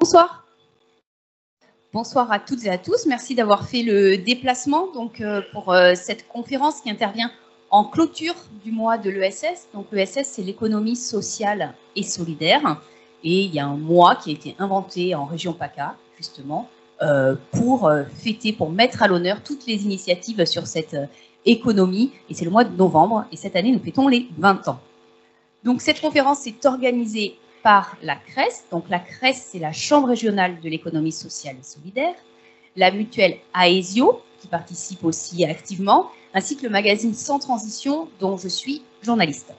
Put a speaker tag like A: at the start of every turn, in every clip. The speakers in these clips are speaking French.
A: Bonsoir. Bonsoir à toutes et à tous. Merci d'avoir fait le déplacement pour cette conférence qui intervient en clôture du mois de l'ESS. Donc l'ESS, c'est l'économie sociale et solidaire. Et il y a un mois qui a été inventé en région PACA, justement, pour fêter, pour mettre à l'honneur toutes les initiatives sur cette économie. Et c'est le mois de novembre. Et cette année, nous fêtons les 20 ans. Donc cette conférence est organisée par la CRESS. Donc la CRESS, c'est la Chambre régionale de l'économie sociale et solidaire, la mutuelle Aésio, qui participe aussi activement, ainsi que le magazine Sans Transition, dont je suis journaliste.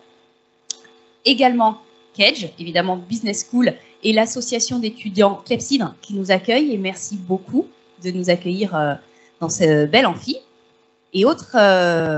A: Également Kedge, évidemment Business School, et l'association d'étudiants Clepsydre qui nous accueille, et merci beaucoup de nous accueillir dans ce bel amphi. Et autre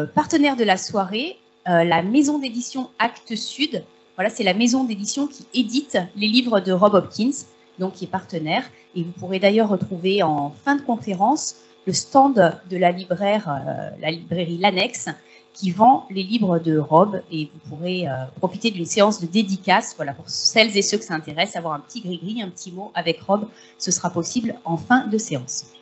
A: partenaire de la soirée, la maison d'édition Actes Sud. Voilà, c'est la maison d'édition qui édite les livres de Rob Hopkins, donc qui est partenaire. Et vous pourrez d'ailleurs retrouver en fin de conférence le stand de la librairie L'Annexe, qui vend les livres de Rob. Et vous pourrez profiter d'une séance de dédicace. Voilà, pour celles et ceux que ça intéresse, avoir un petit gris-gris, un petit mot avec Rob, ce sera possible en fin de séance.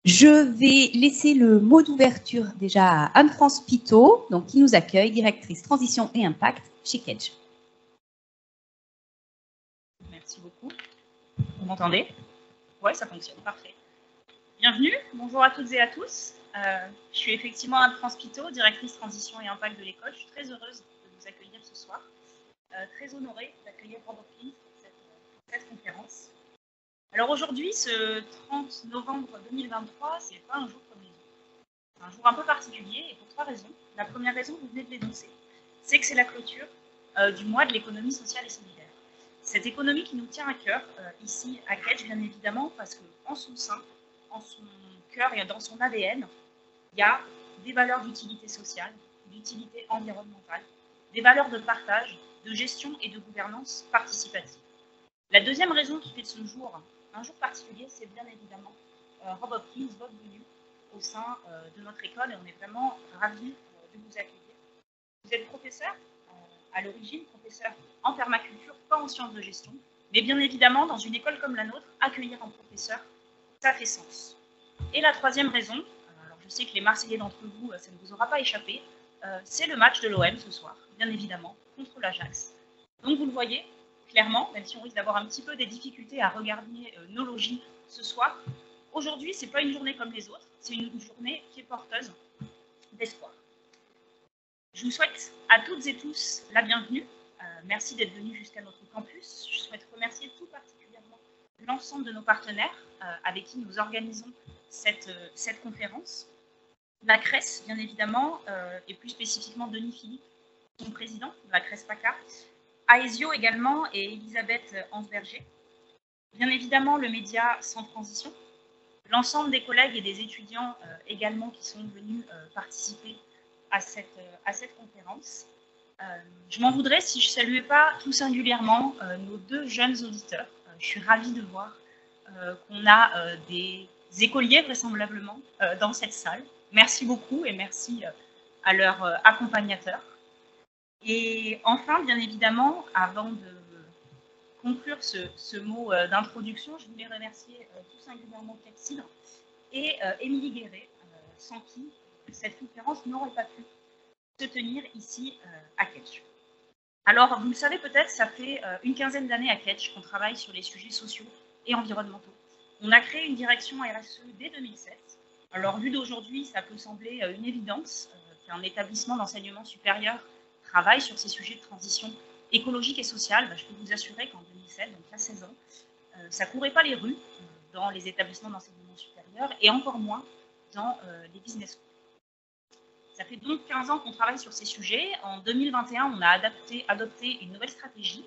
A: Je vais laisser le mot d'ouverture déjà à Anne-France Pitot, donc, qui nous accueille, directrice transition et impact chez Kedge.
B: Merci beaucoup. Vous m'entendez? Oui, ça fonctionne, parfait. Bienvenue, bonjour à toutes et à tous. Je suis effectivement Anne-France Pitot, directrice transition et impact de l'école. Je suis très heureuse de vous accueillir ce soir. Très honorée d'accueillir Rob Hopkins pour cette conférence. Alors aujourd'hui, ce 30 novembre 2023, ce n'est pas un jour comme les autres. C'est un jour un peu particulier et pour 3 raisons. La première raison, vous venez de l'énoncer, c'est que c'est la clôture du mois de l'économie sociale et solidaire. Cette économie qui nous tient à cœur, ici à Kedge, bien évidemment, parce qu'en son sein, en son cœur et dans son ADN, il y a des valeurs d'utilité sociale, d'utilité environnementale, des valeurs de partage, de gestion et de gouvernance participative. La deuxième raison qui fait de ce jour un jour particulier, c'est bien évidemment Rob Hopkins, votre venue au sein de notre école et on est vraiment ravis de vous accueillir. Vous êtes professeur à l'origine, professeur en permaculture, pas en sciences de gestion, mais bien évidemment, dans une école comme la nôtre, accueillir un professeur, ça fait sens. Et la troisième raison, alors je sais que les Marseillais d'entre vous, ça ne vous aura pas échappé, c'est le match de l'OM ce soir, bien évidemment, contre l'Ajax. Donc vous le voyez, clairement, même si on risque d'avoir un petit peu des difficultés à regarder nos logis ce soir, aujourd'hui, ce n'est pas une journée comme les autres, c'est une journée qui est porteuse d'espoir. Je vous souhaite à toutes et tous la bienvenue. Merci d'être venus jusqu'à notre campus. Je souhaite remercier tout particulièrement l'ensemble de nos partenaires avec qui nous organisons cette conférence. La CRESS, bien évidemment, et plus spécifiquement Denis Philippe, son président de la CRESS PACA, Aésio également et Elisabeth Ansberger. Bien évidemment, le média Sans Transition, l'ensemble des collègues et des étudiants également qui sont venus participer à cette conférence. Je m'en voudrais si je ne saluais pas tout singulièrement nos 2 jeunes auditeurs. Je suis ravie de voir qu'on a des écoliers vraisemblablement dans cette salle. Merci beaucoup et merci à leurs accompagnateurs. Et enfin, bien évidemment, avant de conclure ce mot d'introduction, je voulais remercier tout singulièrement Clepsydre et Émilie Guéret, sans qui cette conférence n'aurait pas pu se tenir ici à Kedge. Alors, vous le savez peut-être, ça fait une quinzaine d'années à Kedge qu'on travaille sur les sujets sociaux et environnementaux. On a créé une direction RSE dès 2007. Alors, vu d'aujourd'hui, ça peut sembler une évidence qu'un établissement d'enseignement supérieur travaille sur ces sujets de transition écologique et sociale. Je peux vous assurer qu'en 2007, donc il y a 16 ans, ça ne courait pas les rues dans les établissements d'enseignement supérieur et encore moins dans les business schools. Ça fait donc 15 ans qu'on travaille sur ces sujets. En 2021, on a adopté une nouvelle stratégie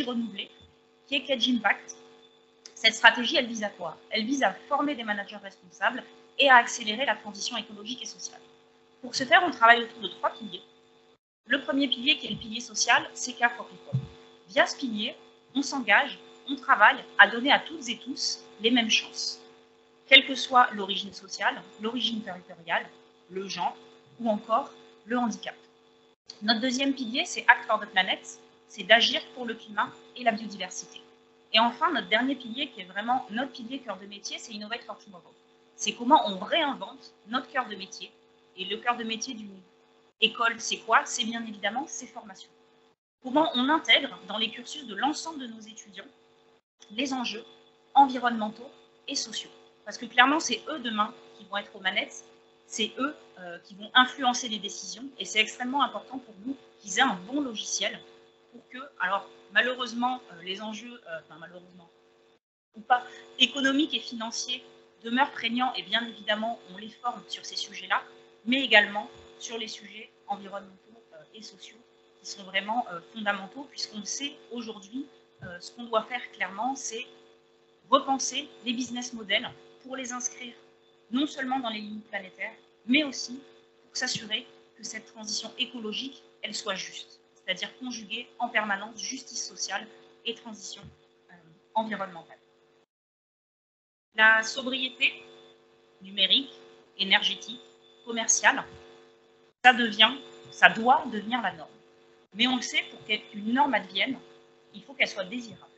B: renouvelée, qui est Kedge Impact. Cette stratégie, elle vise à quoi? Elle vise à former des managers responsables et à accélérer la transition écologique et sociale. Pour ce faire, on travaille autour de 3 piliers. Le premier pilier, qui est le pilier social, c'est Care for People. Via ce pilier, on s'engage, on travaille à donner à toutes et tous les mêmes chances, quelle que soit l'origine sociale, l'origine territoriale, le genre ou encore le handicap. Notre deuxième pilier, c'est Act for the Planet, c'est d'agir pour le climat et la biodiversité. Et enfin, notre dernier pilier, qui est vraiment notre pilier cœur de métier, c'est Innovate for Tomorrow. C'est comment on réinvente notre cœur de métier. Et le cœur de métier d'une école, c'est quoi? C'est bien évidemment ses formations. Comment on intègre dans les cursus de l'ensemble de nos étudiants les enjeux environnementaux et sociaux. Parce que clairement, c'est eux demain qui vont être aux manettes, c'est eux qui vont influencer les décisions, et c'est extrêmement important pour nous qu'ils aient un bon logiciel pour que, alors malheureusement, les enjeux, malheureusement, ou pas, économiques et financiers demeurent prégnants, et bien évidemment, on les forme sur ces sujets-là, mais également sur les sujets environnementaux et sociaux, qui sont vraiment fondamentaux, puisqu'on sait aujourd'hui, ce qu'on doit faire clairement, c'est repenser les business models pour les inscrire non seulement dans les limites planétaires, mais aussi pour s'assurer que cette transition écologique, elle soit juste, c'est-à-dire conjuguer en permanence justice sociale et transition environnementale. La sobriété numérique, énergétique, commerciale, ça doit devenir la norme. Mais on le sait, pour qu'une norme advienne, il faut qu'elle soit désirable.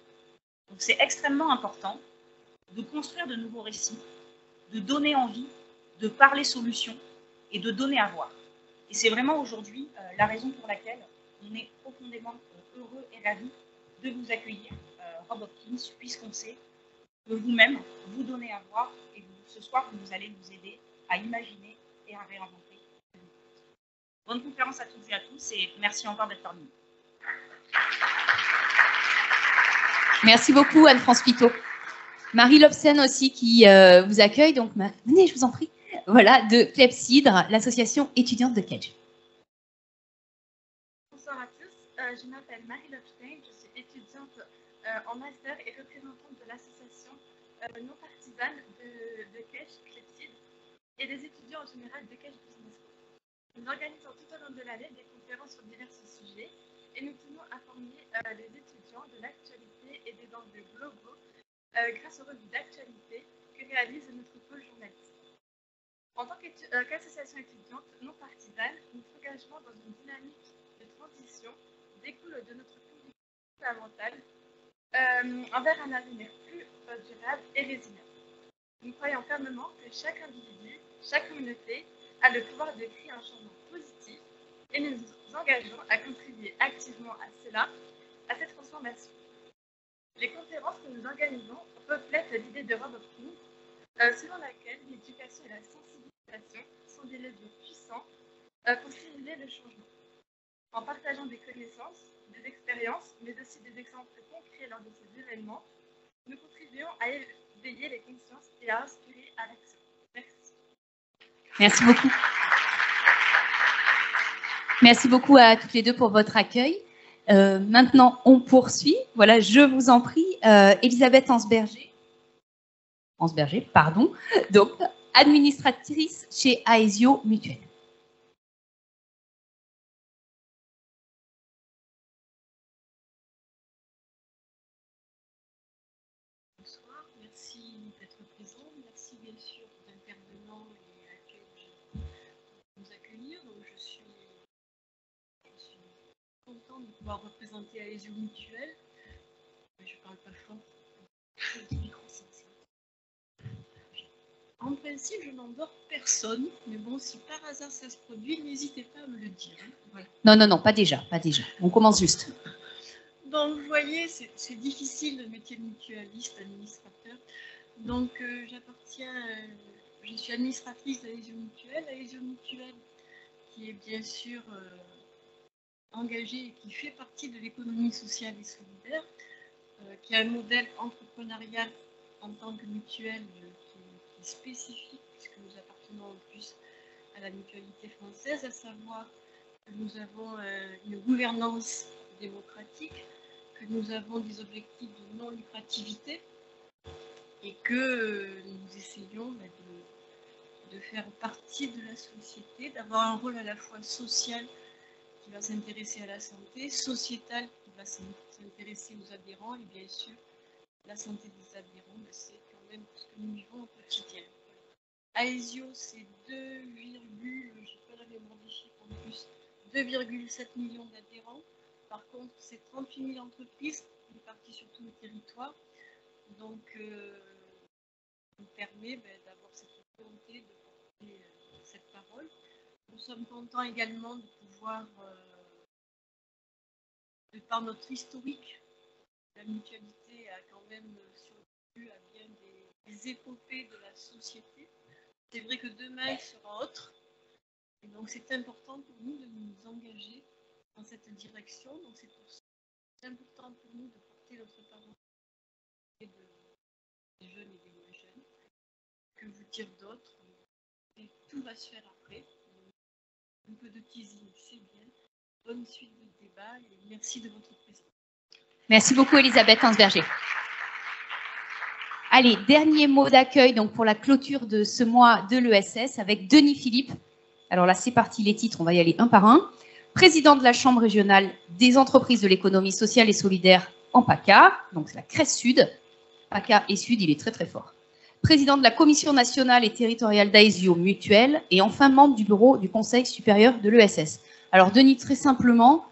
B: Donc c'est extrêmement important de construire de nouveaux récits, de donner envie, de parler solutions et de donner à voir. Et c'est vraiment aujourd'hui la raison pour laquelle on est profondément heureux et ravis de vous accueillir, Rob Hopkins, puisqu'on sait que vous-même, vous donnez à voir, et ce soir, vous allez nous aider à imaginer et à réinventer. Bonne conférence à toutes et à tous, et merci encore d'être parmi nous.
A: Merci beaucoup, Anne-France Pitot. Marie Lobsen aussi qui vous accueille. Donc, venez, je vous en prie. Voilà, de Clepsydre, l'association étudiante de Kedge.
C: Bonsoir à tous. Je m'appelle Marie Lobsen. Je suis étudiante en master et représentante de l'association non partisane de Kedge, Clepsydre, et des étudiants en général de Kedge Business School. Nous organisons tout au long de l'année des conférences sur divers sujets et nous tenons à former les étudiants de l'actualité et des enjeux globaux grâce aux revues d'actualité que réalise notre pôle journalistique. En tant qu'association étudiante non partisane, notre engagement dans une dynamique de transition découle de notre conviction fondamentale envers un avenir plus durable et résilient. Nous croyons fermement que chaque individu, chaque communauté a le pouvoir de créer un changement positif et nous nous engageons à contribuer activement à cela, à cette transformation. Les conférences que nous organisons reflètent l'idée de Rob Hopkins, selon laquelle l'éducation et la sensibilisation sont des leviers puissants pour stimuler le changement. En partageant des connaissances, des expériences, mais aussi des exemples concrets lors de ces événements, nous contribuons à éveiller les consciences et à inspirer à l'action. Merci.
A: Merci beaucoup. Merci beaucoup à toutes les deux pour votre accueil. Maintenant, on poursuit. Voilà, je vous en prie, Elisabeth Ansberger, pardon, donc administratrice chez Aésio Mutuelle.
D: Bonsoir, merci d'être présent. Merci bien sûr aux intervenants et à Kedge de nous accueillir. Donc, je suis contente de pouvoir représenter Aésio Mutuelle. Mais je ne parle pas fort. En principe, je n'endors personne, mais bon, si par hasard ça se produit, n'hésitez pas à me le dire. Voilà.
A: Non, pas déjà. On commence juste.
D: Donc, vous voyez, c'est difficile le métier de mutualiste, administrateur. Donc, je suis administratrice d'Aésio Mutuelle. Aésio Mutuelle, qui est bien sûr engagée et qui fait partie de l'économie sociale et solidaire, qui a un modèle entrepreneurial en tant que mutuelle qui est spécifique, puisque nous appartenons en plus à la mutualité française, à savoir que nous avons une gouvernance démocratique, que nous avons des objectifs de non-lucrativité et que nous essayons de faire partie de la société, d'avoir un rôle à la fois social qui va s'intéresser à la santé, sociétal qui va s'intéresser aux adhérents et bien sûr la santé des adhérents, c'est quand même ce que nous vivons au quotidien. Aésio, c'est 2,7 millions d'adhérents. Par contre, c'est 38 000 entreprises réparties sur tout le territoire. Donc, ça nous permet d'avoir cette volonté de porter cette parole. Nous sommes contents également de pouvoir, de par notre historique, la mutualité a quand même survécu à bien des épopées de la société. C'est vrai que demain sera autre. Et donc, c'est important pour nous de nous engager dans cette direction. Donc, c'est important pour nous de porter notre parole des jeunes et des moins jeunes. Que vous dire d'autre? Et tout va se faire après. Un peu de teasing, c'est bien. Bonne suite de débat et merci de votre présence.
A: Merci beaucoup, Elisabeth Hansberger. Allez, dernier mot d'accueil donc pour la clôture de ce mois de l'ESS avec Denis Philippe. Alors là, c'est parti, les titres, on va y aller un par un. Président de la Chambre régionale des entreprises de l'économie sociale et solidaire en PACA, donc c'est la CRESS Sud. PACA et Sud, il est très très fort. Président de la Commission nationale et territoriale d'Aésio, mutuelle, et enfin membre du bureau du Conseil supérieur de l'ESS. Alors Denis, très simplement,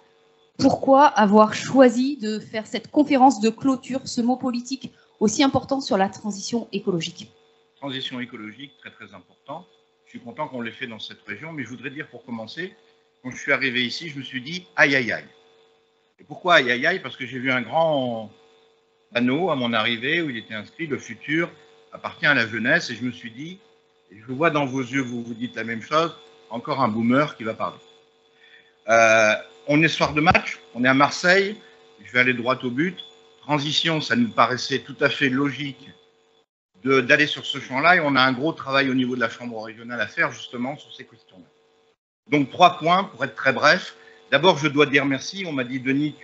A: pourquoi avoir choisi de faire cette conférence de clôture, ce mot politique aussi important sur la transition écologique?
E: Transition écologique, très très important. Je suis content qu'on l'ait fait dans cette région, mais je voudrais dire pour commencer, quand je suis arrivé ici, je me suis dit aïe aïe aïe. Et pourquoi aïe aïe aïe? Parce que j'ai vu un grand panneau à mon arrivée où il était inscrit « Le futur appartient à la jeunesse » et je me suis dit, et je vois dans vos yeux, vous vous dites la même chose, encore un boomer qui va parler. On est soir de match, on est à Marseille, je vais aller droit au but. Transition, ça nous paraissait tout à fait logique d'aller sur ce champ-là et on a un gros travail au niveau de la Chambre régionale à faire justement sur ces questions-là. Donc 3 points pour être très bref. D'abord, je dois dire merci. On m'a dit, Denis,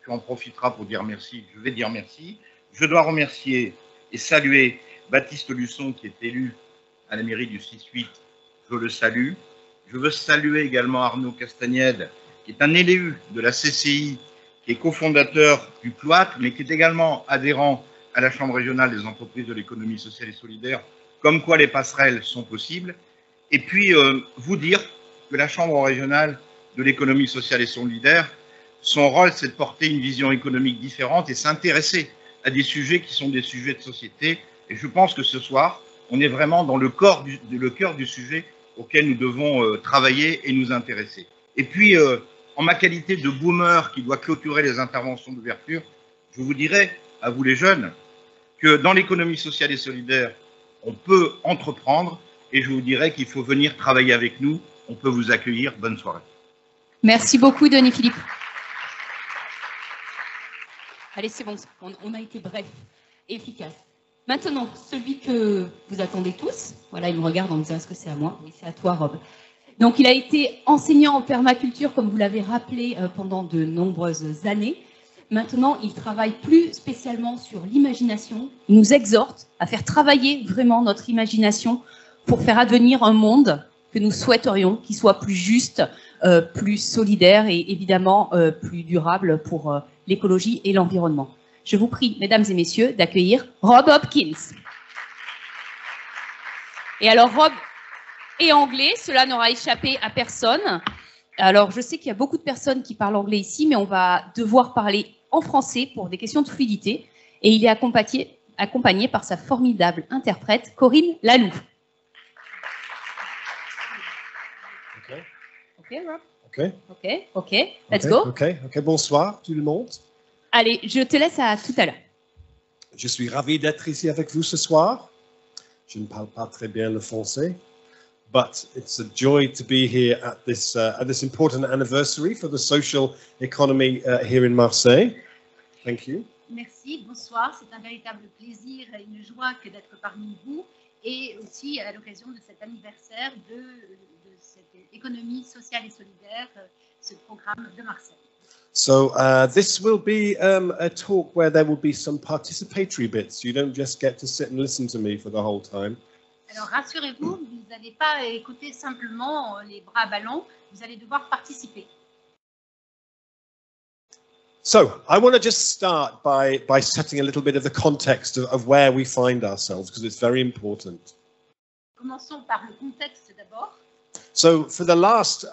E: tu en profiteras pour dire merci. Je vais dire merci. Je dois remercier et saluer Baptiste Luçon qui est élu à la mairie du 6-8. Je le salue. Je veux saluer également Arnaud Castagnède qui est un élu de la CCI, qui est cofondateur du cloître, mais qui est également adhérent à la Chambre régionale des entreprises de l'économie sociale et solidaire, comme quoi les passerelles sont possibles. Et puis, vous dire que la Chambre régionale de l'économie sociale et solidaire, son rôle, c'est de porter une vision économique différente et s'intéresser à des sujets qui sont des sujets de société. Et je pense que ce soir, on est vraiment dans le cœur du sujet auquel nous devons travailler et nous intéresser. Et puis, en ma qualité de boomer qui doit clôturer les interventions d'ouverture, je vous dirais, à vous les jeunes, que dans l'économie sociale et solidaire, on peut entreprendre et je vous dirais qu'il faut venir travailler avec nous. On peut vous accueillir. Bonne soirée.
A: Merci beaucoup, Denis Philippe. Allez, c'est bon, on a été bref, efficace. Maintenant, celui que vous attendez tous, voilà, il me regarde en me disant, est-ce que c'est à moi? Oui, c'est à toi, Rob. Donc, il a été enseignant en permaculture, comme vous l'avez rappelé, pendant de nombreuses années. Maintenant, il travaille plus spécialement sur l'imagination. Il nous exhorte à faire travailler vraiment notre imagination pour faire advenir un monde que nous souhaiterions, qui soit plus juste, plus solidaire et évidemment plus durable pour l'écologie et l'environnement. Je vous prie, mesdames et messieurs, d'accueillir Rob Hopkins. Et alors, Rob est anglais, cela n'aura échappé à personne. Alors, je sais qu'il y a beaucoup de personnes qui parlent anglais ici, mais on va devoir parler en français pour des questions de fluidité. Et il est accompagné par sa formidable interprète, Corinne Laloux. Ok, Rob. Ok. Let's go.
F: Ok. Bonsoir tout le monde.
A: Allez, je te laisse à tout à l'heure.
F: Je suis ravi d'être ici avec vous ce soir. Je ne parle pas très bien le français, but it's a joy to be here at this important anniversary for the social economy here in Marseille. Thank you.
G: Merci, bonsoir. C'est un véritable plaisir et une joie que d'être parmi vous et aussi à l'occasion de cet anniversaire de cette économie sociale et solidaire, ce programme de Marseille.
F: So this will be a talk where there will be some participatory bits. You don't just get to sit and listen to me for the whole time.
G: Alors rassurez-vous, vous n'allez pas écouter simplement les bras ballants, vous allez devoir participer.
F: So I want to just start by setting a little bit of the context of where we find ourselves, because it's very important.
G: Commençons par le contexte d'abord.
F: So for the last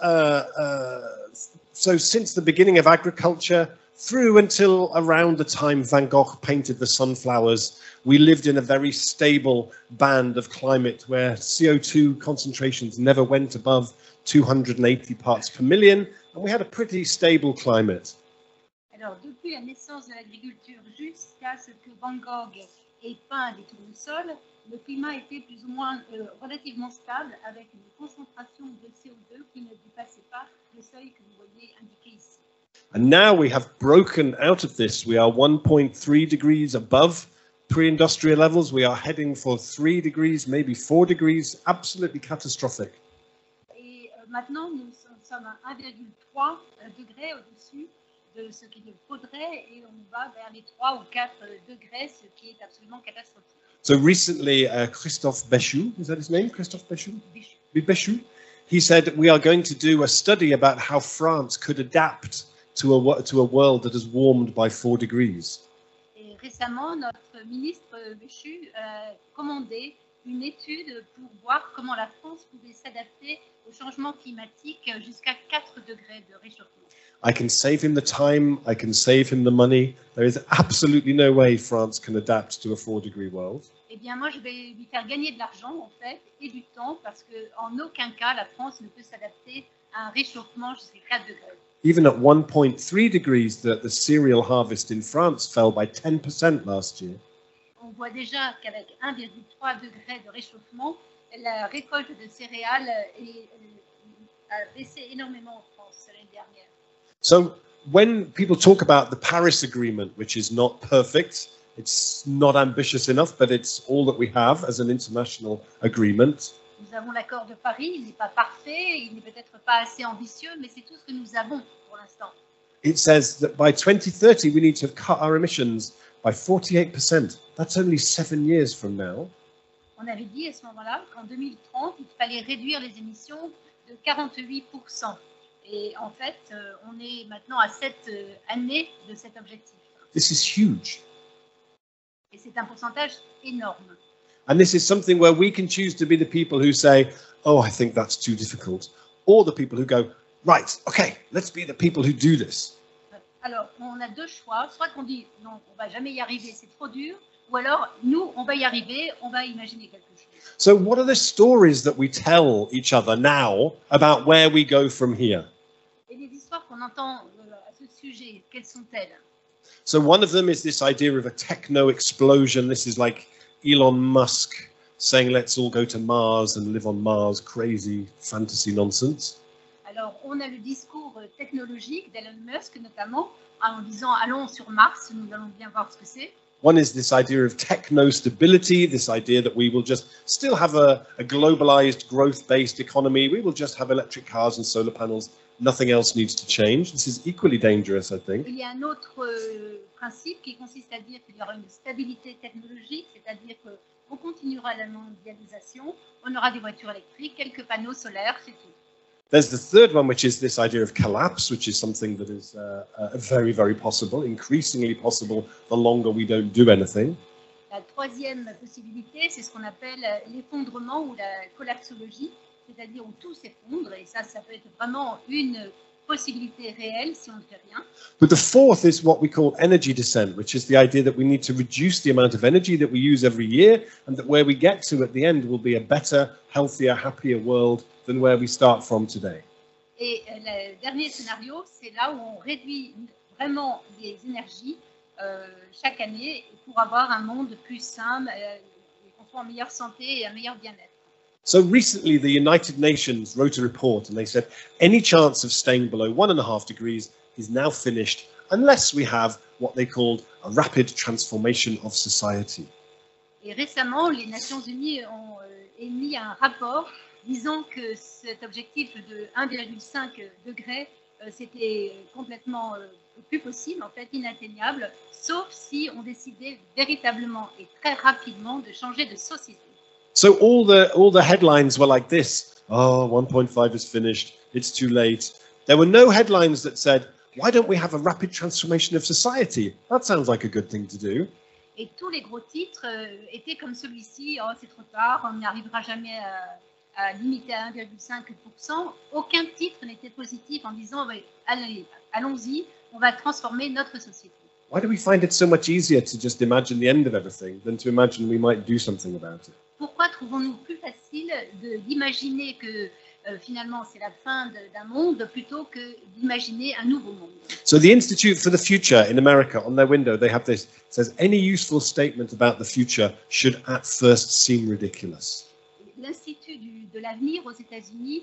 F: So since the beginning of agriculture, through until around the time Van Gogh painted the sunflowers, we lived in a very stable band of climate where CO2 concentrations never went above 280 parts per million, and we had a pretty stable climate.
G: Alors, depuis la naissance de l'agriculture jusqu'à ce que Van Gogh ait peint les tournesols, le climat était plus ou moins relativement stable avec une concentration de CO2 qui ne dépassait pas le seuil que vous voyez indiqué ici.
F: And now we have broken out of this. We are 1.3 degrees above pre-industrial levels. We are heading for 3 degrees, maybe 4 degrees, absolutely catastrophic.
G: Et maintenant, nous sommes à 1,3 degrés au-dessus de ce qu'il faudrait et on va vers les 3 ou 4 degrés, ce qui est absolument catastrophique.
F: So recently, Christophe Béchu, is that his name? Christophe Béchu? Béchu. He said, we are going to do a study about how France could adapt to a world that has warmed by 4 degrees.
G: Et récemment, notre ministre Béchu a commandé une étude pour voir comment la France pouvait s'adapter au changement climatique jusqu'à 4 degrés de réchauffement.
F: I can save him the time, I can save him the money. There is absolutely no way France can adapt to a 4-degree world.
G: Eh bien, moi, je vais lui faire gagner de l'argent, en fait, et du temps, parce qu'en aucun cas, la France ne peut s'adapter à un réchauffement jusqu'à 4 degrés.
F: Even at 1.3 degrees, the cereal harvest in France fell by 10% last year.
G: On voit déjà qu'avec 1,3 degrés de réchauffement, la récolte de céréales a baissé énormément en France l'année dernière.
F: So when people talk about the Paris Agreement, which is not perfect, it's not ambitious enough, but it's all that we have as an international agreement.
G: Nous avons l'accord de Paris, il n'est pas parfait, il n'est peut-être pas assez ambitieux, mais c'est tout ce que nous avons pour l'instant.
F: It says that by 2030, we need to have cut our emissions by 48%. That's only 7 years from now.
G: On avait dit à ce moment-là qu'en 2030, il fallait réduire les émissions de 48%. Et en fait, on est maintenant à 7 années de cet objectif.
F: This is huge.
G: Et c'est un pourcentage énorme.
F: And this is something where we can choose to be the people who say, oh, I think that's too difficult. Or the people who go, right, okay, let's be the people who do this.
G: Alors, on a deux choix. Soit qu'on dit, non, on va jamais y arriver, c'est trop dur. Ou alors, nous, on va y arriver, on va imaginer quelque chose.
F: So what are the stories that we tell each other now about where we go from here?
G: Et les histoires qu'on entend à ce sujet, quelles sont-elles?
F: So one of them is this idea of a techno explosion. This is like Elon Musk saying, let's all go to Mars and live on Mars, crazy fantasy nonsense.
G: Alors, on a le discours technologique d'Elon Musk, notamment, en disant, allons sur Mars, nous allons bien voir ce que c'est.
F: One is this idea of techno stability, this idea that we will just still have a globalized growth-based economy. We will just have electric cars and solar panels. Nothing else needs to change. This is equally dangerous, I think.
G: Il y a un autre principe qui consiste à dire qu'il y aura une stabilité technologique, c'est-à-dire qu'on continuera la mondialisation, on aura des voitures électriques, quelques panneaux solaires, c'est tout.
F: There's the third one, which is this idea of collapse, which is something that is very, very possible, increasingly possible the longer we don't do anything.
G: La troisième possibilité, c'est ce qu'on appelle l'effondrement ou la collapsologie, c'est-à-dire où tout s'effondre, et ça peut être vraiment une possibilité réelle si on ne fait rien.
F: But the fourth is what we call energy descent, which is the idea that we need to reduce the amount of energy that we use every year, and that where we get to at the end will be a better, healthier, happier world than where we start from today.
G: Et le dernier scénario, c'est là où on réduit vraiment les énergies chaque année pour avoir un monde plus sain, qu'on soit en meilleure santé et un meilleur bien-être.
F: So recently, the United Nations wrote a report and they said any chance of staying below 1.5 degrees is now finished unless we have what they called a rapid transformation of society.
G: Et récemment, les Nations Unies ont émis un rapport disant que cet objectif de 1,5 degré, c'était complètement plus possible, en fait inatteignable, sauf si on décidait véritablement et très rapidement de changer de société.
F: So all the headlines were like this: oh, 1.5 is finished, it's too late. There were no headlines that said, why don't we have a rapid transformation of society? That sounds like a good thing to do.
G: Et tous les gros titres étaient comme celui-ci: oh, c'est trop tard, on n'y arrivera jamais limité à 1,5%, aucun titre n'était positif en disant allez, allons-y, on va transformer notre société.
F: Why do we find it so much easier to just imagine the end of everything than to imagine we might do something about it?
G: Pourquoi trouvons-nous plus facile d'imaginer que finalement c'est la fin d'un monde plutôt que d'imaginer un nouveau monde?
F: So the Institute for the Future in America, on their window, they have this, it says, any useful statement about the future should at first seem ridiculous.
G: L'Institut de l'avenir aux États-Unis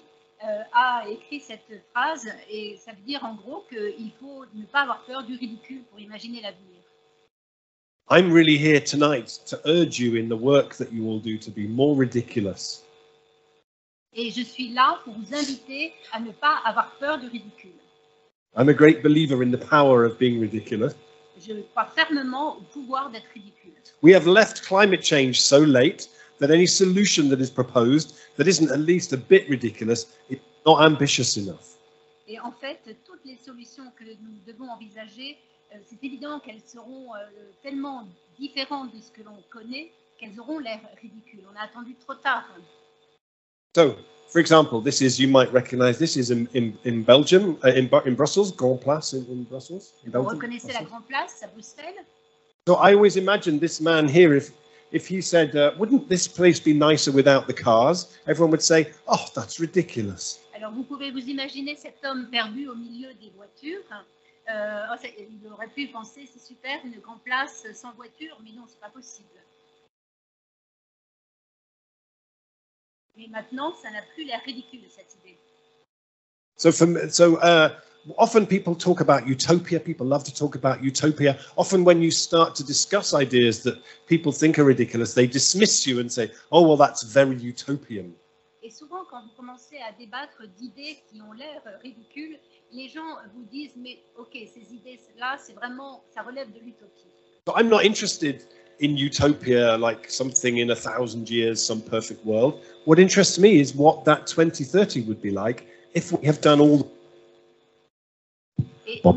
G: a écrit cette phrase et ça veut dire en gros qu'il faut ne pas avoir peur du ridicule pour imaginer l'avenir.
F: I'm really here tonight to urge you in the work that you will do to be more ridiculous.
G: Et je suis là pour vous inviter à ne pas avoir peur du ridicule.
F: I'm a great believer in the power of being ridiculous.
G: Je crois fermement au pouvoir d'être ridicule.
F: We have left climate change so late that any solution that is proposed that isn't at least a bit ridiculous is not ambitious enough.
G: Et en fait, toutes les solutions que nous devons envisager, c'est évident qu'elles seront tellement différentes de ce que l'on connaît qu'elles auront l'air ridicules. On a attendu trop tard.
F: So, for example, this is, you might recognize, this is in Belgium, in Brussels, Grand Place in Brussels. In
G: Vous
F: Belgium,
G: reconnaissez la Grande Place à Bruxelles?
F: So I always imagined this man here, if he said, wouldn't this place be nicer without the cars? Everyone would say, oh, that's ridiculous.
G: Alors vous pouvez vous imaginer cet homme perdu au milieu des voitures. Il aurait pu penser, c'est super, une grande place sans voiture, mais non, c'est pas possible. Mais maintenant, ça n'a plus l'air ridicule, cette idée.
F: So often people talk about utopia. People love to talk about utopia. Often when you start to discuss ideas that people think are ridiculous, they dismiss you and say, oh, well, that's very utopian.
G: Et souvent, quand vous commencez à débattre d'idées qui ont l'air ridicules, les gens vous disent, mais ok, ces idées-là, c'est vraiment, ça relève de l'utopie.
F: So I'm not interested in utopia, like something in 1,000 years, some perfect world. What interests me is what that 2030 would be like if we have done all.
G: Et moi,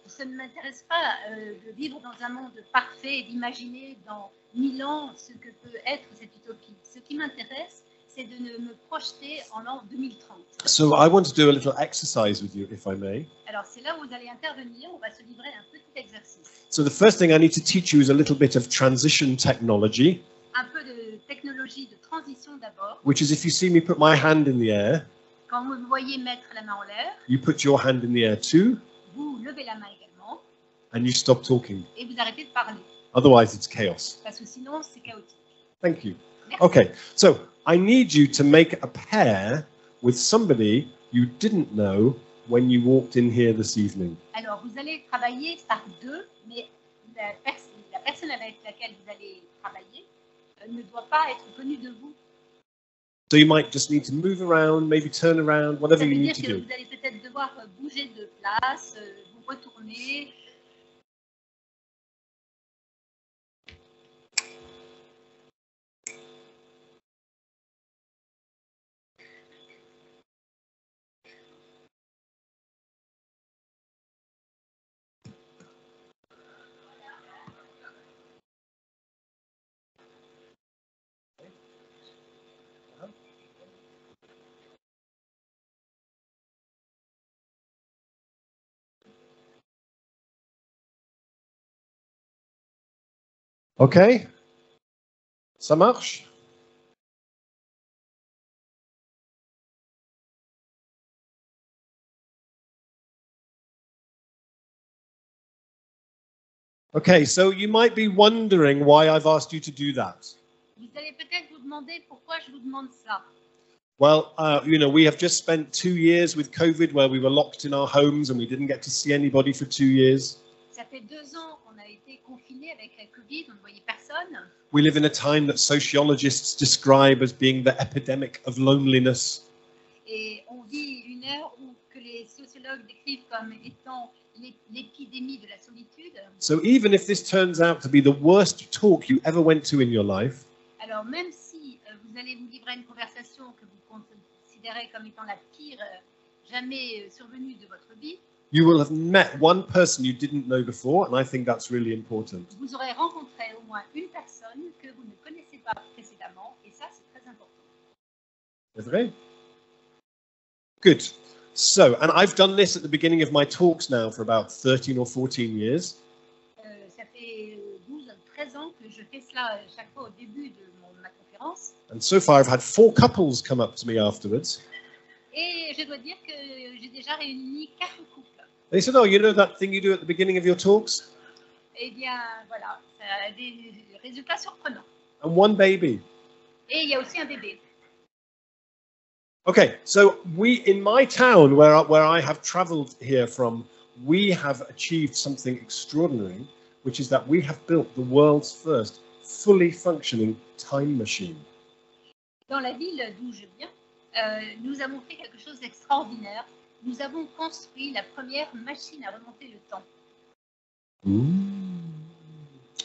G: ça ne m'intéresse pas de vivre dans un monde parfait et d'imaginer dans 1000 ans ce que peut être cette utopie. Ce qui m'intéresse, c'est de me projeter en l'an 2030.
F: So I want to do a little exercise with you, if I may.
G: Alors c'est là où vous allez intervenir, on va se livrer à un petit exercice.
F: So the first thing I need to teach you is a little bit of transition technology,
G: Un peu de technologie de transition d'abord.
F: which is if you see me put my hand in the air,
G: Quand vous me voyez mettre la main en l'air,
F: you put your hand in the air too,
G: vous levez la main également
F: and you stop talking.
G: et vous arrêtez de parler.
F: Otherwise, it's chaos.
G: Parce que sinon, c'est chaotique.
F: Thank you.
G: Merci.
F: Okay, so I need you to make a pair with somebody you didn't know when you walked in here this evening.
G: Alors, vous allez travailler par deux, mais la personne avec laquelle vous allez travailler ne doit pas être connue de vous.
F: So you might just need to move around, maybe turn around, whatever
G: Ça veut
F: you
G: dire
F: need to
G: que
F: do.
G: vous allez peut-être devoir bouger de place, vous retourner.
F: Okay? Ça marche? Okay, so you might be wondering why I've asked you to do that.
G: Vous allez peut-être vous demander pourquoi je vous demande ça.
F: Well, you know, we have just spent 2 years with COVID where we were locked in our homes and we didn't get to see anybody for 2 years.
G: Ça fait 2 ans qu'on a été confinés avec la Covid, on ne voyait personne.
F: We live in a time that sociologists describe as being the epidemic of loneliness.
G: Et on vit une ère que les sociologues décrivent comme étant l'épidémie de la solitude.
F: So even if this turns out to be the worst talk you ever went to in your life,
G: Alors même si vous allez vous livrer à une conversation que vous considérez comme étant la pire jamais survenue de votre vie,
F: you will have met one person you didn't know before, and I think that's really important.
G: vous aurez rencontré au moins une personne que vous ne connaissez pas précédemment, et ça c'est très important.
F: C'est vrai? Good. So, and I've done this at the beginning of my talks now for about 13 or 14 years.
G: Ça fait 12 13 ans que je fais cela chaque fois au début de ma conférence.
F: And so far, I've had 4 couples come up to me afterwards.
G: Et je dois dire que j'ai déjà réuni 4 couples.
F: They said, "Oh, you know that thing you do at the beginning of your talks?"
G: Eh bien, voilà, ça a des résultats surprenants.
F: And 1 baby.
G: Et il y a aussi un bébé.
F: Okay, so in my town, where I have traveled here from, we have achieved something extraordinary, which is that we have built the world's first fully functioning time machine.
G: Dans la ville d'où je viens, nous avons fait quelque chose d'extraordinaire. Nous avons construit la première machine à remonter le temps.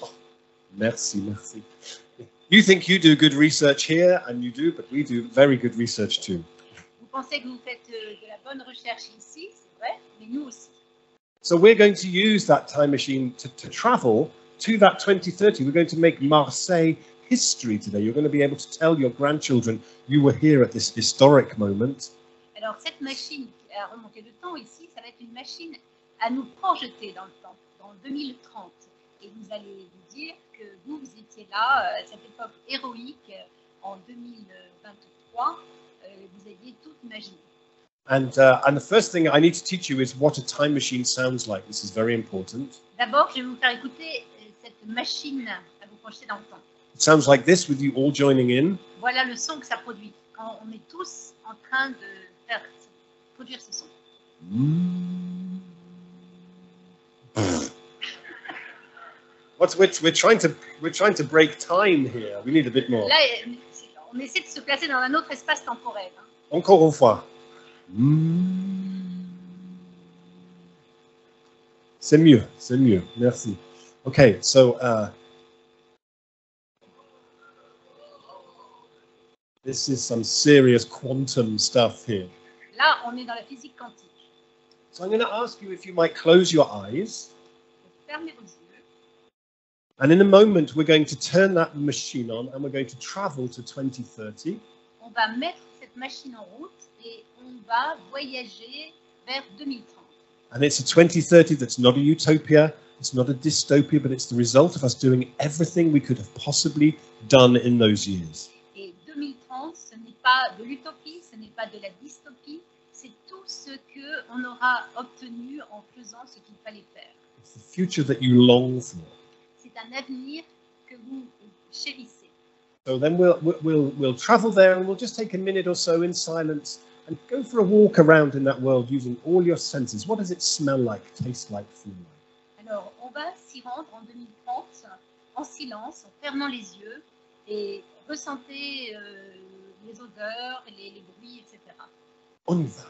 F: Oh, merci, merci. You think you do good research here, and you do, but we do very good research too.
G: Vous pensez que vous faites de la bonne recherche ici, c'est vrai, mais nous aussi.
F: So we're going to use that time machine to travel to that 2030. We're going to make Marseille history today. You're going to be able to tell your grandchildren you were here at this historic moment.
G: Alors cette machine à remonter le temps ici, ça va être une machine à nous projeter dans le temps, dans 2030. Et vous allez vous dire que vous étiez là à cette époque héroïque en 2023. Vous aviez tout imaginé.
F: And the first thing I need to teach you is what a time machine sounds like. This is very important.
G: D'abord, je vais vous faire écouter cette machine à vous projeter dans le temps.
F: It sounds like this with you all joining in.
G: Voilà le son que ça produit quand on est tous en train de produire ce son.
F: We're trying to break time here. We need a bit more.
G: Là, on essaie de se placer dans un autre espace temporel. Hein.
F: Encore une fois. C'est mieux, c'est mieux. Merci. Okay, so this is some serious quantum stuff here.
G: Là, on est dans la physique quantique.
F: So I'm going to ask you if you might close your eyes.
G: Fermez vos yeux.
F: And in a moment, we're going to turn that machine on and we're going to travel to 2030.
G: On va mettre cette machine en route et on va voyager vers 2030.
F: And it's a 2030 that's not a utopia, it's not a dystopia, but it's the result of us doing everything we could have possibly done in those years.
G: Et 2030, ce n'est pas de l'utopie, ce n'est pas de la dystopie, c'est tout ce que on aura obtenu en faisant ce qu'il fallait faire.
F: It's the future that you long for.
G: C'est un avenir que vous chérissez.
F: So then we'll travel there and we'll just take a minute or so in silence and go for a walk around in that world using all your senses. What does it smell like, taste like, feel like?
G: Alors, on va s'y rendre en 2030 en silence, en fermant les yeux et ressentez les odeurs, les bruits, etc.
F: On y va.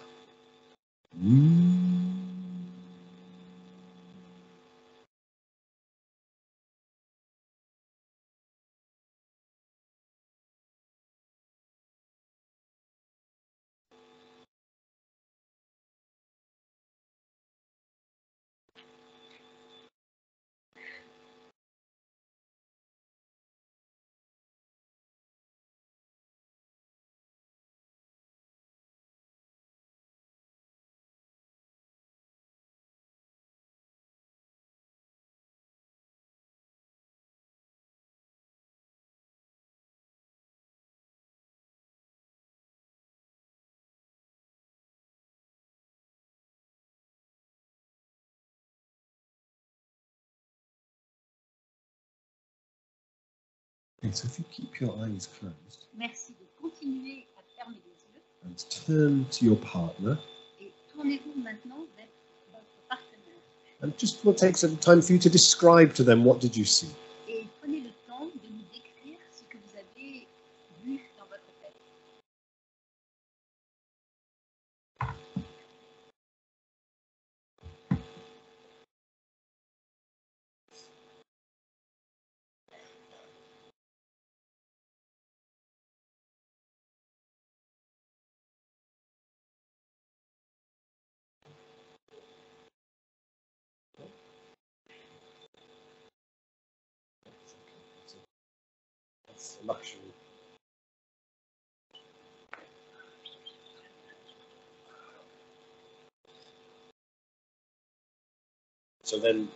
F: Okay, so if you keep your eyes closed.
G: Merci de continuer à fermer les yeux.
F: And turn to your partner.
G: Et tournez-vous maintenant vers votre partenaire.
F: And just we'll take some time for you to describe to them what did you see.
G: Et prenez le temps de nous décrire ce que vous avez vu dans votre tête.
F: That's a luxury. So then.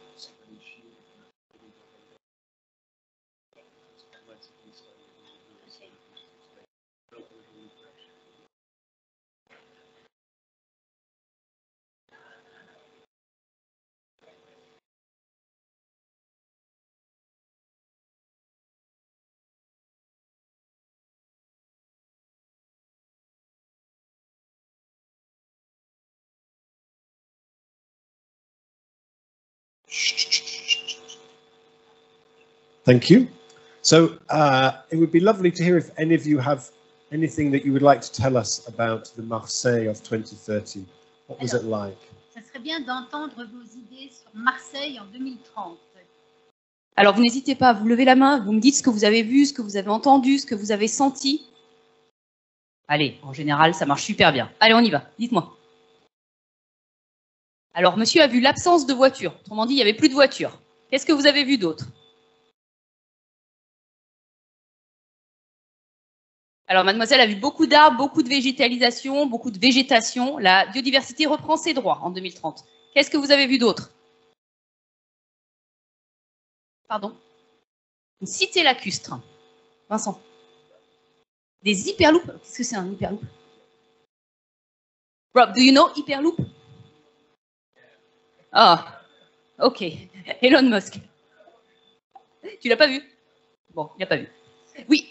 F: Thank you. So it would be lovely to hear if any of you have anything that you would like to tell us about the Marseille of 2030. What was it like?
G: Ça serait bien d'entendre vos idées sur Marseille en 2030.
A: Alors, vous n'hésitez pas à vous lever la main, vous me dites ce que vous avez vu, ce que vous avez entendu, ce que vous avez senti. Allez, en général, ça marche super bien. Allez, on y va, dites-moi. Alors, monsieur a vu l'absence de voiture. Autrement dit, il n'y avait plus de voiture. Qu'est-ce que vous avez vu d'autre? Alors, mademoiselle a vu beaucoup d'arbres, beaucoup de végétalisation, beaucoup de végétation. La biodiversité reprend ses droits en 2030. Qu'est-ce que vous avez vu d'autre? Pardon? Une cité lacustre. Vincent. Des hyperloops. Qu'est-ce que c'est un hyperloop? Rob, do you know hyperloop? Ah, ok. Elon Musk. Tu l'as pas vu? Bon, il n'a pas vu. Oui.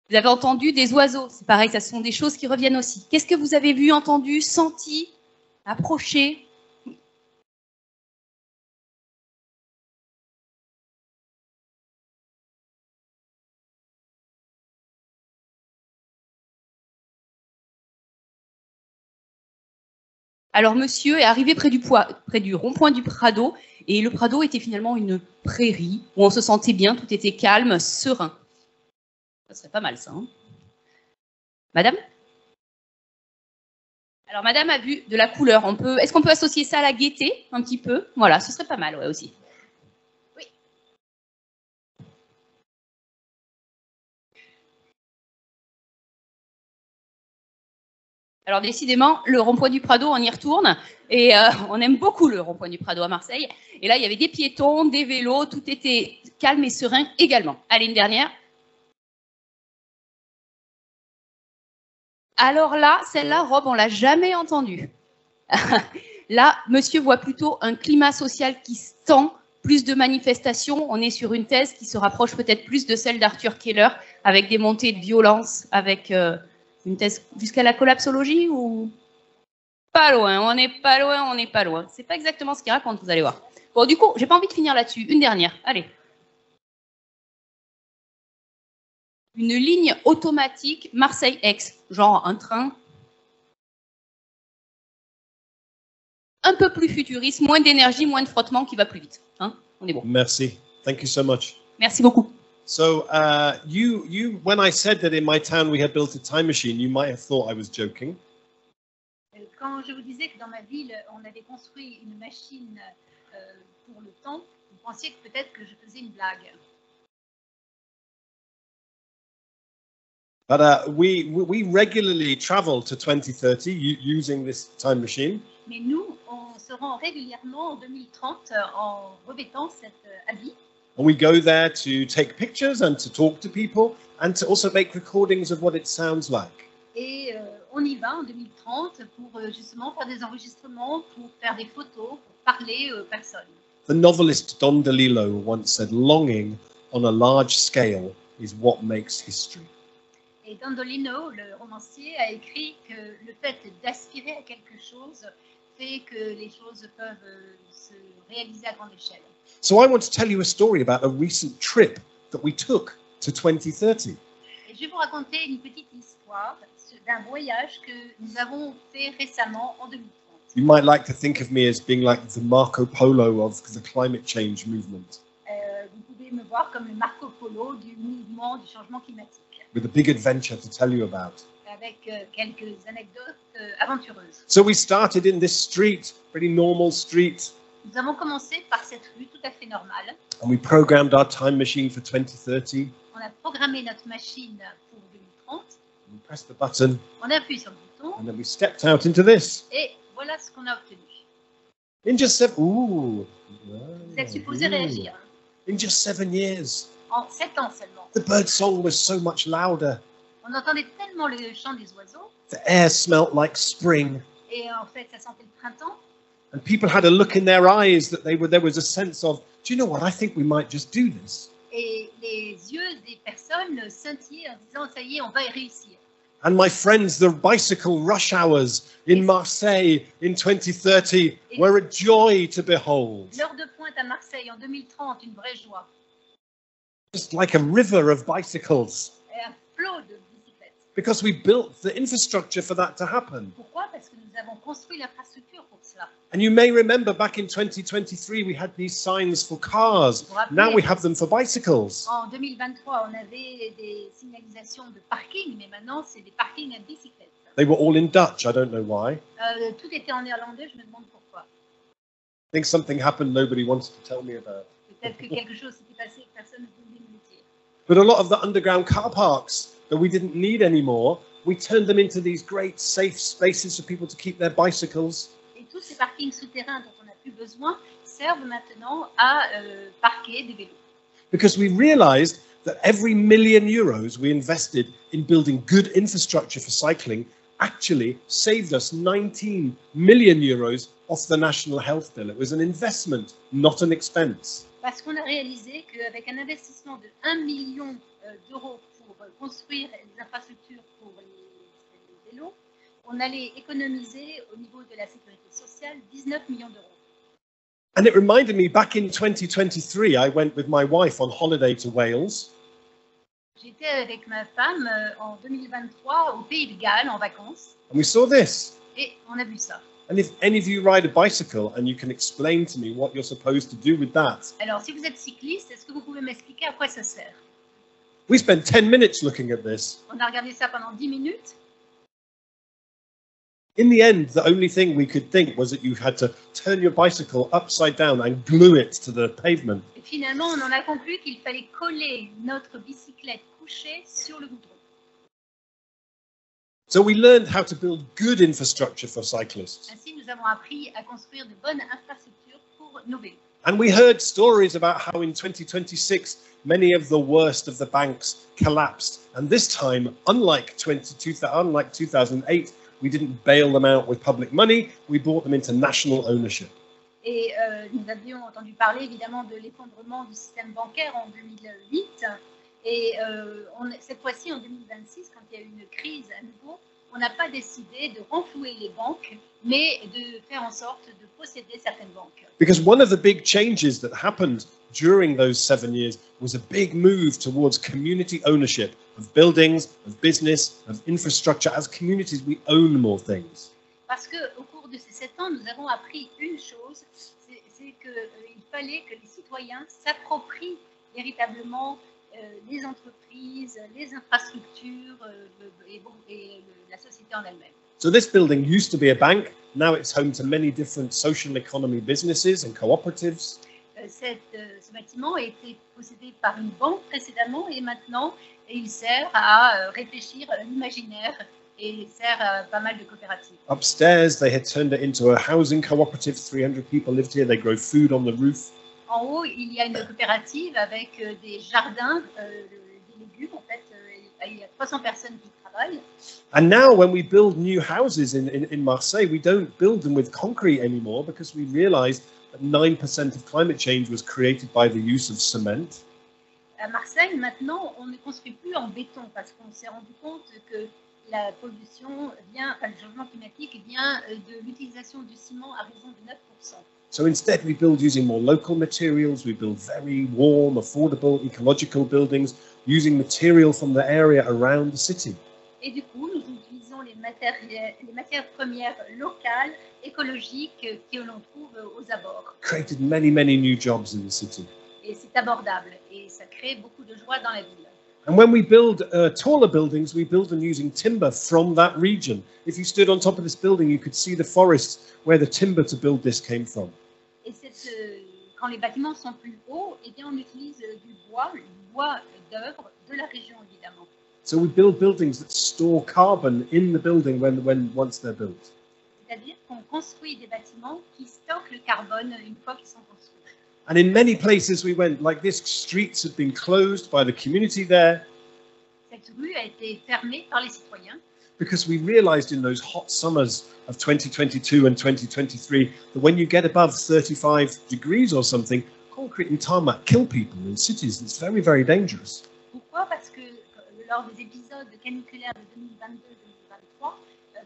A: Vous avez entendu des oiseaux. C'est pareil, ça sont des choses qui reviennent aussi. Qu'est-ce que vous avez vu, entendu, senti, approché? Alors, monsieur est arrivé près du rond-point du Prado, et le Prado était finalement une prairie où on se sentait bien, tout était calme, serein. Ça serait pas mal, ça. Hein? Madame? Alors, madame a vu de la couleur. Est-ce qu'on peut associer ça à la gaieté, un petit peu? Voilà, ce serait pas mal, ouais, aussi. Oui. Alors, décidément, le rond-point du Prado, on y retourne. Et on aime beaucoup le rond-point du Prado à Marseille. Et là, il y avait des piétons, des vélos, tout était calme et serein également. Allez, une dernière. Alors là, celle-là, Rob, on l'a jamais entendue. Là, monsieur voit plutôt un climat social qui se tend, plus de manifestations. On est sur une thèse qui se rapproche peut-être plus de celle d'Arthur Keller, avec des montées de violence, avec une thèse jusqu'à la collapsologie ou pas loin. On n'est pas loin, on n'est pas loin. C'est pas exactement ce qu'il raconte, vous allez voir. Bon, du coup, j'ai pas envie de finir là-dessus. Une dernière, allez. Une ligne automatique Marseille-Aix, genre un train un peu plus futuriste, moins d'énergie, moins de frottement, qui va plus vite. Hein? On est bon.
F: Merci. Thank you so much.
A: Merci beaucoup.
F: So when I said that in my town we had built a time machine, you might have thought I was joking.
G: Quand je vous disais que dans ma ville, on avait construit une machine pour le temps, vous pensiez que peut-être que je faisais une blague.
F: But we regularly travel to 2030 using this time machine.
G: Mais nous, on se rend régulièrement en 2030 en revêtant cet habit.
F: And we go there to take pictures and to talk to people and to also make recordings of what it sounds like.
G: Et on y va en 2030 pour justement faire des enregistrements, pour faire des photos, pour parler aux personnes.
F: The novelist Don DeLillo once said, "Longing on a large scale is what makes history."
G: Et Don DeLillo, le romancier, a écrit que le fait d'aspirer à quelque chose fait que les choses peuvent se réaliser à grande échelle.
F: So I want to tell you a story about a recent trip that we took to 2030.
G: Et je vais vous raconter une petite histoire d'un voyage que nous avons fait récemment en 2030.
F: You might like to think of me as being like the Marco Polo of the climate change movement.
G: Vous pouvez me voir comme le Marco Polo du mouvement du changement climatique.
F: With a big adventure to tell you about.
G: Avec quelques anecdotes aventureuses.
F: So we started in this street, pretty normal street.
G: Nous avons commencé par cette rue tout à fait normale.
F: And we programmed our time machine for 2030.
G: On a programmé notre machine pour 2030.
F: We pressed the button.
G: On a appuyé sur le bouton.
F: And then we stepped out into this.
G: Et voilà ce qu'on a obtenu.
F: In just 7, ooh,
G: Vous êtes supposé réagir.
F: in just 7 years,
G: En 7 ans seulement.
F: the bird song was so much louder.
G: On entendait tellement le chant des oiseaux,
F: The air smelt like spring.
G: et en fait, ça sentait le printemps.
F: And people had a look in their eyes that there was a sense of, do you know what, I think we might just do this.
G: Et les yeux des personnes scintillaient en disant, ça y est, on va y réussir.
F: And my friends, the bicycle rush hours in Marseille in 2030 were a joy to behold.
G: L'heure de pointe à Marseille en 2030, une vraie joie.
F: Just like a river of bicycles.
G: Et un flot de bicyclettes.
F: Because we built the infrastructure for that to happen.
G: Pourquoi? Parce que nous avons construit l'infrastructure pour cela.
F: And you may remember back in 2023, we had these signs for cars. Now we have them for bicycles.
G: En 2023, on avait des signalisations de parking, mais maintenant, c'est des parkings à bicyclettes.
F: They were all in Dutch. I don't know why.
G: Tout était en néerlandais, je me demande pourquoi.
F: I think something happened nobody wanted to tell me about.
G: Peut-être que quelque chose s'était passé et personne ne voulait me le dire.
F: But a lot of the underground car parks that we didn't need anymore, we turned them into these great safe spaces for people to keep their bicycles.
G: Et tous ces parkings souterrains dont on n'a plus besoin servent maintenant à parquer des vélos.
F: Because we realized that every €1 million we invested in building good infrastructure for cycling actually saved us €19 million off the national health bill. It was an investment, not an expense.
G: Parce qu'on a réalisé qu'avec un investissement de 1 million d'euros pour construire les infrastructures pour les vélos, on allait économiser au niveau de la sécurité sociale 19 millions d'euros.
F: And it reminded me, back in 2023, I went with my wife on holiday to Wales.
G: J'étais avec ma femme en 2023 au Pays de Galles en vacances
F: And we saw this.
G: et on a vu ça.
F: And if any of you ride a bicycle and you can explain to me what you're supposed to do with that.
G: Alors, si vous êtes cycliste, est-ce que vous pouvez m'expliquer à quoi ça sert?
F: We spent 10 minutes looking at this.
G: On a regardé ça pendant 10 minutes.
F: In the end, the only thing we could think was that you had to turn your bicycle upside down and glue it to the pavement.
G: Et finalement, on en a conclu qu'il fallait coller notre bicyclette couchée sur le goudron.
F: So we learned how to build good infrastructure for cyclists.
G: Ainsi, nous avons appris à construire de bonnes infrastructures pour nos vélos.
F: And we heard stories about how in 2026, many of the worst of the banks collapsed. And this time, unlike 2008, we didn't bail them out with public money, we brought them into national ownership.
G: Et nous avions entendu parler évidemment de l'effondrement du système bancaire en 2008. Et cette fois-ci, en 2026, quand il y a eu une crise à nouveau, on n'a pas décidé de renflouer les banques, mais de faire en sorte de posséder certaines banques.
F: Because one of the big changes that happened during those 7 years was a big move towards community ownership of buildings, of business, of infrastructure. As communities, we own more things.
G: Parce qu'au cours de ces 7 ans, nous avons appris une chose, c'est qu'il fallait que les citoyens s'approprient véritablement les entreprises, les infrastructures et la société en elle-même.
F: So this building used to be a bank. Now it's home to many different social economy businesses and cooperatives.
G: Ce bâtiment a été possédé par une banque précédemment et maintenant il sert à réfléchir l'imaginaire et sert à pas mal de coopératives.
F: Upstairs, they had turned it into a housing cooperative. 300 people lived here. They grow food on the roof.
G: En haut, il y a une coopérative avec des jardins, des légumes. En fait, il y a 300 personnes qui travaillent.
F: And now when we build new houses in Marseille, we don't build them with concrete anymore because we realized that 9% of climate change was created by the use of cement.
G: À Marseille, maintenant, on ne construit plus en béton parce qu'on s'est rendu compte que la pollution vient, enfin, le changement climatique vient de l'utilisation du ciment à raison de 9%.
F: So instead, we build using more local materials. We build very warm, affordable, ecological buildings using material from the area around the city.
G: Et du coup, nous utilisons les matières premières locales, écologiques, que l'on trouve aux abords.
F: Created many, many new jobs in the city.
G: Et c'est abordable et ça crée beaucoup de joie dans la ville.
F: And when we build taller buildings, we build them using timber from that region. If you stood on top of this building, you could see the forest where the timber to build this came from.
G: Et quand les bâtiments sont plus hauts, eh bien on utilise du bois d'œuvre de la région évidemment.
F: So we build buildings that store carbon in the building once they're built.
G: C'est-à-dire qu'on construit des bâtiments qui stockent le carbone une fois qu'ils sont construits.
F: And in many places we went, like this, streets had been closed by the community there
G: Cette rue a été fermée par les citoyens
F: because we realized in those hot summers of 2022 and 2023 that when you get above 35 degrees or something, concrete and tarmac kill people in cities. It's very, very dangerous.
G: Pourquoi? Parce que lors des épisodes caniculaires de 2022-2023,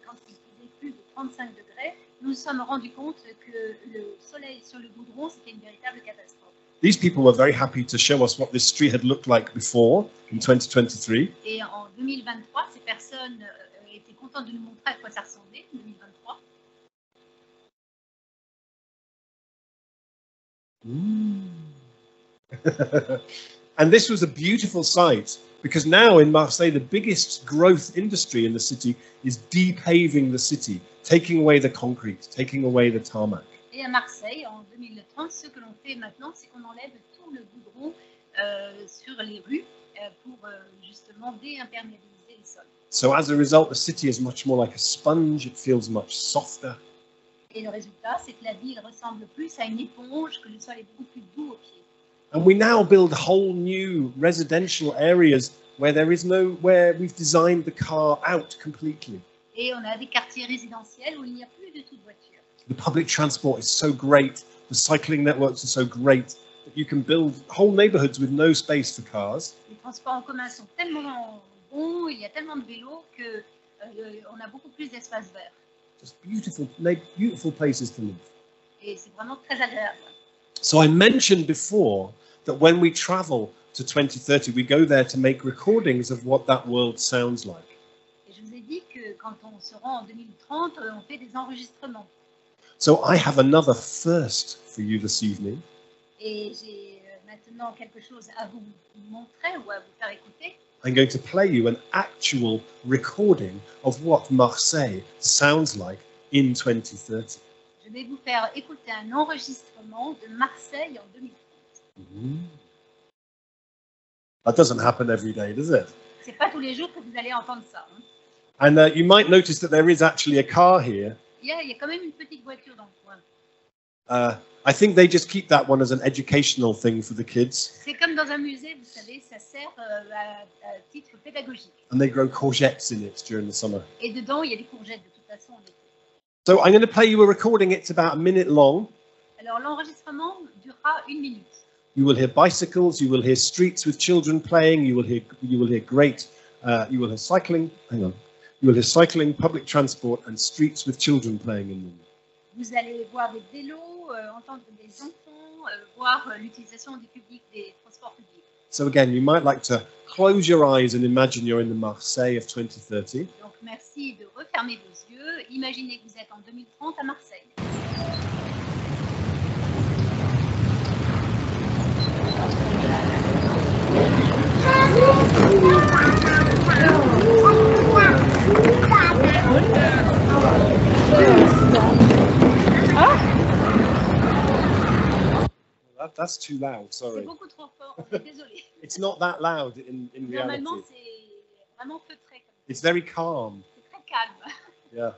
G: quand il faisait plus de 35 degrés, nous nous sommes rendus compte que le soleil sur le goudron, c'était une véritable catastrophe.
F: These people were very happy to show us what this street had looked like before in 2023.
G: Et en 2023, ces personnes étaient contentes de nous montrer à quoi ça ressemblait, 2023.
F: And this was a beautiful sight because now in Marseille, the biggest growth industry in the city is depaving the city, taking away the concrete, taking away the tarmac.
G: Et à Marseille, en 2030, ce que l'on fait maintenant, c'est qu'on enlève tout le goudron sur les rues pour justement déimperméabiliser les sols.
F: So as a result, the city is much more like a sponge. It feels much softer.
G: Et le résultat, c'est que la ville ressemble plus à une éponge, que le sol est beaucoup plus doux aux pieds.
F: And we now build whole new residential areas where where we've designed the car out completely.
G: Et on a des quartiers résidentiels où il n'y a plus du tout de voitures.
F: The public transport is so great. The cycling networks are so great that you can build whole neighborhoods with no space for cars.
G: Les transports en commun sont tellement bons, il y a tellement de vélos que on a beaucoup plus d'espace vert.
F: Just beautiful places to live.
G: Et c'est vraiment très agréable.
F: So I mentioned before that when we travel to 2030, we go there to make recordings of what that world sounds like.
G: Et je vous ai dit que quand on se rend en 2030, on fait des enregistrements.
F: So I have another first for you this evening.
G: Et j'ai maintenant quelque chose à vous montrer ou à vous faire écouter.
F: I'm going to play you an actual recording of what Marseille sounds like in 2030.
G: Je vais vous faire écouter un enregistrement de Marseille en 2030.
F: That doesn't happen every day, does it?
G: C'est pas tous les jours que vous allez entendre ça. Hein.
F: And you might notice that there is actually a car here.
G: Il y a quand même une petite voiture dans le coin.
F: I think they just keep that one as an educational thing for the kids.
G: C'est comme dans un musée, vous savez, ça sert à titre pédagogique.
F: And they grow courgettes in it during the summer.
G: Et dedans, il y a des courgettes de toute façon.
F: So I'm going to play you a recording. It's about a minute long.
G: Alors l'enregistrement durera 1 minute.
F: You will hear bicycles. You will hear streets with children playing. You will hear cycling. Hang on. You will hear cycling, public transport, and streets with children playing in them.
G: Vous allez voir des vélos, entendre des enfants, voir l'utilisation du public des transports publics.
F: So again, you might like to close your eyes and imagine you're in the Marseille of 2030.
G: Donc merci de refermer vos yeux. Imaginez que vous êtes en 2030 à Marseille.
F: That's too loud,
G: C'est
F: sorry.
G: beaucoup trop fort, désolé.
F: It's not that loud in reality.
G: Normalement, c'est vraiment feutré.
F: It's very calm.
G: C'est très calme.
F: Yeah.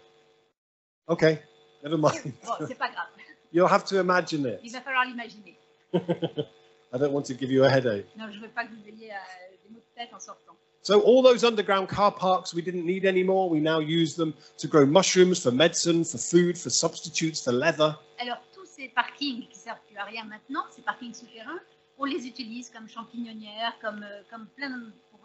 F: Okay, never mind.
G: Bon, c'est pas grave.
F: You'll have to imagine
G: Il
F: it.
G: va falloir l'imaginer.
F: I don't want to give you a headache.
G: Non, je ne veux pas que vous ayez des maux de tête en sortant.
F: So all those underground car parks we didn't need anymore, we now use them to grow mushrooms for medicine, for food, for substitutes, for leather.
G: Alors, tous ces parkings qui servent plus à rien maintenant, ces parkings souterrains, on les utilise comme champignonnières, comme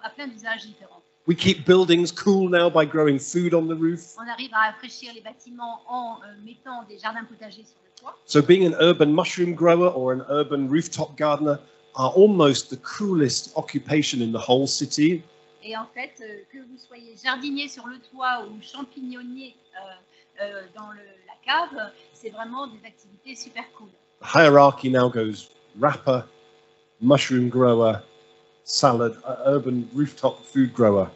G: à plein d'usages différents.
F: We keep buildings cool now by growing food on the roof.
G: On arrive à rafraîchir les bâtiments en mettant des jardins potagers sur le toit.
F: So being an urban mushroom grower or an urban rooftop gardener are almost the coolest occupation in the whole city.
G: Et en fait, que vous soyez jardinier sur le toit ou champignonnier dans la cave, c'est vraiment des activités super cool.
F: The hierarchy now goes rapper, mushroom grower, salad, urban rooftop food grower.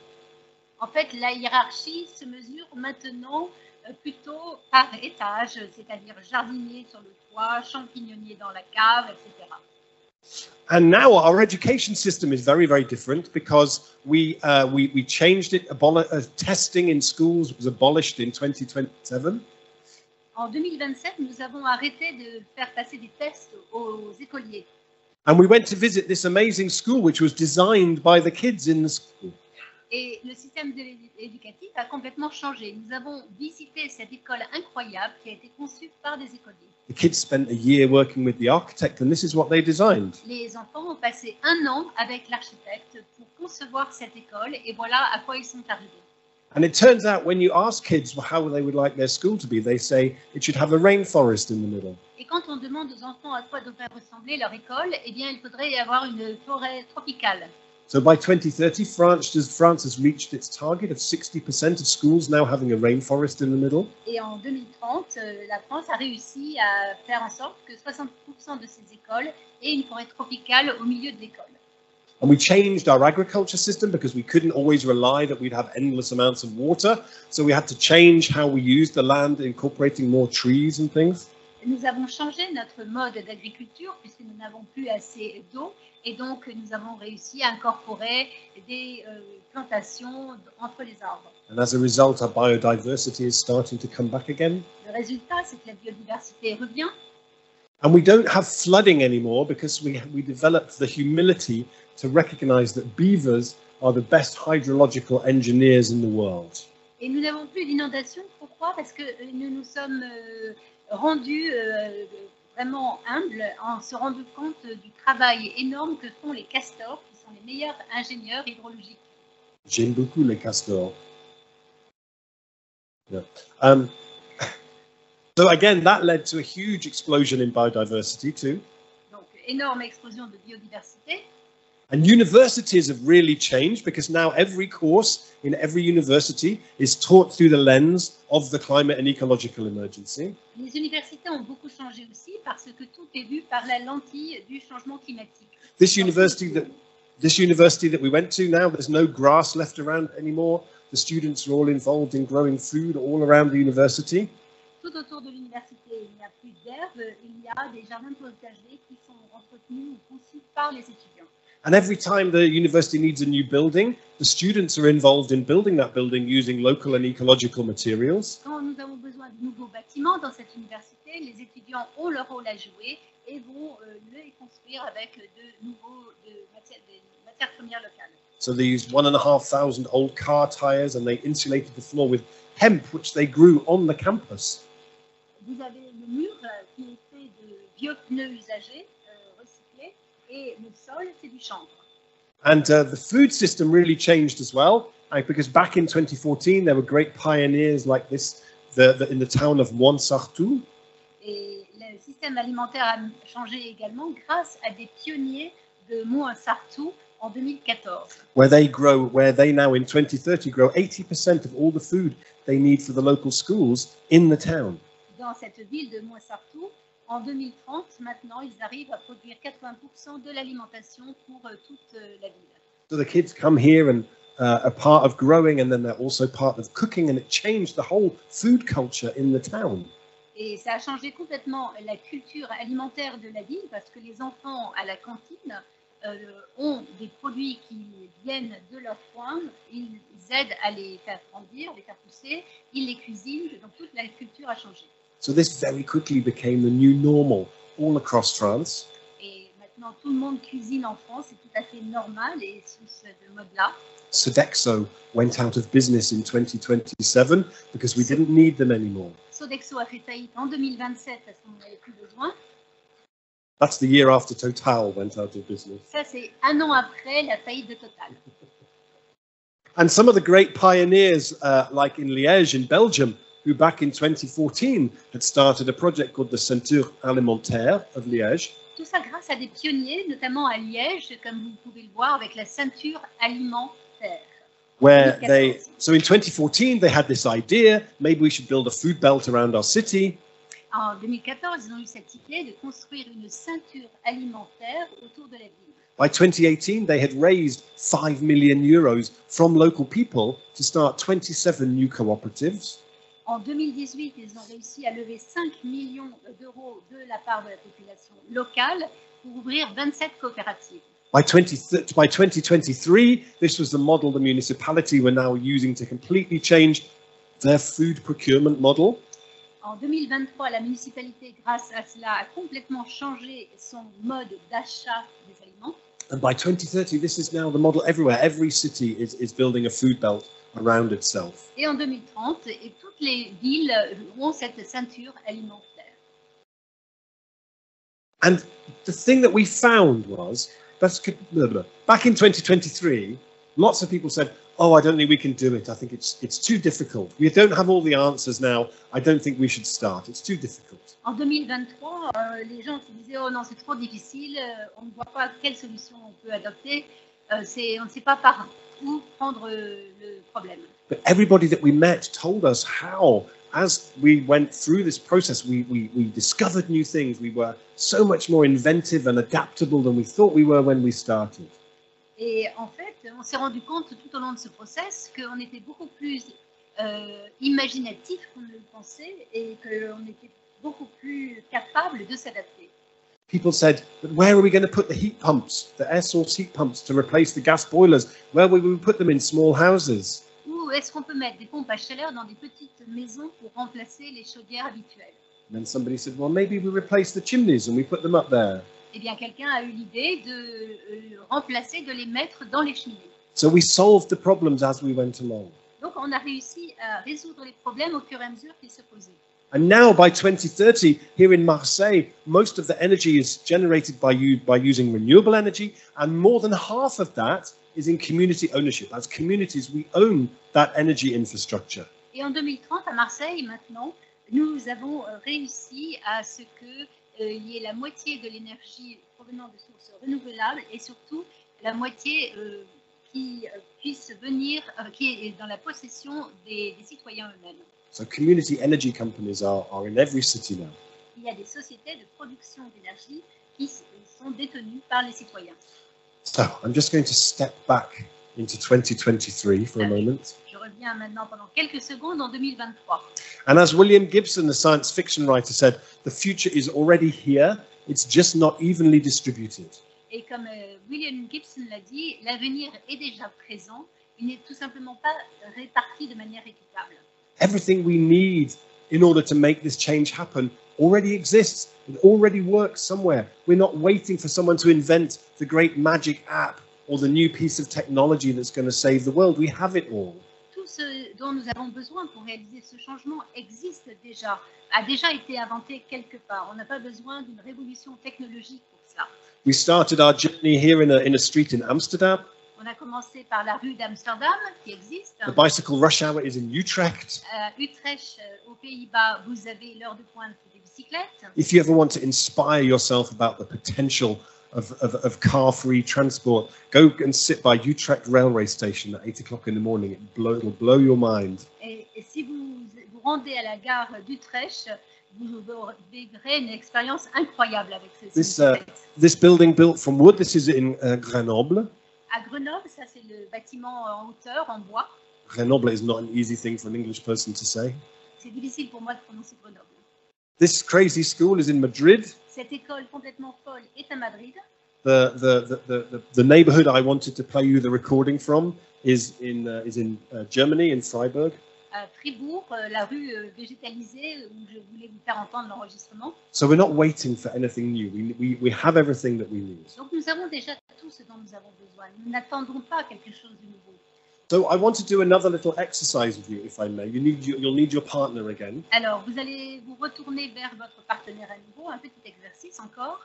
G: En fait, la hiérarchie se mesure maintenant plutôt par étage, c'est-à-dire jardinier sur le toit, champignonnier dans la cave, etc.
F: And now our education system is very, very different because we changed it. Testing in schools was abolished in 2027.
G: En 2027, nous avons arrêté de faire passer des tests aux écoliers.
F: And we went to visit this amazing school, which was designed by the kids in the school.
G: Et le système éducatif a complètement changé. Nous avons visité cette école incroyable qui a été conçue par des écoliers.
F: The kids spent a year working with the architect, and this is what they designed.
G: Les enfants ont passé 1 an avec l'architecte pour concevoir cette école et voilà à quoi ils sont arrivés.
F: And it turns out when you ask kids how they would like their school to be, they say it should have a rainforest in the middle.
G: Et quand on demande aux enfants à quoi devrait ressembler leur école, eh bien, il faudrait y avoir une forêt tropicale.
F: So by 2030, France has reached its target of 60% of schools now having a rainforest in the middle.
G: Et en 2030, la France a réussi à faire en sorte que 60% de ces écoles aient une forêt tropicale au milieu de l'école.
F: And we changed our agriculture system because we couldn't always rely that we'd have endless amounts of water. So we had to change how we used the land, incorporating more trees and things.
G: Nous avons changé notre mode d'agriculture puisque nous n'avons plus assez d'eau et donc nous avons réussi à incorporer des plantations entre les arbres.
F: And as a result, our biodiversity is starting to come back again.
G: Le résultat, c'est que la biodiversité revient.
F: And we don't have flooding anymore because we developed the humility to recognize that beavers are the best hydrological engineers in the world.
G: Et nous n'avons plus d'inondation. Pourquoi? Parce que nous nous sommes rendus vraiment humbles en se rendant compte du travail énorme que font les castors, qui sont les meilleurs ingénieurs hydrologiques.
F: J'aime beaucoup les castors. Yeah. So again, that led to a huge explosion in biodiversity too.
G: Donc, énorme explosion de biodiversité.
F: And universities have really changed because now every course in every university is taught through the lens of the climate and ecological emergency.
G: Les universités ont beaucoup changé aussi parce que tout est vu par la lentille du changement climatique.
F: This university that we went to now, there's no grass left around anymore. The students are all involved in growing food all around the university.
G: Tout autour de l'université, il n'y a plus d'herbe, il y a des jardins potagers qui sont entretenus ou conçus par les étudiants.
F: And every time the university needs a new building, the students are involved in building that building using local and ecological materials.
G: Quand nous avons besoin de nouveaux bâtiments dans cette université, les étudiants ont leur rôle à jouer et vont les construire avec des matières premières locales.
F: So they used 1,500 old car tires and they insulated the floor with hemp, which they grew on the campus.
G: Vous avez le mur qui est fait de vieux pneus usagés, recyclés, et le sol, c'est du chanvre.
F: And the food system really changed as well, because back in 2014, there were great pioneers like this in the town of Montsartou.
G: Et le système alimentaire a changé également grâce à des pionniers de Montsartou en 2014.
F: Where they now in 2030 grow 80% of all the food they need for the local schools in the town.
G: Dans cette ville de Montsartou, en 2030, maintenant, ils arrivent à produire 80% de l'alimentation pour toute la ville.
F: So the kids come here and are part of growing, and then they're also part of cooking, and it changed the whole food culture in the town.
G: Et ça a changé complètement la culture alimentaire de la ville parce que les enfants à la cantine ont des produits qui viennent de leur coin, ils aident à les faire grandir, les faire pousser, ils les cuisinent, donc toute la culture a changé.
F: So this very quickly became the new normal all across France.
G: Et maintenant, tout le monde cuisine en France, c'est tout à fait normal et sous ce mode-là.
F: Sodexo went out of business in 2027 because we didn't need them anymore.
G: Sodexo a fait faillite en 2027 parce qu'on n'en avait plus besoin.
F: That's the year after Total went out of business.
G: Ça, c'est 1 an après la faillite de Total.
F: And some of the great pioneers, like in Liège in Belgium, who back in 2014 had started a project called the Ceinture Alimentaire of Liège.
G: Tout ça grâce à des pionniers, notamment à Liège, comme vous pouvez le voir, avec la ceinture alimentaire.
F: So in 2014, they had this idea, maybe we should build a food belt around our city.
G: En 2014, ils ont eu cette idée de construire une ceinture alimentaire autour de la ville.
F: By 2018, they had raised 5 million euros from local people to start 27 new cooperatives.
G: En 2018, ils ont réussi à lever 5 millions d'euros de la part de la population locale pour ouvrir 27 coopératives.
F: By 2023, this was the model the municipality were now using to completely change their food procurement model.
G: En 2023, la municipalité, grâce à cela, a complètement changé son mode d'achat des aliments.
F: And by 2030, this is now the model everywhere. Every city is building a food belt around itself.
G: Et en 2030, et toutes les villes ont cette ceinture alimentaire.
F: And the thing that we found was, back in 2023, lots of people said, oh, I don't think we can do it. I think it's too difficult. We don't have all the answers now. I don't think we should start. It's too difficult.
G: En 2023, les gens se disaient, oh non, c'est trop difficile, on ne voit pas quelle solution on peut adopter, on ne sait pas par où prendre le problème.
F: But everybody that we met told us how, as we went through this process, we discovered new things. We were so much more inventive and adaptable than we thought we were when we started.
G: Et en fait, on s'est rendu compte tout au long de ce process qu'on était beaucoup plus imaginatif qu'on ne le pensait et qu'on était beaucoup plus capable de s'adapter.
F: People said, but where are we going to put the heat pumps, the air source heat pumps to replace the gas boilers? Where will we put them in small houses?
G: Où est-ce qu'on peut mettre des pompes à chaleur dans des petites maisons pour remplacer les chaudières habituelles?
F: And then somebody said, well, maybe we replace the chimneys and we put them up there.
G: Eh bien, quelqu'un a eu l'idée de remplacer, de les mettre dans les cheminées.
F: So we solved the problems as we went along.
G: Donc, on a réussi à résoudre les problèmes au fur et à mesure qu'ils se posaient.
F: And now, by 2030, here in Marseille, most of the energy is generated by using renewable energy, and more than half of that is in community ownership. As communities, we own that energy infrastructure.
G: Et en 2030, à Marseille, maintenant, nous avons réussi à ce que il y ait la moitié de l'énergie provenant de sources renouvelables et surtout la moitié qui puisse venir, qui est dans la possession des citoyens eux-mêmes.
F: So community energy companies are in every city now.
G: Il y a des sociétés de production d'énergie qui sont détenues par les citoyens.
F: So I'm just going to step back into 2023 for a moment.
G: Je reviens maintenant pendant quelques secondes en 2023.
F: And as William Gibson, the science fiction writer, said, the future is already here. It's just not evenly distributed.
G: Et comme William Gibson l'a dit, l'avenir est déjà présent. Il n'est tout simplement pas réparti de manière équitable.
F: Everything we need in order to make this change happen already exists. It already works somewhere. We're not waiting for someone to invent the great magic app or the new piece of technology that's going to save the world. We have it all.
G: Tout ce dont nous avons besoin pour réaliser ce changement existe déjà, a déjà été inventé quelque part. On n'a pas besoin d'une révolution technologique pour ça.
F: We started our journey here in a street in Amsterdam.
G: On a commencé par la rue d'Amsterdam, qui existe.
F: The bicycle rush hour is in Utrecht.
G: À Utrecht, aux Pays-Bas, vous avez l'heure de pointe des bicyclettes.
F: If you ever want to inspire yourself about the potential of car-free transport, go and sit by Utrecht railway station at 8 o'clock in the morning. It'll blow your mind.
G: Et si vous vous rendez à la gare d'Utrecht, vous verrez une expérience incroyable avec ces bicyclettes.
F: This building built from wood, this is in Grenoble.
G: À Grenoble, ça c'est le bâtiment en hauteur, en bois.
F: Grenoble is not an easy thing for an English person to say.
G: C'est difficile pour moi de prononcer Grenoble.
F: This crazy school is in Madrid.
G: Cette école complètement folle est à Madrid.
F: The neighborhood I wanted to play you the recording from is in Germany, in Freiburg.
G: À Fribourg, la rue végétalisée où je voulais vous faire entendre l'enregistrement.
F: So we're not waiting for anything new. We have everything that we need.
G: Donc nous avons déjà tout ce dont nous avons besoin. Nous n'attendons pas quelque chose de nouveau.
F: So I want to do another little exercise with you, if I may. You'll need your partner again.
G: Alors vous allez vous retourner vers votre partenaire à nouveau, un petit exercice encore.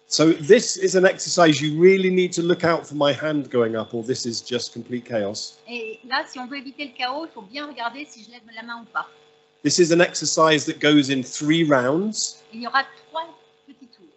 F: So this is an exercise you really need to look out for my hand going up, or this is just complete chaos.
G: Et là, si on veut éviter le chaos, il faut bien regarder si je lève la main ou pas.
F: This is an exercise that goes in 3 rounds.
G: Il y aura 3 petits tours.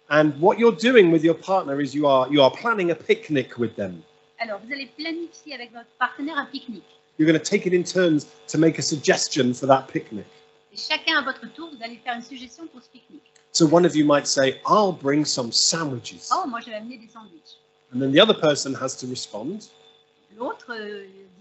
F: And what you're doing with your partner is you are planning a picnic with them.
G: Alors, vous allez planifier avec votre partenaire un pique-nique.
F: You're going to take it in turns to make a suggestion for that picnic.
G: Et chacun à votre tour, vous allez faire une suggestion pour ce pique-nique.
F: So one of you might say, I'll bring some sandwiches.
G: Oh, moi je vais amener des sandwichs.
F: And then the other person has to respond.
G: L'autre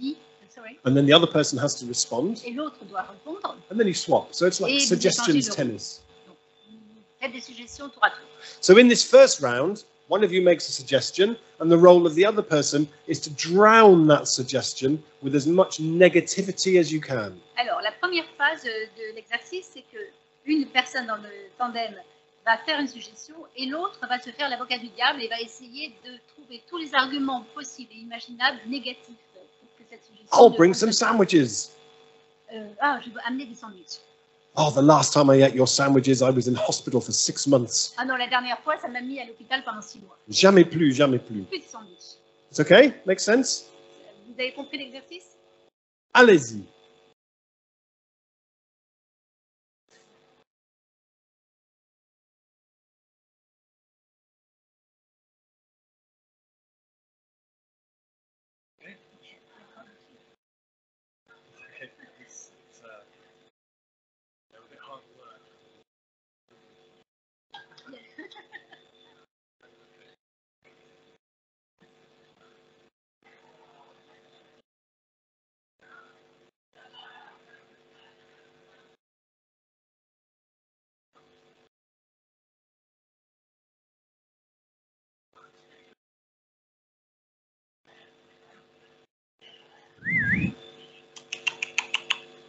G: dit, sorry.
F: And then the other person has to respond.
G: Et l'autre doit répondre.
F: And then you swap. So it's like suggestions tennis.
G: Donc, vous faites des suggestions tour à tour.
F: So in this first round, one of you makes a suggestion, and the role of the other person is to drown that suggestion with as much negativity as you can.
G: Alors, la première phase de l'exercice, c'est que une personne dans le tandem va faire une suggestion et l'autre va se faire l'avocat du diable et va essayer de trouver tous les arguments possibles et imaginables négatifs pour que cette suggestion.
F: I'll bring some sandwiches.
G: Je veux amener des sandwichs.
F: Oh, the last time I ate your sandwiches, I was in hospital for 6 months.
G: Ah non, la dernière fois, ça m'a mis à l'hôpital pendant 6 mois.
F: Jamais plus, jamais plus.
G: Plus de sandwichs.
F: It's okay? Makes sense?
G: Vous avez compris l'exercice?
F: Allez-y.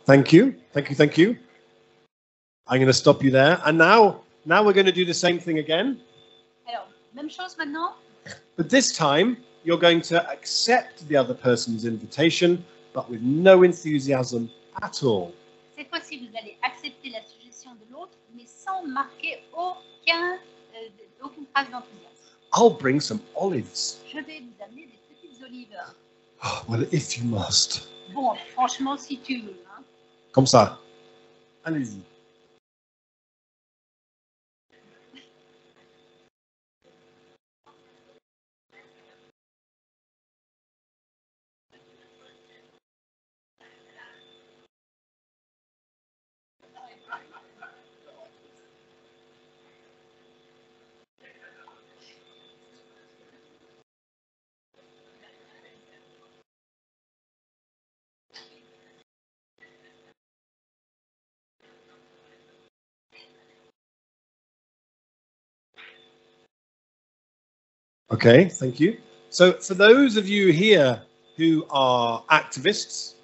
F: Thank you, thank you, thank you. I'm going to stop you there. And now we're going to do the same thing again.
G: Alors, même chose maintenant.
F: But this time, you're going to accept the other person's invitation, but with no enthusiasm at all.
G: Cette fois-ci, vous allez accepter la suggestion de l'autre, mais sans marquer aucune trace d'enthousiasme.
F: I'll bring some olives.
G: Je vais vous amener des petites olives.
F: Oh, well, if you must.
G: Bon, franchement, si tu veux. Hein.
F: Comme ça. Allez-y. Okay, thank you. So for those of you here who are activists,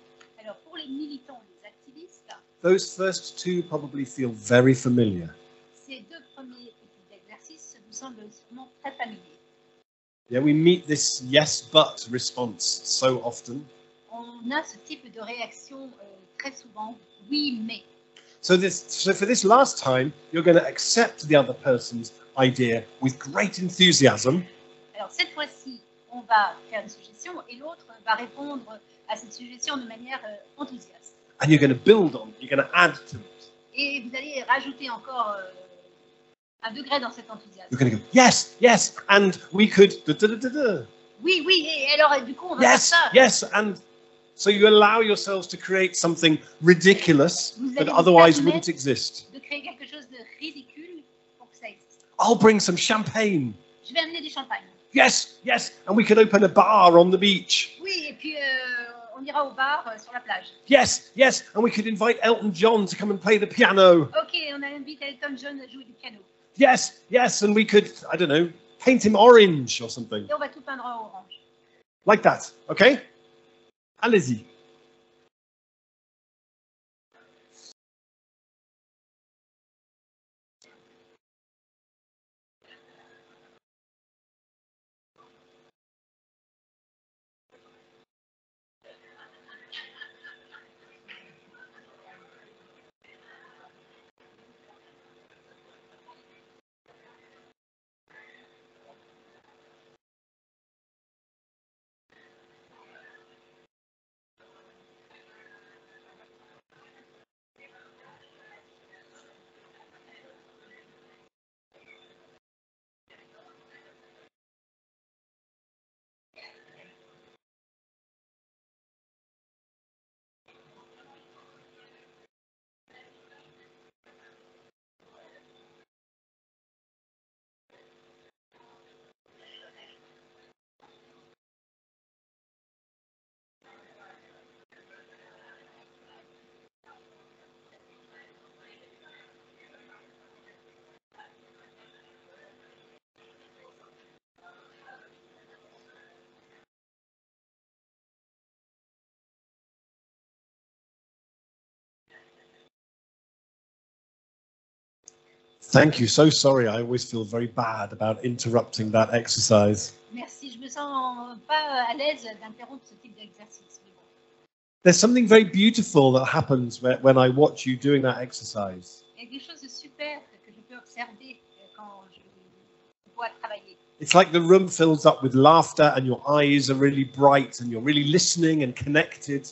G: alors pour les militants, les activistes,
F: those first two probably feel very familiar.
G: ces deux premiers petits exercices vous semblent sûrement très familiers.
F: Yeah, we meet this yes but response so often.
G: On a ce type de réaction très souvent, oui mais.
F: So for this last time, you're going to accept the other person's idea with great enthusiasm.
G: Alors cette fois-ci, on va faire une suggestion et l'autre va répondre à cette suggestion de manière enthousiaste.
F: And you're going to build on it, you're going to add to it.
G: Et vous allez rajouter encore un degré dans cet enthousiasme.
F: You're going to go, yes, yes, and we could... Da, da, da, da, da.
G: Oui, oui, et alors du coup, on va
F: Yes,
G: faire ça.
F: yes, and so you allow yourselves to create something ridiculous
G: Vous
F: that
G: allez vous
F: otherwise
G: permettre
F: wouldn't exist.
G: de créer quelque chose de ridicule pour que ça existe.
F: I'll bring some champagne.
G: Je vais amener du champagne.
F: Yes, yes, and we could open a bar on the beach.
G: Oui, et puis on ira au bar sur la plage.
F: Yes, yes, and we could invite Elton John to come and play the piano.
G: Ok, on invite Elton John à jouer du piano.
F: Yes, yes, and we could, I don't know, paint him orange or something.
G: Et on va tout peindre en orange.
F: Like that, okay? Allez-y. Thank you. So sorry. I always feel very bad about interrupting that exercise.
G: Merci, je me sens pas à l'aise d'interrompre ce type d'exercice. Mais bon.
F: There's something very beautiful that happens when I watch you doing that exercise.
G: Il y a quelque chose de super que je peux observer quand je vois travailler.
F: It's like the room fills up with laughter and your eyes are really bright and you're really listening and connected.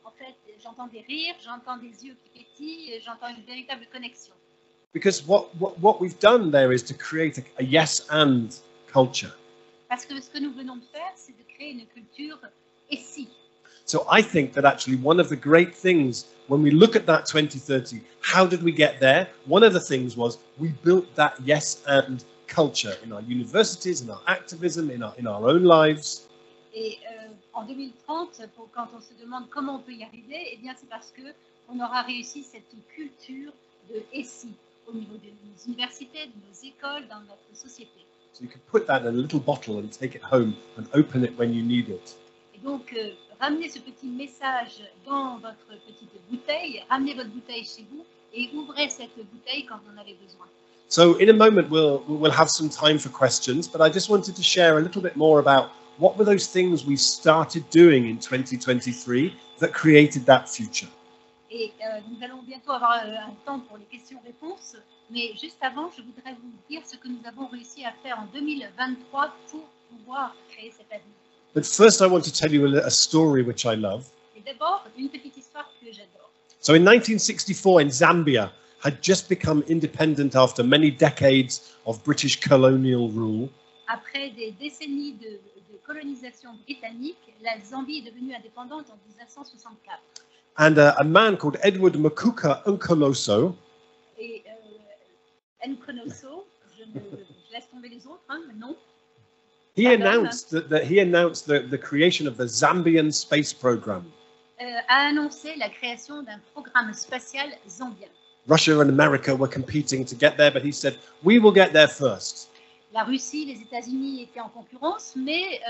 G: En fait, j'entends des rires, j'entends des yeux qui pétillent, et j'entends une véritable connexion.
F: Because what we've done there is to create a yes and culture.
G: Parce que ce que nous venons de faire, c'est de créer une culture et si.
F: So I think that actually one of the great things when we look at that 2030, how did we get there? One of the things was we built that yes and culture in our universities, in our activism, in our own lives.
G: Et en 2030, quand on se demande comment on peut y arriver, eh bien c'est parce que on aura réussi cette culture de et si au niveau de nos universités, de nos écoles, dans notre société.
F: So you can put that in a little bottle and take it home and open it when you need it.
G: Et donc ramenez ce petit message dans votre petite bouteille, ramenez votre bouteille chez vous et ouvrez cette bouteille quand vous en avez besoin.
F: So in a moment we'll have some time for questions, but I just wanted to share a little bit more about what were those things we started doing in 2023 that created that future.
G: Et nous allons bientôt avoir un temps pour les questions-réponses, mais juste avant, je voudrais vous dire ce que nous avons réussi à faire en 2023 pour pouvoir créer cet avenir.
F: But first I want to tell you a story which I love.
G: Et d'abord, une petite histoire que j'adore.
F: So in 1964 in Zambia had just become independent after many decades of British colonial rule.
G: Après des décennies de colonisation britannique, la Zambie est devenue indépendante en 1964.
F: And a man called Edward Makuka Nkoloso,
G: Et Nkonoso, je laisse tomber les autres, hein, non.
F: he announced the creation of the Zambian space program.
G: A annoncé la création d'un programme spatial zambien.
F: Russia and America were competing to get there, but he said, we will get there first.
G: La Russie, les États-Unis étaient en concurrence, mais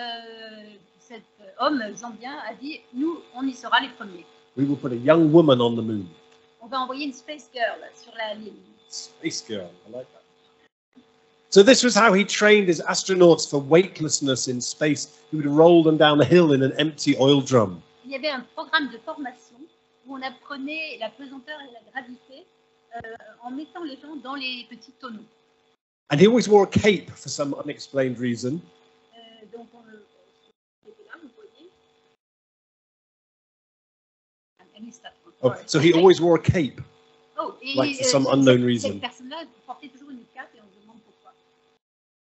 G: cet homme zambien a dit, nous, on y sera les premiers.
F: We will put a young woman on the moon.
G: On va envoyer une space girl sur la Lune.
F: Space girl, I like that. So this was how he trained his astronauts for weightlessness in space. He would roll them down a hill in an empty oil drum.
G: Il y avait un programme de formation où on apprenait la pesanteur et la gravité en mettant les gens dans les petits tonneaux.
F: And he always wore a cape for some unexplained reason.
G: Donc on le était là, vous voyez. I missed that one.
F: Oh, so he always wore a cape.
G: Oh, et
F: like for some unknown reason.
G: Cette personne-là portait toujours une cape et on se demande pourquoi.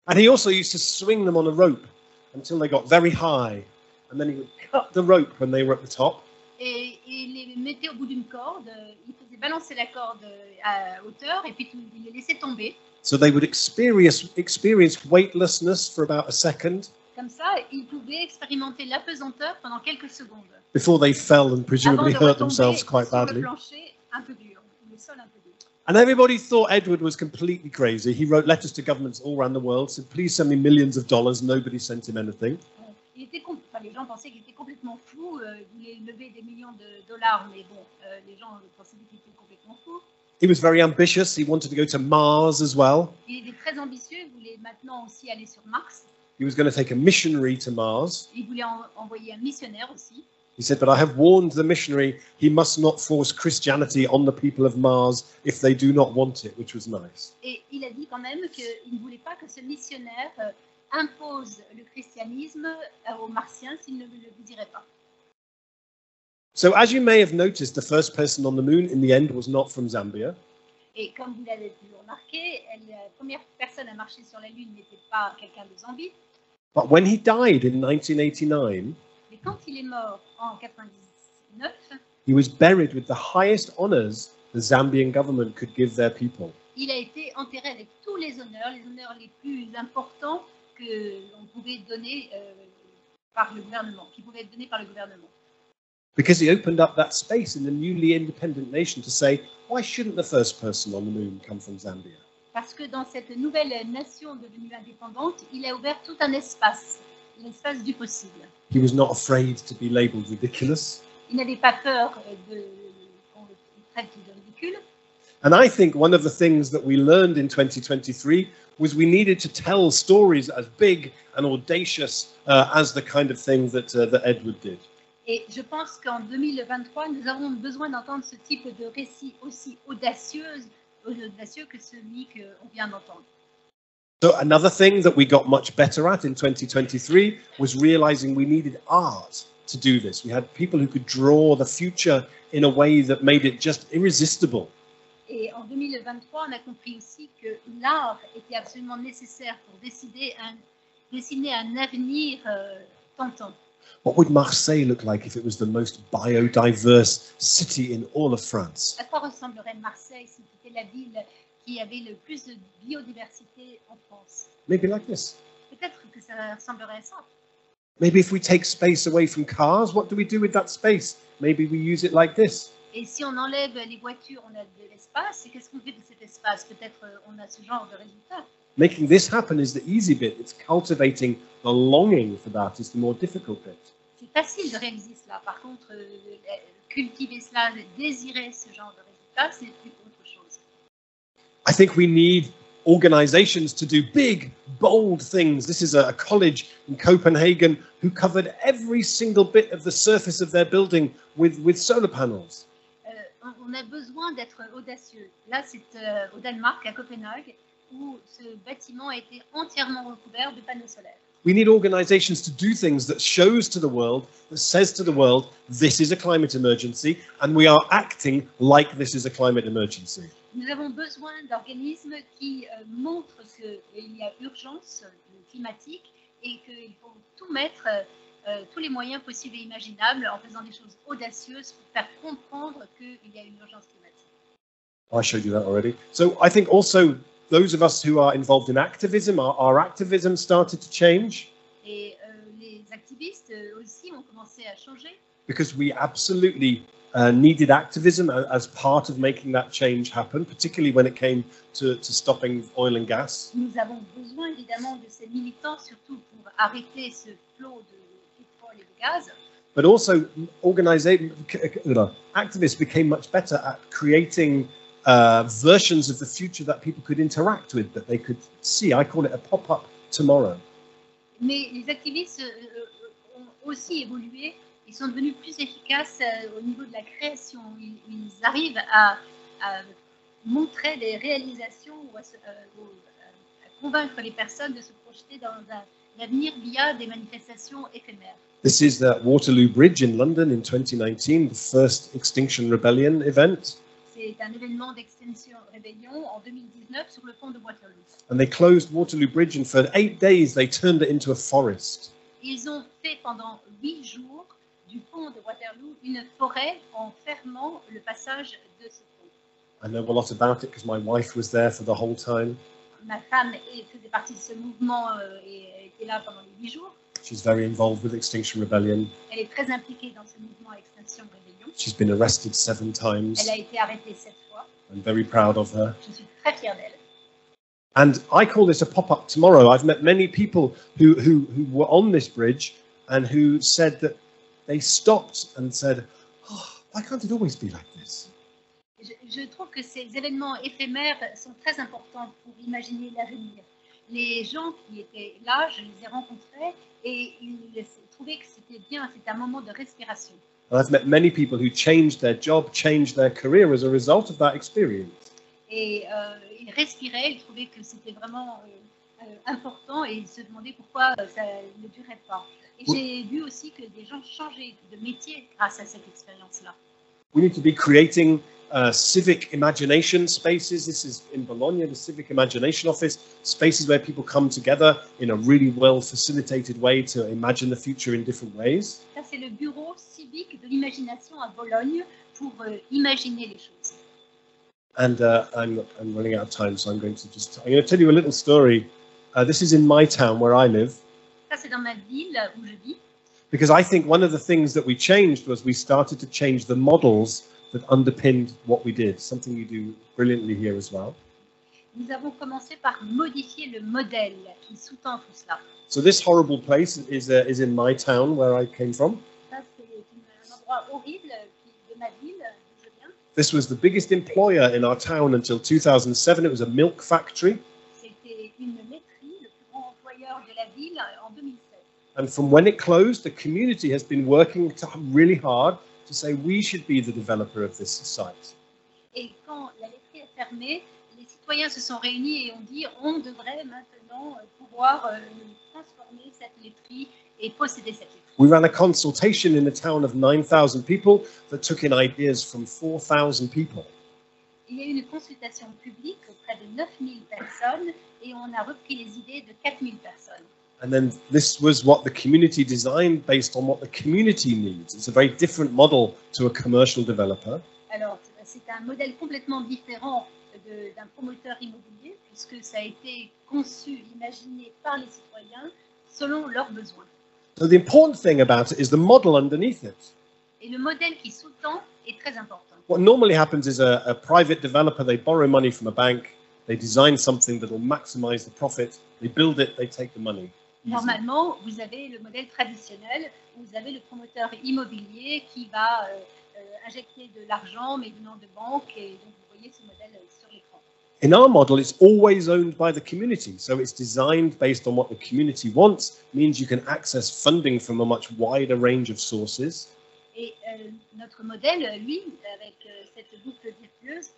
F: And he also used to swing them on a rope until they got very high. And then he would cut the rope when they were at the top.
G: Et il les mettait au bout d'une corde, il faisait balancer la corde à hauteur et puis il les laissait tomber.
F: So they would experience weightlessness for about a second.
G: Comme ça, ils pouvaient expérimenter la pesanteur pendant quelques secondes.
F: Before they fell and presumably
G: Avant de
F: hurt themselves quite
G: sur
F: badly.
G: le plancher un peu dur, le sol un peu dur.
F: And everybody thought Edward was completely crazy. He wrote letters to governments all around the world, said, please send me millions of dollars. Nobody sent him anything.
G: Les gens pensaient qu'il était complètement fou, il voulait lever des millions de dollars, mais bon, les gens pensaient qu'il était complètement fou.
F: He was very ambitious. He wanted to go to Mars as well.
G: Il était très ambitieux, il voulait maintenant aussi aller sur Mars.
F: He was going to take a missionary to Mars.
G: Il voulait envoyer un missionnaire aussi.
F: He said, but I have warned the missionary he must not force Christianity on the people of Mars if they do not want it, which was nice.
G: Et il a dit quand même qu'il ne voulait pas que ce missionnaire impose le christianisme aux Martiens s'ils ne le désiraient pas.
F: So as you may have noticed, the first person on the moon in the end was not from Zambia.
G: Et comme vous l'avez pu remarquer, la première personne à marcher sur la Lune n'était pas quelqu'un de Zambie.
F: But when he died in 1989,
G: Mais quand il est mort en 99,
F: he was buried with the highest honors the Zambian government could give their people.
G: il a été enterré avec tous les honneurs les plus importants que l'on pouvait donner par le gouvernement, qui pouvaient être donnés par le gouvernement.
F: Because he opened up that space in the newly independent nation to say, why shouldn't the first person on the moon come from Zambia?
G: Parce que dans cette nouvelle nation devenue indépendante, il a ouvert tout un espace, l'espace du possible.
F: He was not afraid to be labelled ridiculous.
G: Il n'avait pas peur qu'on le traite de ridicule.
F: And I think one of the things that we learned in 2023 was we needed to tell stories as big and audacious as the kind of thing that Edward did.
G: Et je pense qu'en 2023, nous avons besoin d'entendre ce type de récit aussi audacieux que celui qu'on vient d'entendre.
F: So another thing that we got much better at in 2023 was realizing we needed art to do this. We had people who could draw the future in a way that made it just irresistible.
G: Et en 2023, on a compris aussi que l'art était absolument nécessaire pour dessiner un avenir tentant.
F: What would Marseille look like if it was the most biodiverse city in all of France?
G: À quoi ressemblerait Marseille si c'était la ville qui avait le plus de biodiversité en France?
F: Maybe like this.
G: Peut-être que ça ressemblerait à ça.
F: Maybe if we take space away from cars, what do we do with that space? Maybe we use it like this.
G: Et si on enlève les voitures, on a de l'espace. Et qu'est-ce qu'on fait de cet espace? Peut-être on a ce genre de résultat.
F: Making this happen is the easy bit. It's cultivating the longing for that is the more difficult bit.
G: C'est facile de réaliser cela. Par contre, cultiver cela, désirer ce genre de résultat, c'est plus autre chose.
F: I think we need organizations to do big, bold things. This is a college in Copenhagen who covered every single bit of the surface of their building with solar panels.
G: On a besoin d'être audacieux. Là, c'est au Danemark, à Copenhague, où ce bâtiment a été entièrement recouvert de panneaux solaires.
F: We need organizations to do things that shows to the world, that says to the world, this is a climate emergency, and we are acting like this is a climate emergency.
G: Nous avons besoin d'organismes qui montrent qu'il y a urgence climatique et qu'il faut tout mettre, tous les moyens possibles et imaginables en faisant des choses audacieuses pour faire comprendre qu'il y a une urgence climatique.
F: I showed you that already. So I think also those of us who are involved in activism, our activism started to change.
G: Et les activistes aussi ont commencé à changer.
F: Because we absolutely needed activism as part of making that change happen, particularly when it came to stopping oil and gas.
G: Nous avons besoin évidemment de ces militants, surtout pour arrêter ce flot de pétrole et de gaz.
F: But also, activists became much better at creating versions of the future that people could interact with, that they could see. I call it a pop-up tomorrow.
G: Mais les activistes ont aussi évolué. Ils sont devenus plus efficaces au niveau de la création. Ils arrivent à montrer des réalisations ou à convaincre les personnes de se projeter dans un avenir via des manifestations éphémères.
F: This is the Waterloo Bridge in London in 2019, the first Extinction Rebellion event.
G: C'est un événement d'Extinction Rebellion en 2019 sur le pont de Waterloo.
F: And they closed Waterloo Bridge, and for 8 days they turned it into a forest.
G: Ils ont fait pendant 8 jours du pont de Waterloo une forêt en fermant le passage de ce pont.
F: I know a lot about it because my wife was there for the whole time.
G: Ma femme faisait partie de ce mouvement et était là pendant les 8 jours.
F: She's very involved with Extinction Rebellion.
G: Elle est très impliquée dans ce mouvement Extinction Rebellion.
F: She's been arrested 7 times.
G: Elle a été arrêtée 7 fois.
F: I'm very proud of her.
G: Je suis très fière d'elle.
F: And I call this a pop-up tomorrow. I've met many people who were on this bridge and who said that they stopped and said, oh, why can't it always be like this?
G: Je trouve que ces événements éphémères sont très importants pour imaginer l'avenir. Les gens qui étaient là, je les ai rencontrés et ils trouvaient que c'était bien, c'était un moment de respiration.
F: And I've met many people who changed their job, changed their career as a result of that experience.
G: Et ils respiraient, ils trouvaient que c'était vraiment important et ils se demandaient pourquoi ça ne durait pas. Et j'ai vu aussi que des gens changeaient de métier grâce à cette expérience-là.
F: We need to be creating civic imagination spaces. This is in Bologna, the Civic Imagination Office, spaces where people come together in a really well facilitated way to imagine the future in different ways.
G: Ça, c'est le bureau civique de l'imagination à Bologne pour imaginer les choses.
F: And I'm running out of time, so I'm going to tell you a little story. This is in my town where I live.
G: Ça, c'est dans ma ville où je vis.
F: Because I think one of the things that we changed was we started to change the models that underpinned what we did, something you do brilliantly here as well.
G: Nous avons commencé par modifier le modèle qui sous-tend tout cela.
F: So this horrible place is in my town where I came from.
G: Ça, c'est un endroit horrible de ma ville d'où je viens.
F: This was the biggest employer in our town until 2007. It was a milk factory.
G: C'était une laiterie, le plus grand employeur de la ville en 2007.
F: And from when it closed, the community has been working really hard to say we should be the developer of this site.
G: Et quand la laiterie est fermée, les citoyens se sont réunis et ont dit on devrait maintenant pouvoir transformer cette laiterie et posséder cette laiterie.
F: We ran a consultation in a town of 9,000 people that took in ideas from 4,000 people.
G: Il y a eu une consultation publique auprès de 9000 personnes et on a repris les idées de 4000 personnes.
F: And then this was what the community designed based on what the community needs. It's a very different model to a commercial developer.
G: Alors, c'est un modèle complètement différent d'un promoteur immobilier puisque ça a été conçu, imaginé par les citoyens selon leurs besoins.
F: So the important thing about it is the model underneath it.
G: Et le modèle qui sous-tend est très important.
F: What normally happens is a private developer, they borrow money from a bank, they design something that will maximize the profit, they build it, they take the money.
G: Normalement, vous avez le modèle traditionnel où vous avez le promoteur immobilier qui va injecter de l'argent mais venant de banques et donc vous voyez ce modèle sur l'écran.
F: In our model, it's always owned by the community. So it's designed based on what the community wants, means you can access funding from a much wider range of sources.
G: Et notre modèle, lui, avec cette boucle vertueuse,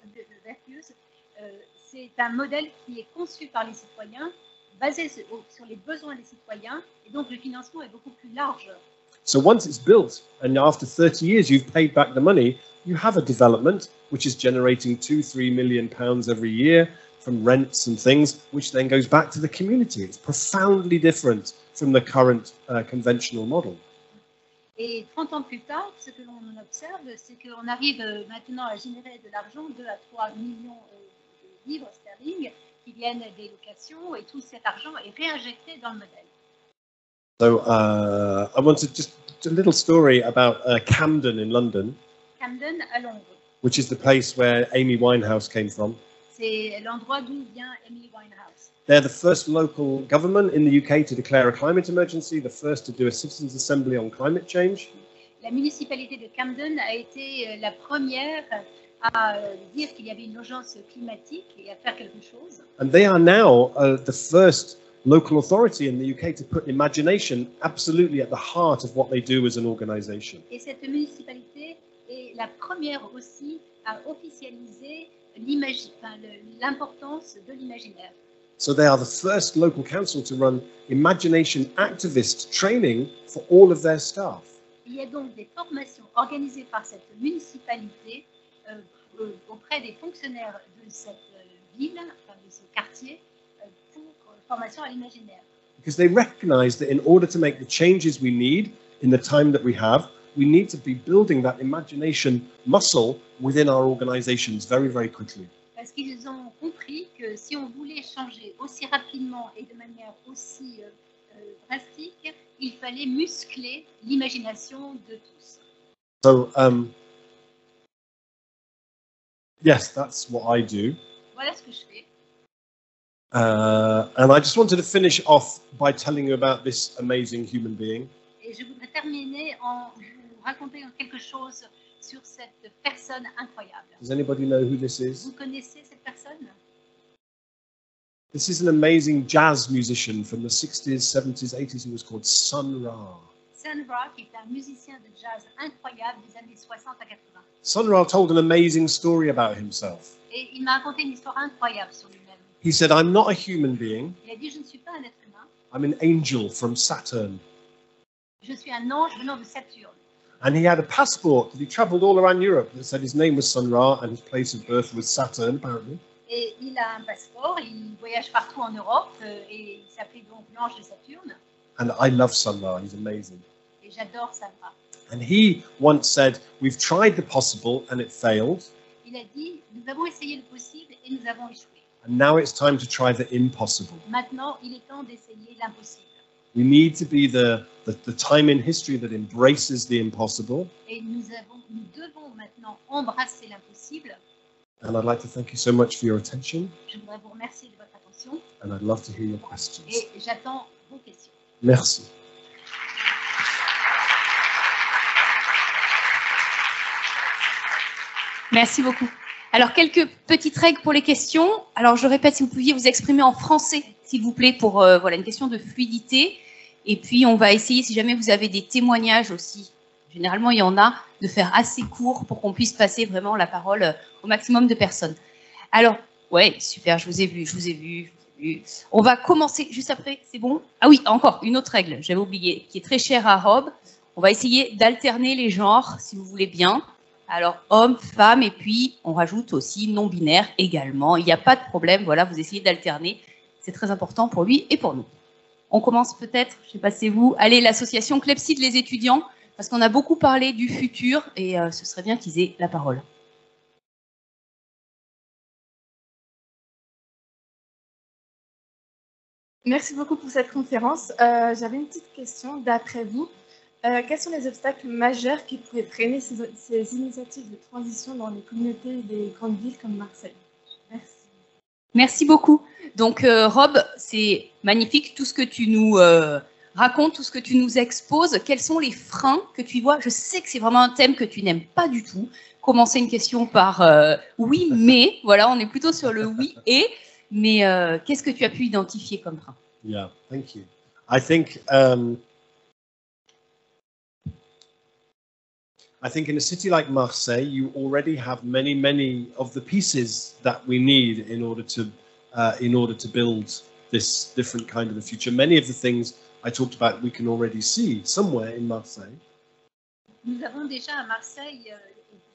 G: c'est un modèle qui est conçu par les citoyens, basé sur les besoins des citoyens, et donc le financement est beaucoup plus large.
F: So once it's built, and after 30 years you've paid back the money, you have a development which is generating £2-3 million every year from rents and things, which then goes back to the community. It's profoundly different from the current conventional model.
G: Et 30 ans plus tard, ce que l'on observe, c'est qu'on arrive maintenant à générer de l'argent, 2 à 3 millions de livres sterling, qui viennent des locations, et tout cet argent est réinjecté dans le modèle.
F: So I wanted just a little story about Camden in London,
G: Camden à Londres.
F: which is the place where Amy Winehouse came from.
G: C'est l'endroit d'où vient Amy Winehouse.
F: They're the first local government in the UK to declare a climate emergency, the first to do a citizens' assembly on climate change.
G: La municipalité de Camden a été la première à dire qu'il y avait une urgence climatique et à faire quelque chose.
F: And they are now the first local authority in the UK to put imagination absolutely at the heart of what they do as an organisation.
G: Et cette municipalité est la première aussi à officialiser l'importance de l'imaginaire.
F: So they are the first local council to run imagination activist training for all of their staff.
G: Il y a donc des formations organisées par cette municipalité auprès des fonctionnaires de cette ville, enfin de ce quartier, pour formation à l'imaginaire.
F: Because they recognize that in order to make the changes we need in the time that we have, we need to be building that imagination muscle within our organizations very, very quickly.
G: Parce qu'ils ont compris que si on voulait changer aussi rapidement et de manière aussi drastique, il fallait muscler l'imagination de tous.
F: So, yes, that's what I do.
G: Voilà ce que je fais.
F: And I just wanted to finish off by telling you about this amazing human being.
G: Et je voudrais terminer en vous racontant quelque chose sur cette personne incroyable.
F: Does anybody know who this is?
G: Vous connaissez cette personne?
F: This is an amazing jazz musician from the 60s, 70s, 80s who was called Sun Ra.
G: Sun Ra, qui est un musicien de jazz incroyable des années 60 à 80.
F: Sun Ra told an amazing story about himself.
G: Et il m'a raconté une histoire incroyable sur lui-même.
F: He said, I'm not a human being.
G: Il a dit, je ne suis pas un être humain.
F: I'm an angel from Saturn.
G: Je suis un ange venant de Saturne.
F: And he had a passport that he traveled all around Europe that said his name was Sun Ra and his place of birth was Saturn, apparently.
G: Et il a un passeport, il voyage partout en Europe et il s'appelait donc l'ange de Saturne.
F: And I love Sun Ra, he's amazing.
G: Et j'adore Sun Ra.
F: And he once said, we've tried the possible and it failed.
G: Il a dit, nous avons essayé le possible et nous avons échoué.
F: And now it's time to try the impossible.
G: Maintenant, il est temps d'essayer l'impossible.
F: We need to be the time in history that embraces the impossible.
G: Et nous devons maintenant embrasser l'impossible.
F: And I'd like to thank you so much for your attention.
G: Je voudrais vous remercier de votre attention.
F: And I'd love to hear your questions.
G: Et j'attends vos questions.
F: Merci.
A: Merci beaucoup. Alors, quelques petites règles pour les questions. Alors, je répète, si vous pouviez vous exprimer en français, s'il vous plaît, pour voilà, une question de fluidité. Et puis, on va essayer, si jamais vous avez des témoignages aussi, généralement, il y en a, de faire assez court pour qu'on puisse passer vraiment la parole au maximum de personnes. Alors, ouais, super, je vous ai vu. On va commencer juste après, c'est bon? Ah oui, encore une autre règle, j'avais oublié, qui est très chère à Rob. On va essayer d'alterner les genres, si vous voulez bien. Alors, homme, femme, et puis on rajoute aussi non-binaire également. Il n'y a pas de problème, voilà, vous essayez d'alterner. C'est très important pour lui et pour nous. On commence peut-être, je ne sais pas si c'est vous, allez, l'association Clepsydre, les étudiants, parce qu'on a beaucoup parlé du futur et ce serait bien qu'ils aient la parole.
C: Merci beaucoup pour cette conférence. J'avais une petite question. D'après vous, quels sont les obstacles majeurs qui pourraient freiner ces initiatives de transition dans les communautés des grandes villes comme Marseille? Merci.
A: Merci beaucoup. Donc, Rob, c'est magnifique tout ce que tu nous racontes, tout ce que tu nous exposes. Quels sont les freins que tu vois? Je sais que c'est vraiment un thème que tu n'aimes pas du tout. Commencer une question par oui, mais, voilà, on est plutôt sur le oui et, mais qu'est-ce que tu as pu identifier comme frein?
F: Yeah, thank you. I think in a city like Marseille, you already have many of the pieces that we need in order to build this different kind of a future. Many of the things I talked about, we can already see somewhere in Marseille.
G: Nous avons déjà à Marseille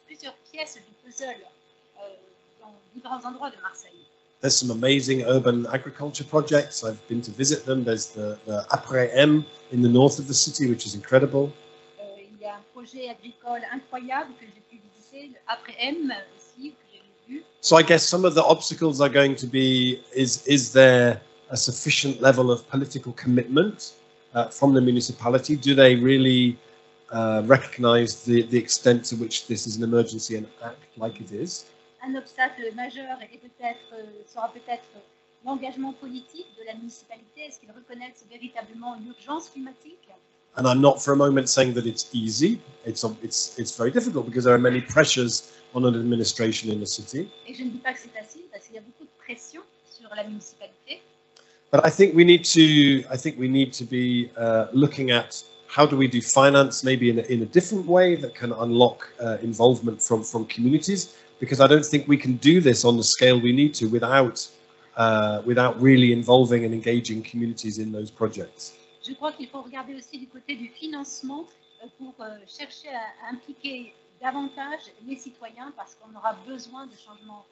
G: plusieurs pièces du puzzle dans différents endroits de Marseille.
F: There's some amazing urban agriculture projects. I've been to visit them. There's the Après-M in the north of the city, which is incredible.
G: Il y a un projet agricole incroyable que j'ai pu visiter, le Après-M aussi, que j'ai vu.
F: So I guess some of the obstacles are going to be, is there a sufficient level of political commitment from the municipality? Do they really recognize the extent to which this is an emergency and act like it is?
G: Un obstacle majeur sera peut-être l'engagement politique de la municipalité. Est-ce qu'ils reconnaissent véritablement l'urgence climatique?
F: And I'm not for a moment saying that it's easy. It's very difficult because there are many pressures on an administration in the city.
G: Et je ne dis pas que c'est facile parce qu'il y a beaucoup de pression sur la municipalité.
F: But I think we need to be looking at how do we do finance maybe in a different way that can unlock involvement from communities, because I don't think we can do this on the scale we need to without really involving and engaging communities in those projects.
G: Je crois qu'il faut regarder aussi du côté du financement pour chercher à impliquer davantage les citoyens parce qu'on aura besoin de changements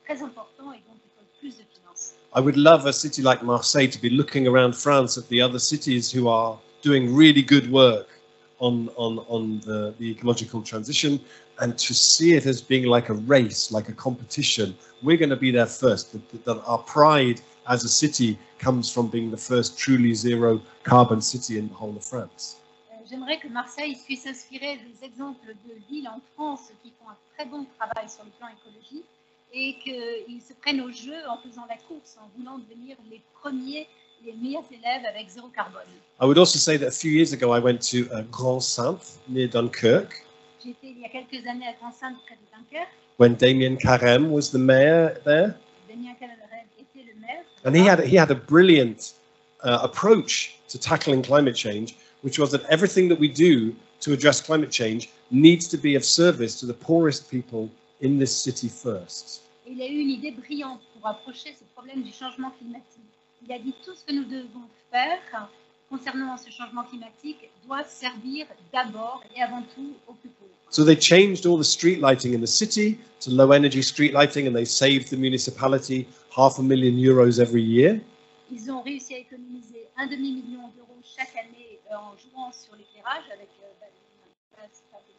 G: très importants et donc il faut plus de finances.
F: I would love a city like Marseille to be looking around France at the other cities who are doing really good work on the ecological transition and to see it as being like a race, like a competition. We're going to be there first. That our pride as a city comes from being the first truly zero carbon city in the whole of France.
G: J'aimerais que Marseille puisse s'inspirer des exemples de villes en France qui font un très bon travail sur le plan écologique et qu'ils se prennent au jeu en faisant la course, en voulant devenir les premiers, les meilleurs élèves avec zéro carbone.
F: I would also say that a few years ago I went to Grand-Sainte near Dunkirk.
G: J'étais il y a quelques années à Grand-Sainte près de Dunkerque.
F: When Damien Carême was the mayor there.
G: Damien Carême était le maire.
F: And he had a brilliant approach to tackling climate change, which was that everything that we do to address climate change needs to be of service to the poorest people in this city first.
G: Il a eu une idée brillante pour approcher ce problème du changement climatique. Il a dit tout ce que nous devons faire concernant ce changement climatique doit servir d'abord et avant tout aux plus pauvres.
F: So they changed all the street lighting in the city to low energy street lighting, and they saved the municipality €500,000 every year.
G: Ils ont réussi à économiser $1,5 million chaque année en jouant sur l'éclairage avec des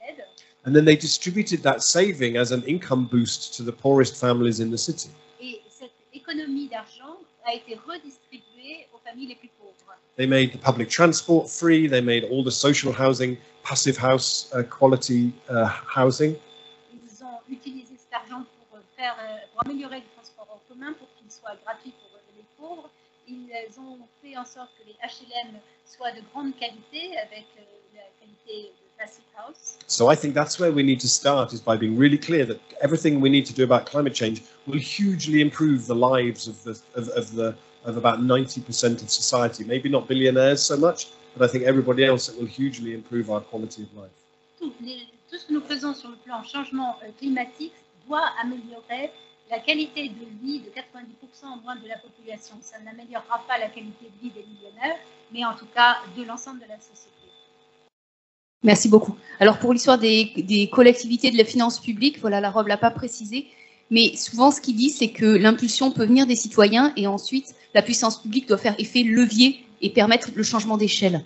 G: LED.
F: And then they distributed that saving as an income boost to the poorest families in the city.
G: Et cette économie d'argent a été redistribuée aux familles les plus pauvres.
F: They made the public transport free. They made all the social housing, passive house quality housing.
G: Ils ont utilisé cet argent pour améliorer le transport en commun, pour qu'il soit gratuit pour les pauvres. Ils ont fait en sorte que les HLM soient de grande qualité, avec la qualité de Passive House.
F: So I think that's where we need to start, is by being really clear that everything we need to do about climate change will hugely improve the lives of about 90% of society. Maybe not billionaires so much, but I think everybody else, it will hugely improve our quality of life.
G: Tout ce que nous faisons sur le plan changement climatique doit améliorer la qualité de vie de 90% au moins de la population. Ça n'améliorera pas la qualité de vie des millionnaires, mais en tout cas de l'ensemble de la société.
A: Merci beaucoup. Alors pour l'histoire des collectivités de la finance publique, voilà, la Robe l'a pas précisé, mais souvent ce qu'il dit, c'est que l'impulsion peut venir des citoyens et ensuite la puissance publique doit faire effet levier et permettre le changement d'échelle.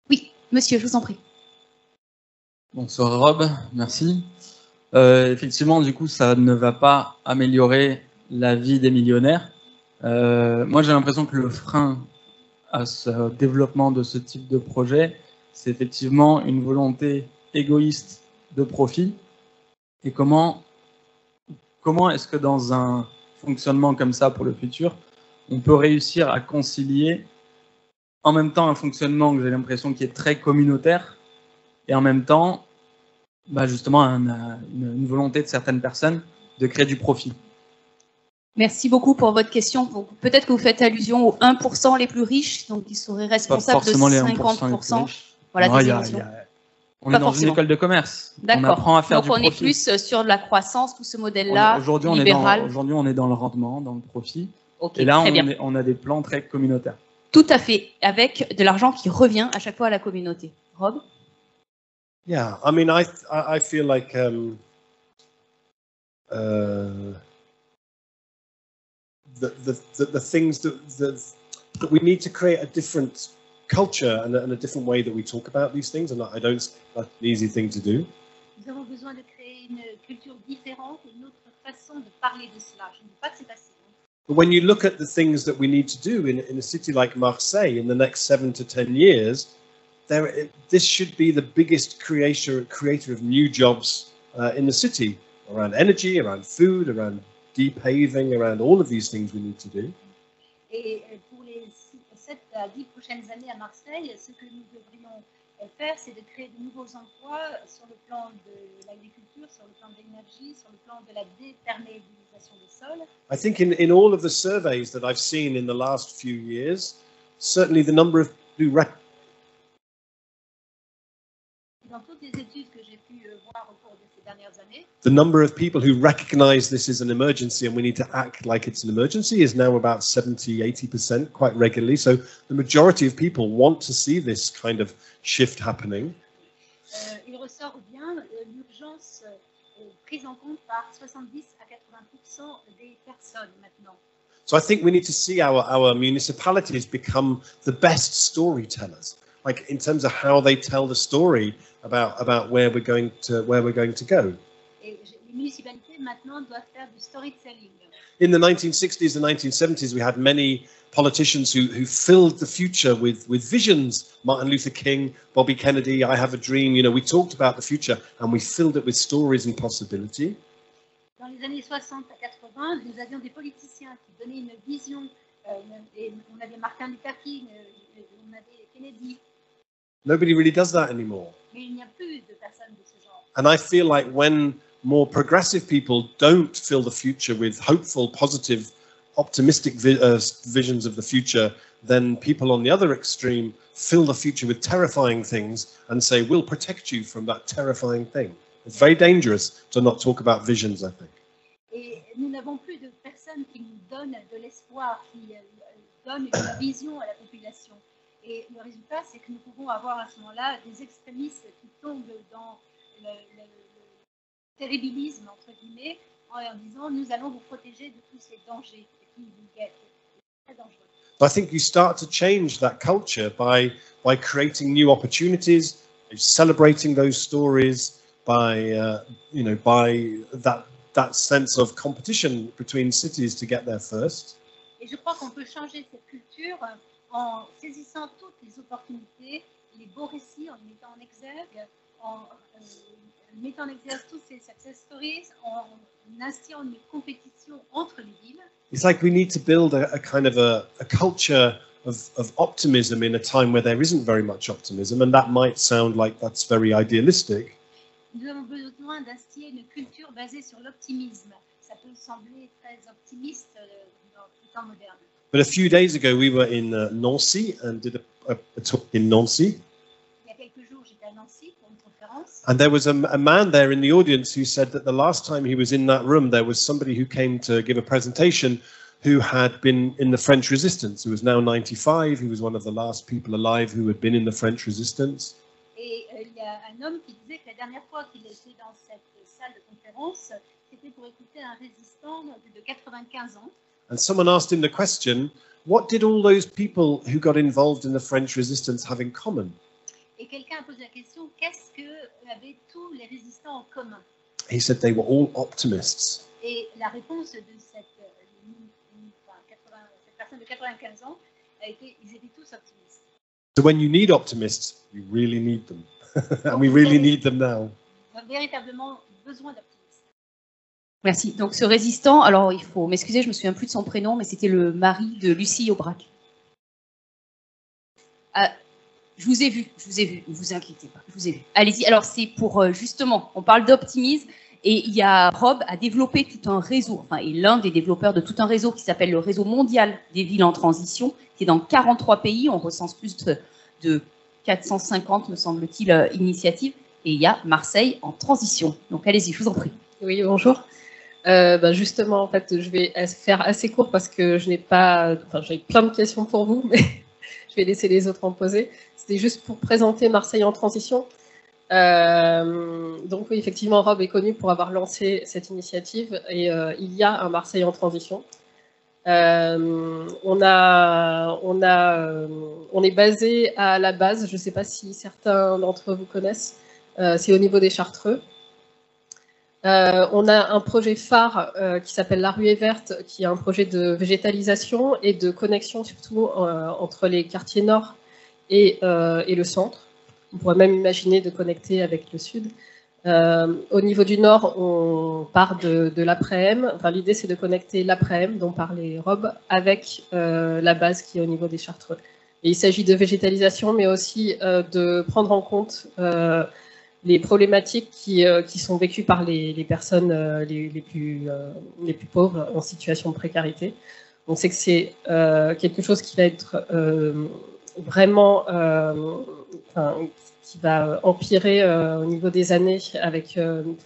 A: Oui, monsieur, je vous en prie.
H: Bonsoir Rob, merci. Effectivement, du coup, ça ne va pas améliorer la vie des millionnaires. Moi, j'ai l'impression que le frein à ce développement de ce type de projet, c'est effectivement une volonté égoïste de profit. Et comment est-ce que dans un fonctionnement comme ça pour le futur, on peut réussir à concilier en même temps un fonctionnement que j'ai l'impression qui est très communautaire et en même temps, justement, une volonté de certaines personnes de créer du profit.
A: Merci beaucoup pour votre question. Peut-être que vous faites allusion aux 1% les plus riches, donc ils seraient responsables de 50%. Voilà,
H: non,
A: des émissions.
H: On est dans une école de commerce. On apprend à faire du profit. Donc on est plus sur la croissance, tout ce modèle-là libéral. Aujourd'hui, on est dans le rendement, dans le profit. Okay, et là, on a des plans très communautaires.
A: Tout à fait, avec de l'argent qui revient à chaque fois à la communauté. Rob?
F: Yeah, I mean, I feel like the things that we need to create a different culture and a different way that we talk about these things, and that's an easy thing to do.
G: Nous avons besoin de créer une culture différente, une autre façon de parler de cela. Je ne dis pas que c'est facile.
F: But when you look at the things that we need to do in a city like Marseille in the next 7 to 10 years, this should be the biggest creator of new jobs in the city, around energy, around food, around depaving, around all of these things we need to do.
G: Et pour les 7 à 10 prochaines années à Marseille, ce que nous devrions faire, c'est de créer de nouveaux emplois sur le plan de l'agriculture, sur le plan de l'énergie, sur le plan de la déperméabilisation des sols.
F: I think in all of the surveys that I've seen in the last few years, certainly the number of
G: dans toutes les études que j'ai pu voir au cours de ces dernières années,
F: the number of people who recognize this is an emergency and we need to act like it's an emergency is now about 70–80% quite regularly. So the majority of people want to see this kind of shift happening.
G: Il ressort bien l'urgence prise en compte par 70 à 80% des personnes maintenant.
F: So I think we need to see our municipalities become the best storytellers, like in terms of how they tell the story about where we're going to go.
G: Et les municipalités maintenant doivent faire du storytelling.
F: In the 1960s and 1970s, we had many politicians who filled the future with visions. Martin Luther King, Bobby Kennedy, I Have a Dream. You know, we talked about the future and we filled it with stories and possibility.
G: Dans les années 60 à 80, nous avions des politiciens qui donnaient une vision. On avait Martin Luther King, on avait Kennedy.
F: Nobody really does that anymore.
G: Mais il n'y a plus de personnes de ce genre.
F: And I feel like when more progressive people don't fill the future with hopeful, positive, optimistic visions of the future, then people on the other extreme fill the future with terrifying things and say, we'll protect you from that terrifying thing. It's very dangerous to not talk about visions, I think.
G: Et nous n'avons plus de personnes qui nous donnent de l'espoir, qui donnent une vision à la population. Et le résultat, c'est que nous pouvons avoir à ce moment-là des extrémistes qui tombent dans le terribilisme, entre guillemets, en disant nous allons vous protéger de tous ces dangers qui vous guettent. C'est très dangereux.
F: I think you start to change that culture by creating new opportunities, celebrating those stories, by that sense of competition between cities to get there first.
G: Et je crois qu'on peut changer cette culture en saisissant toutes les opportunités, les beaux récits, en les mettant en exergue, en mettant en exergue tous ces success stories, en instillant une compétition entre les villes.
F: It's like we need to build a kind of a culture of optimism in a time where there isn't very much optimism, and that might sound like that's very idealistic.
G: Nous avons besoin d'instiller une culture basée sur l'optimisme. Ça peut sembler très optimiste dans le temps moderne.
F: But a few days ago, we were in Nancy and did a talk in Nancy.
G: Il y a quelques jours, j'étais à Nancy pour une conférence.
F: And there was a man there in the audience who said that the last time he was in that room, there was somebody who came to give a presentation who had been in the French resistance, who was now 95. He was one of the last people alive who had been in the French resistance.
G: Et il y a un homme qui disait que la dernière fois qu'il était dans cette salle de conférence, c'était pour écouter un résistant de 95 ans.
F: And someone asked him the question, what did all those people who got involved in the French resistance have in common?
G: Et quelqu'un a posé la question, qu'est-ce que avaient tous les résistants en commun?
F: He said they were all optimists.
G: Et la réponse de cette personne de 95 ans a été, ils étaient tous optimistes.
F: So when you need optimists, you really need them. And we really need them now.
G: On a véritablement besoin d'optimistes.
A: Merci. Donc ce résistant, alors il faut m'excuser, je me souviens plus de son prénom, mais c'était le mari de Lucie Aubrac. Je vous ai vu, ne vous inquiétez pas, je vous ai vu. Allez-y, alors c'est pour justement, on parle d'optimisme et il y a Rob a développé tout un réseau, enfin est l'un des développeurs de tout un réseau qui s'appelle le réseau mondial des villes en transition, qui est dans 43 pays, on recense plus de 450 me semble-t-il initiatives et il y a Marseille en transition. Donc allez-y, je vous en prie.
I: Oui, bonjour. Justement, en fait, je vais faire assez court parce que je n'ai pas, enfin, j'ai plein de questions pour vous, mais je vais laisser les autres en poser. C'était juste pour présenter Marseille en transition. Donc oui, effectivement, Rob est connu pour avoir lancé cette initiative et il y a un Marseille en transition. On est basé à la base, je ne sais pas si certains d'entre vous connaissent, c'est au niveau des Chartreux. On a un projet phare qui s'appelle La Ruée Verte, qui est un projet de végétalisation et de connexion surtout entre les quartiers nord et le centre. On pourrait même imaginer de connecter avec le sud. Au niveau du nord, on part de l'après-m. Enfin, l'idée, c'est de connecter l'après-m, dont parlait Rob, avec la base qui est au niveau des Chartreux. Et il s'agit de végétalisation, mais aussi de prendre en compte les problématiques qui sont vécues par les personnes les plus pauvres en situation de précarité. On sait que c'est quelque chose qui va être vraiment qui va empirer au niveau des années avec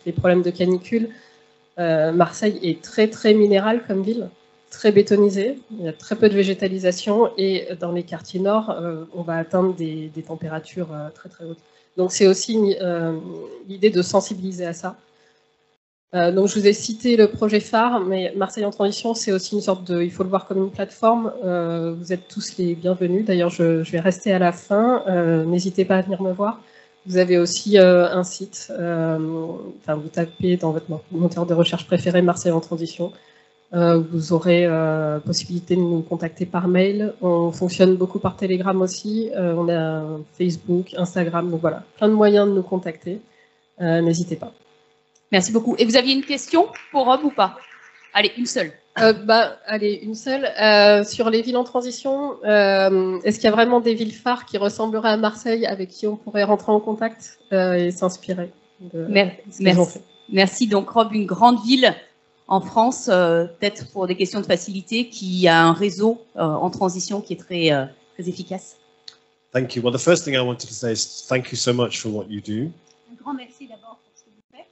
I: les problèmes de canicule. Marseille est très très minérale comme ville, très bétonisée, il y a très peu de végétalisation et dans les quartiers nord, on va atteindre des températures très très hautes. Donc c'est aussi l'idée de sensibiliser à ça. Donc je vous ai cité le projet phare, mais Marseille en transition, c'est aussi une sorte de, il faut le voir comme une plateforme. Vous êtes tous les bienvenus. D'ailleurs, je vais rester à la fin. N'hésitez pas à venir me voir. Vous avez aussi un site. Enfin, vous tapez dans votre moteur de recherche préféré Marseille en transition. Vous aurez possibilité de nous contacter par mail. On fonctionne beaucoup par Telegram aussi. On a Facebook, Instagram. Donc voilà, plein de moyens de nous contacter. N'hésitez pas.
A: Merci beaucoup. Et vous aviez une question pour Rob ou pas? Allez, une seule.
I: Allez, une seule. Sur les villes en transition, est-ce qu'il y a vraiment des villes phares qui ressembleraient à Marseille avec qui on pourrait rentrer en contact et s'inspirer de ce qu'ils ont fait?
A: Merci. Donc, Rob, une grande ville en France, peut-être pour des questions de facilité, qui a un réseau en transition qui est très, très efficace.
F: Thank you. Well, the first thing I wanted to say is thank you so much for what you do.
G: Un grand merci d'abord pour ce que vous faites.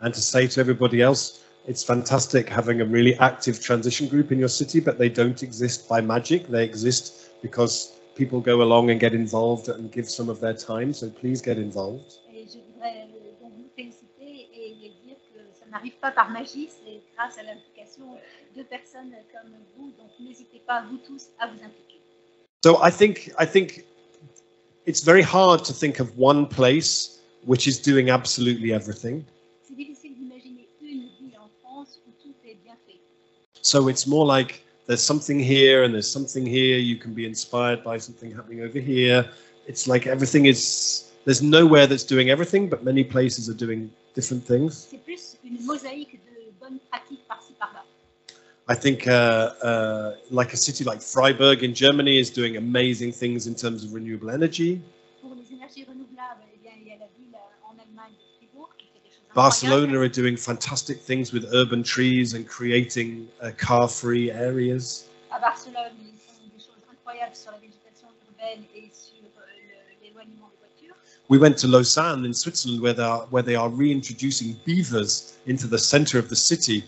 F: And to say to everybody else, it's fantastic having a really active transition group in your city, but they don't exist by magic. They exist because people go along and get involved and give some of their time. So please get involved.
G: Et je voudrais donc vous féliciter et dire que ça n'arrive pas par magie, c'est grâce à l'implication de personnes comme vous. Donc n'hésitez pas, vous tous, à vous impliquer.
F: So I think it's very hard to think of one place which is doing absolutely everything.
G: C'est difficile d'imaginer une ville en France où tout est bien fait.
F: So it's more like there's something here and there's something here. You can be inspired by something happening over here. It's like everything is There's nowhere that's doing everything, but many places are doing different things.
G: C'est plus une mosaïque de bonnes pratiques par-ci par-là.
F: I think like a city like Freiburg in Germany is doing amazing things in terms of renewable energy.
G: Pour les énergies renouvelables, eh bien, il y a la ville en Allemagne de Fribourg qui fait des choses
F: Barcelona
G: incroyables.
F: are doing fantastic things with urban trees and creating car-free areas.
G: À Barcelone, ils font des choses incroyables sur la végétation urbaine et sur l'éloignement des voitures.
F: We went to Lausanne in Switzerland where they are reintroducing beavers into the center of the city.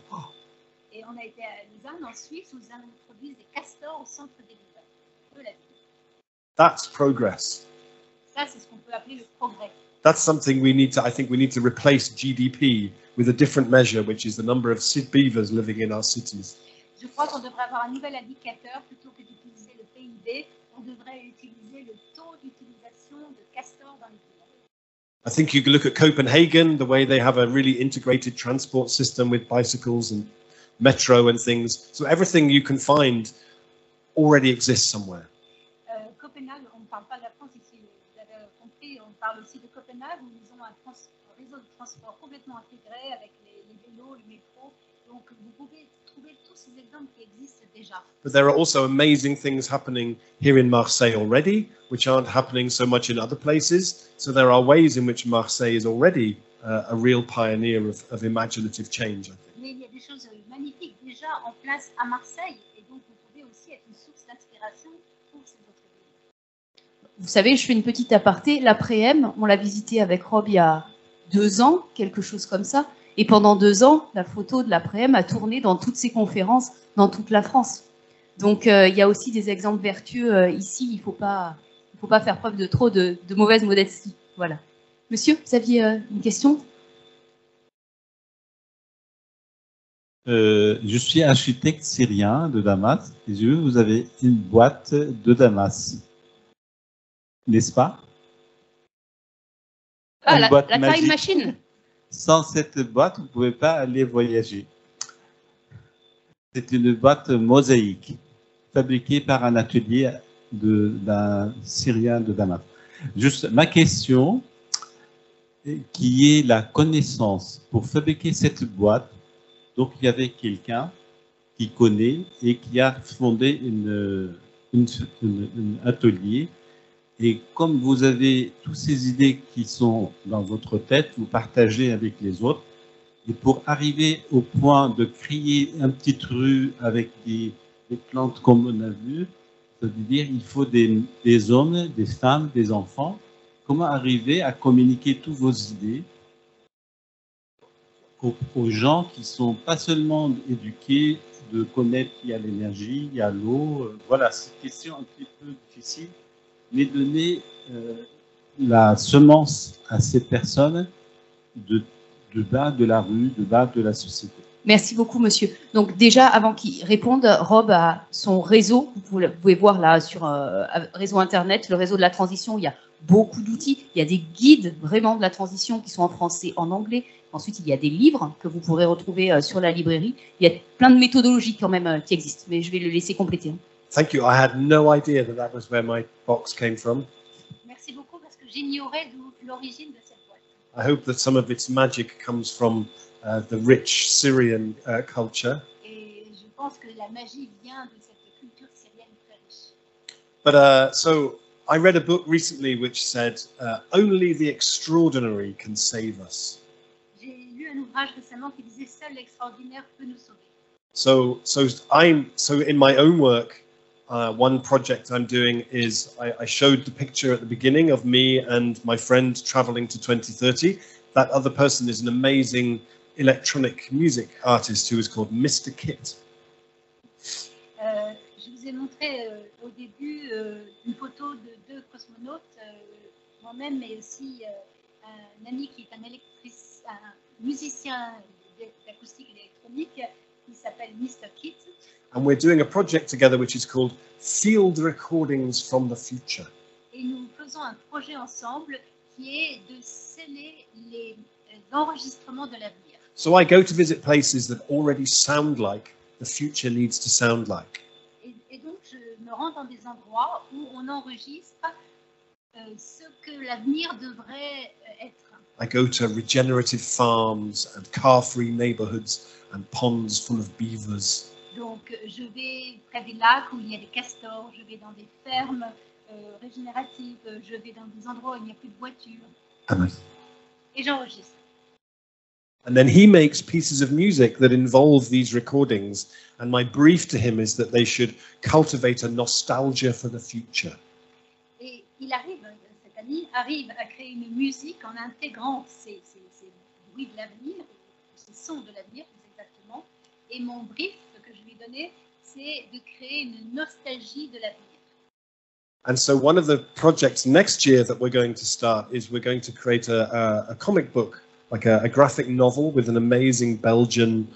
G: Et on a été à Lausanne, en Suisse, où ils introduisent des castors au centre des villes. De la ville.
F: That's progress.
G: Ça, c'est ce qu'on peut appeler le progrès.
F: That's something I think we need to replace GDP with a different measure, which is the number of beavers living in our cities.
G: Je crois qu'on devrait avoir un nouvel indicateur plutôt que d'utiliser le PIB. On devrait utiliser le taux d'utilisation de castors dans les villes.
F: I think you can look at Copenhagen, the way they have a really integrated transport system with bicycles and metro and things. So everything you can find already exists somewhere.
G: Copenhague, on ne parle pas de la France ici, vous avez compris, on parle aussi de Copenhague où ils ont un réseau de transport complètement intégré avec les vélos, le métro. Donc vous pouvez trouver tous ces exemples qui existent déjà.
F: But there are also amazing things happening here in Marseille already, which aren't happening so much in other places. So there are ways in which Marseille is already a real pioneer of imaginative change, I think.
G: Mais il y a des choses magnifiques déjà en place à Marseille et donc vous pouvez aussi être une source d'inspiration pour ces autres villes.
A: Vous savez, je fais une petite aparté. L'Après-M, on l'a visité avec Rob il y a 2 ans, quelque chose comme ça. Et pendant 2 ans, la photo de l'Après-M a tourné dans toutes ces conférences, dans toute la France. Donc, il y a aussi des exemples vertueux ici. Il ne faut pas faire preuve de trop de mauvaise modestie. Voilà. Monsieur, vous aviez une question ?
J: Je suis architecte syrien de Damas. Et j'ai vu que vous avez une boîte de Damas. N'est-ce pas?
A: Ah,
J: Une
A: la
J: boîte
A: time
J: magique.
A: machine.
J: Sans cette boîte, vous ne pouvez pas aller voyager. C'est une boîte mosaïque, fabriquée par un atelier d'un Syrien de Damas. Juste ma question, qui est la connaissance. Pour fabriquer cette boîte, donc il y avait quelqu'un qui connaît et qui a fondé un atelier. Et comme vous avez toutes ces idées qui sont dans votre tête, vous partagez avec les autres. Et pour arriver au point de créer une petite rue avec des plantes comme on a vu, ça veut dire qu'il faut des hommes, des femmes, des enfants. Comment arriver à communiquer toutes vos idées aux gens qui ne sont pas seulement éduqués, de connaître qu'il y a l'énergie, il y a l'eau. Voilà, c'est une question un petit peu difficile. Mais donner la semence à ces personnes de bas de la rue, de bas de la société.
A: Merci beaucoup, monsieur. Donc déjà, avant qu'il réponde, Rob a son réseau. Vous pouvez voir là sur réseau Internet, le réseau de la transition. Il y a beaucoup d'outils. Il y a des guides vraiment de la transition qui sont en français, en anglais. Ensuite, il y a des livres que vous pourrez retrouver sur la librairie. Il y a plein de méthodologies quand même qui existent, mais je vais le laisser compléter.
F: Thank you. I had no idea that was where my box came from.
G: Merci beaucoup parce que j'ignorais d'où l'origine de cette boîte.
F: I hope that some of its magic comes from the rich Syrian culture.
G: Et je pense que la magie vient de cette culture syrienne très riche.
F: But so I read a book recently which said only the extraordinary can save us.
G: J'ai lu un ouvrage récemment qui disait seul l'extraordinaire peut nous sauver.
F: So in my own work, one project I'm doing is I showed the picture at the beginning of me and my friend traveling to 2030. That other person is an amazing electronic music artist who is called Mr. Kit.
G: Je vous ai montré au début une photo de 2 cosmonautes, moi-même, mais aussi un ami qui est un musicien d'acoustique et d'électronique qui s'appelle Mr. Kit.
F: And we're doing a project together which is called Field Recordings from the Future.
G: Et nous faisons un projet ensemble qui est de sceller les enregistrements de l'avenir.
F: So I go to visit places that already sound like the future needs to sound like.
G: Et donc je me rends dans des endroits où on enregistre ce que l'avenir devrait être.
F: I go to regenerative farms and car-free neighborhoods and ponds full of beavers.
G: Donc, je vais près des lacs où il y a des castors, je vais dans des fermes régénératives, je vais dans des endroits où il n'y a plus de voitures. Et j'enregistre.
F: And then he makes pieces of music that involve these recordings. And my brief to him is that they should cultivate a nostalgia for the future.
G: Et il arrive, cet ami arrive à créer une musique en intégrant ces bruits de l'avenir, ces sons de l'avenir plus exactement. Et mon brief que je lui ai donné, c'est de créer une nostalgie de l'avenir.
F: And so one of the projects next year that we're going to start is we're going to create a comic book, like a graphic novel with an amazing Belgian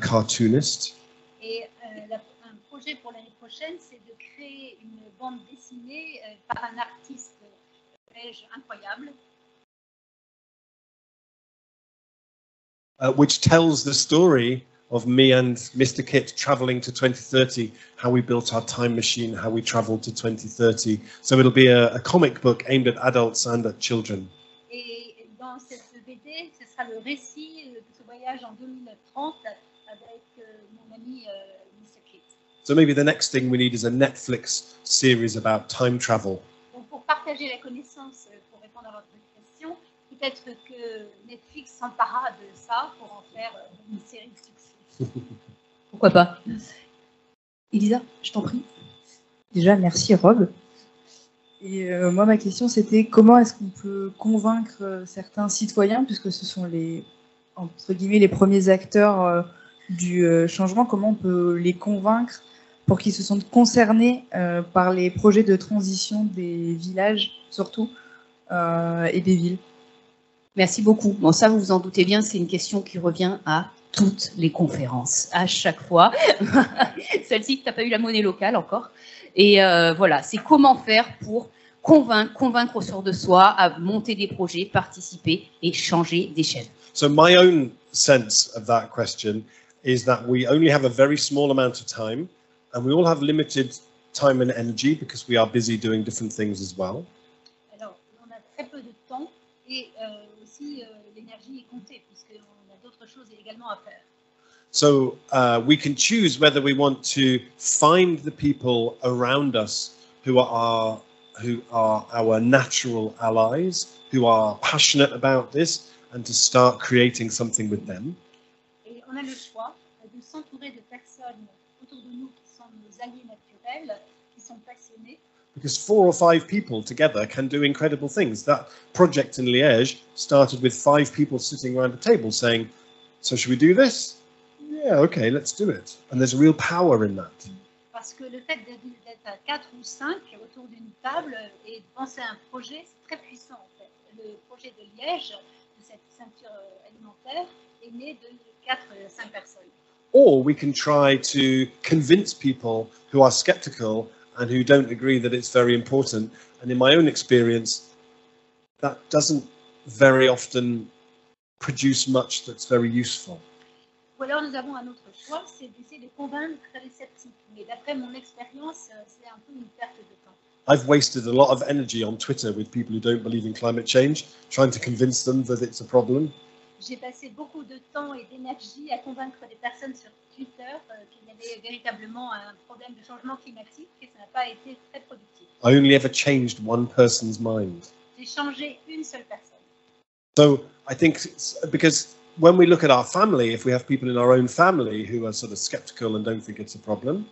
F: cartoonist.
G: Et un projet pour l'année prochaine, c'est de créer une bande dessinée par un artiste belge incroyable.
F: Which tells the story of me and Mr. Kit traveling to 2030, how we built our time machine, how we traveled to 2030. So it'll be a comic book aimed at adults and at children.
G: Et dans cette BD, ce sera le récit de ce voyage en 2030 avec mon ami Mr. Kit.
F: So maybe the next thing we need is a Netflix series about time travel.
G: Donc pour partager la connaissance, pour répondre à votre question, peut-être que Netflix s'emparera de ça pour en faire une série de succès.
A: Pourquoi pas. Elisa, je t'en prie.
K: Déjà, merci Rob. Et moi, ma question, c'était comment est-ce qu'on peut convaincre certains citoyens, puisque ce sont les, entre guillemets, les premiers acteurs du changement, comment on peut les convaincre pour qu'ils se sentent concernés par les projets de transition des villages, surtout, et des villes.
A: Merci beaucoup. Bon, ça, vous vous en doutez bien, c'est une question qui revient à toutes les conférences, à chaque fois. Celle-ci, tu n'as pas eu la monnaie locale encore. Et voilà, c'est comment faire pour convaincre autour de soi à monter des projets, participer et changer d'échelle.
F: So my own sense of that question is that we only have a very small amount of time and we all have limited time and energy because we are busy doing different things as well.
G: Alors, on a très peu de temps et aussi l'énergie est comptée puisqu'on a d'autres choses également à faire.
F: So we can choose whether we want to find the people around us who are our natural allies, who are passionate about this, and to start creating something with them.
G: Et on a le choix de s'entourer de personnes autour de nous qui sont nos alliés naturels, qui sont passionnés.
F: Because 4 or 5 people together can do incredible things. That project in Liège started with 5 people sitting around a table saying, so should we do this? Yeah, okay, let's do it. And there's real power in that.
G: Parce que le fait d'être à 4 ou 5 autour d'une table et de penser à un projet, c'est très puissant en fait. Le projet de Liège, de cette ceinture alimentaire, est né de 4-5 personnes.
F: Or we can try to convince people who are skeptical and who don't agree that it's very important. And in my own experience, that doesn't very often produce much that's very useful.
G: Ou alors nous avons un autre choix, c'est d'essayer de convaincre les sceptiques. Mais d'après mon expérience, c'est un peu une perte de temps.
F: I've wasted a lot of energy on Twitter with people who don't believe in climate change, trying to convince them that it's a problem.
G: J'ai passé beaucoup de temps et d'énergie à convaincre des personnes sur Twitter qu'il y avait véritablement un problème de changement climatique et ça n'a pas été très productif.
F: I only ever changed one person's mind.
G: J'ai changé une seule personne.
F: So I think because when we look at our family, if we have people in our own family who are sort of skeptical and don't think it's a problem,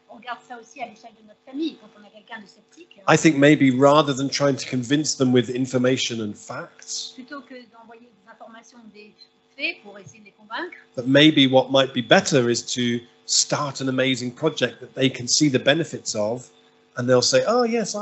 G: on regarde ça aussi à l'échelle de notre famille quand on a quelqu'un de sceptique.
F: I think maybe rather than trying to convince them with information and facts,
G: Plutôt que d'envoyer des informations, des faits pour essayer de les convaincre,
F: that maybe what might be better is to start an amazing project that they can see the benefits of, and they'll say, oh yes,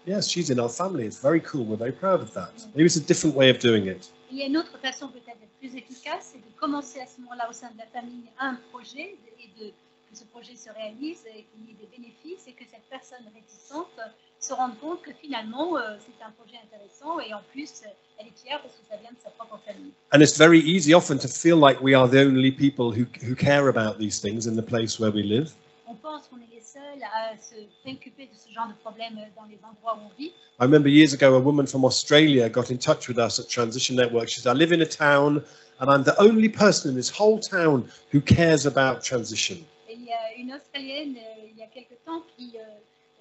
F: yes, she's in our family, it's very cool, we're very proud of that. Maybe it's a different way of doing it.
G: il y a une autre façon peut-être d'être plus efficace, c'est de commencer à ce moment-là au sein de la famille un projet et que ce projet se réalise et qu'il y ait des bénéfices et que cette personne réticente se rende compte que finalement c'est un projet intéressant et en plus elle est fière parce que ça vient de sa propre famille.
F: And it's very easy often to feel like we are the only people who care about these things in the place where we live.
G: on pense qu'on est les seuls à se préoccuper de ce genre de problème dans les endroits où on vit.
F: I remember years ago, a woman from Australia got in touch with us at Transition Network. She said, I live in a town and I'm the only person in this whole town who cares about transition.
G: Et il y a une Australienne, il y a quelque temps, qui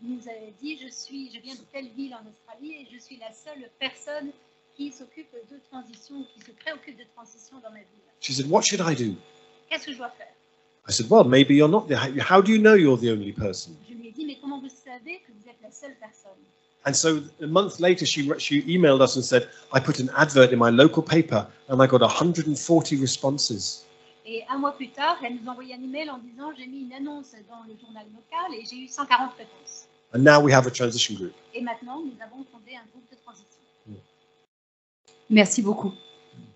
G: nous a dit, je viens de telle ville en Australie et je suis la seule personne qui s'occupe de transition, qui se préoccupe de transition dans ma ville.
F: She said, what should I do?
G: Qu'est-ce que je dois faire?
F: I said, well, maybe you're not. How do you know you're the only person?
G: Je lui ai dit, mais comment vous savez que vous êtes la seule personne?
F: And so a month later, she emailed us and said, I put an advert in my local paper and I got 140 responses.
G: Et un mois plus tard, elle nous a envoyé un email en disant, j'ai mis une annonce dans le journal local et j'ai eu 140 réponses.
F: And now we have a transition group.
G: Et maintenant, nous avons fondé un groupe de transition.
A: Merci beaucoup.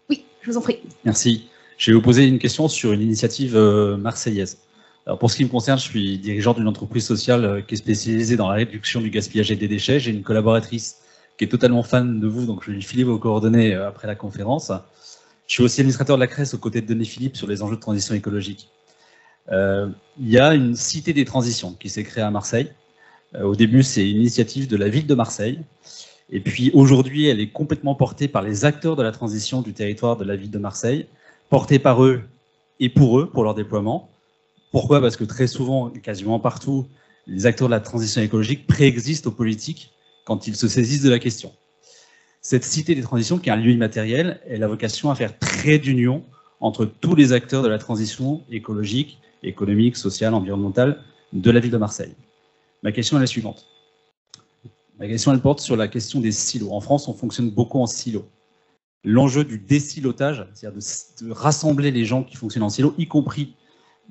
A: Oui, je vous en prie.
L: Merci. Je vais vous poser une question sur une initiative marseillaise. Alors pour ce qui me concerne, je suis dirigeant d'une entreprise sociale qui est spécialisée dans la réduction du gaspillage et des déchets. J'ai une collaboratrice qui est totalement fan de vous, donc je vais lui filer vos coordonnées après la conférence. Je suis aussi administrateur de la CRESS aux côtés de Denis Philippe sur les enjeux de transition écologique. Il y a une cité des transitions qui s'est créée à Marseille. Au début, c'est une initiative de la ville de Marseille. Et puis aujourd'hui, elle est complètement portée par les acteurs de la transition du territoire de la ville de Marseille, portée par eux et pour eux, pour leur déploiement. Pourquoi? Parce que très souvent, quasiment partout, les acteurs de la transition écologique préexistent aux politiques quand ils se saisissent de la question. Cette cité des transitions, qui est un lieu immatériel, elle a vocation à faire trait d'union entre tous les acteurs de la transition écologique, économique, sociale, environnementale de la ville de Marseille. Ma question est la suivante. Ma question, elle porte sur la question des silos. En France, on fonctionne beaucoup en silos. L'enjeu du désilotage, c'est-à-dire de rassembler les gens qui fonctionnent en silos, y compris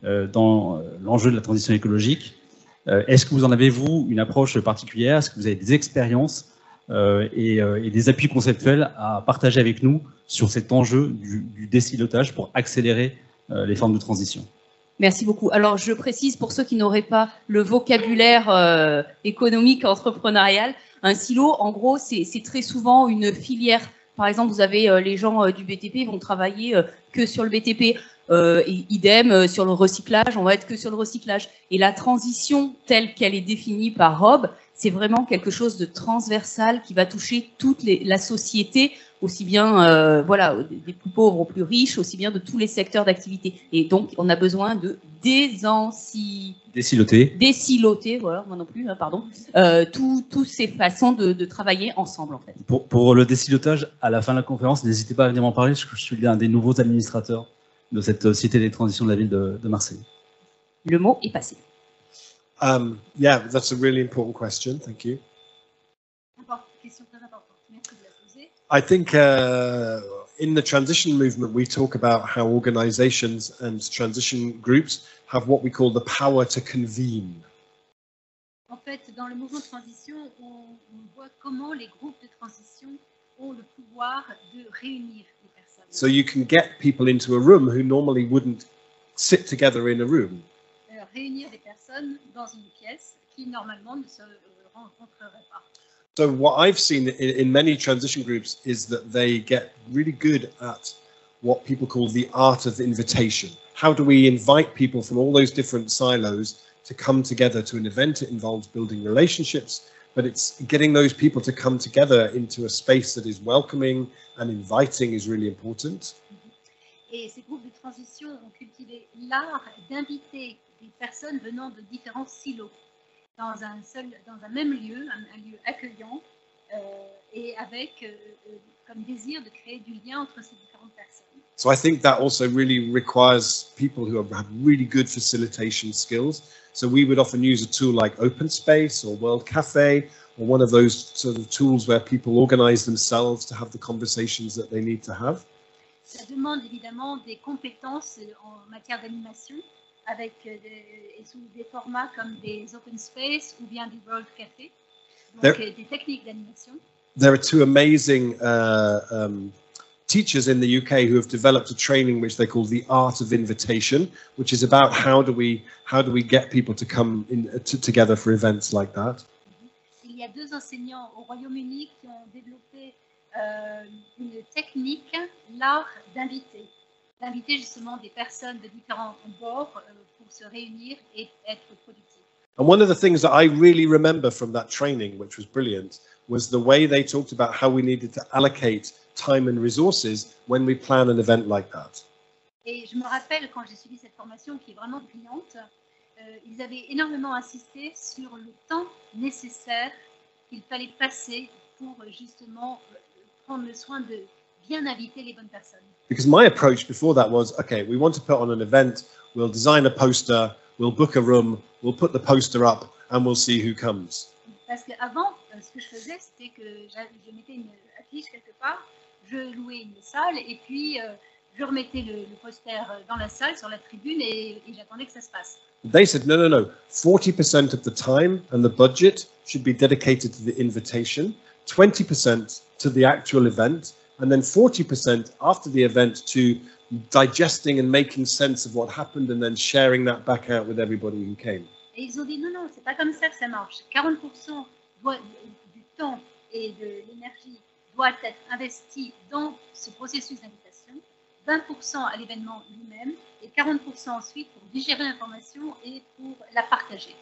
L: dans l'enjeu de la transition écologique. Est-ce que vous en avez, vous, une approche particulière? Est-ce que vous avez des expériences et des appuis conceptuels à partager avec nous sur cet enjeu du désilotage pour accélérer les formes de transition?
A: Merci beaucoup. Alors, je précise pour ceux qui n'auraient pas le vocabulaire économique, entrepreneurial, un silo, en gros, c'est très souvent une filière. Par exemple, vous avez les gens du BTP vont travailler que sur le BTP. Et idem, sur le recyclage, on va être que sur le recyclage. Et la transition telle qu'elle est définie par Rob, c'est vraiment quelque chose de transversal qui va toucher toute la société, aussi bien voilà, des plus pauvres aux plus riches, aussi bien de tous les secteurs d'activité. Et donc, on a besoin de désiloter, voilà, moi non plus, hein, pardon, toutes ces façons de travailler ensemble, en fait.
L: Pour le désilotage, à la fin de la conférence, n'hésitez pas à venir m'en parler, parce que je suis l'un des nouveaux administrateurs de cette cité des transitions de la ville de Marseille.
A: Le mot est passé.
F: Yeah, that's a really important question. Thank you.
G: Question très importante. Merci de la poser.
F: I think in the transition movement, we talk about how organizations and transition groups have what we call the power to convene.
G: En fait, dans le mouvement de transition, on voit comment les groupes de transition ont le pouvoir de réunir les personnes.
F: So you can get people into a room who normally wouldn't sit together in a room.
G: Réunir des personnes dans une pièce qui normalement ne se rencontreraient pas.
F: So what I've seen in many transition groups is that they get really good at what people call the art of invitation. How do we invite people from all those different silos to come together to an event? It involves building relationships, but it's getting those people to come together into a space that is welcoming and inviting is really important.
G: Et ces groupes de transition ont cultivé l'art d'inviter des personnes venant de différents silos dans un même lieu, un lieu accueillant et avec comme désir de créer du lien entre ces différentes personnes.
F: So I think that also really requires people who have really good facilitation skills. So we would often use a tool like Open Space or World Cafe or one of those sort of tools where people organize themselves to have the conversations that they need to have.
G: Ça demande évidemment des compétences en matière d'animation avec sous des formats comme des open space ou bien du World Café, donc des techniques d'animation.
F: There are two amazing teachers in the UK who have developed a training which they call the art of invitation, which is about how do we get people to come in together for events like that.
G: Il y a deux enseignants au Royaume-Uni qui ont développé une technique, l'art d'inviter justement des personnes de différents bords pour se réunir et être productifs.
F: And one of the things that I really remember from that training, which was brilliant, was the way they talked about how we needed to allocate time and resources when we plan an event like that.
G: Et je me rappelle, quand j'ai suivi cette formation qui est vraiment brillante, ils avaient énormément insisté sur le temps nécessaire qu'il fallait passer pour justement prendre le soin de bien inviter les bonnes personnes.
F: Because my approach before that was, okay, we want to put on an event, we'll design a poster, we'll book a room, we'll put the poster up, and we'll see who comes.
G: Parce qu'avant, ce que je faisais, c'était que je mettais une affiche quelque part, je louais une salle, et puis je remettais le poster dans la salle, sur la tribune, et j'attendais que ça se passe.
F: They said, no, no, no, 40% of the time and the budget should be dedicated to the invitation, 20% to the actual event, and then 40% after the event to digesting and making sense of what happened and then sharing that back out with everybody who came.
G: Et ils ont dit, non, non, c'est pas comme ça que ça marche. 40% du temps et de l'énergie doit être investi dans ce processus d'invitation, 20% à l'événement lui-même et 40% ensuite pour digérer l'information et pour la partager.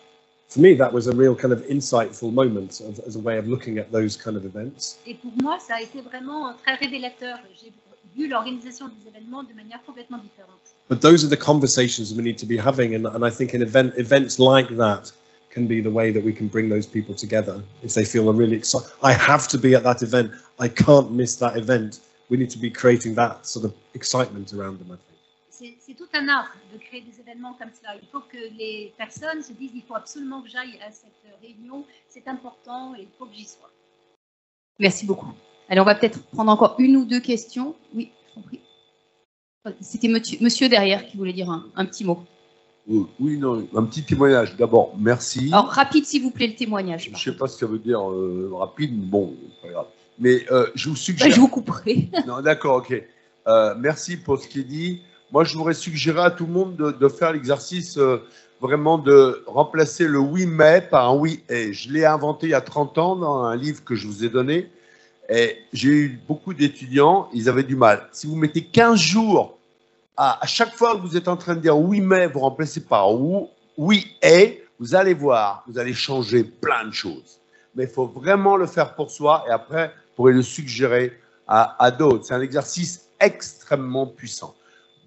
F: For me, that was a real kind of insightful moment as a way of looking at those kind of events.
G: Et pour moi, ça a été vraiment très révélateur. J'ai vu l'organisation des événements de manière complètement différente.
F: But those are the conversations we need to be having, and I think in events like that can be the way that we can bring those people together if they feel really excited. I have to be at that event. I can't miss that event. We need to be creating that sort of excitement around them, I think.
G: C'est tout un art de créer des événements comme cela. Il faut que les personnes se disent il faut absolument que j'aille à cette réunion, c'est important et il faut que j'y sois.
A: Merci beaucoup. Allez, on va peut-être prendre encore une ou deux questions. Oui, je t'en prie. C'était monsieur derrière qui voulait dire un petit mot.
M: Oui, non, un petit témoignage. D'abord, merci.
A: Alors, rapide, s'il vous plaît, le témoignage.
M: Je ne sais pas ce que ça veut dire rapide, mais bon, pas grave. Mais je vous suggère...
A: Bah, je vous couperai.
M: Non, d'accord, ok. Merci pour ce qui est dit. Moi, je voudrais suggérer à tout le monde de faire l'exercice vraiment de remplacer le oui mais par un oui et. Je l'ai inventé il y a 30 ans dans un livre que je vous ai donné. Et j'ai eu beaucoup d'étudiants, ils avaient du mal. Si vous mettez 15 jours à chaque fois que vous êtes en train de dire oui mais, vous remplacez par oui et, vous allez voir, vous allez changer plein de choses. Mais il faut vraiment le faire pour soi et après, vous pourrez le suggérer à d'autres. C'est un exercice extrêmement puissant.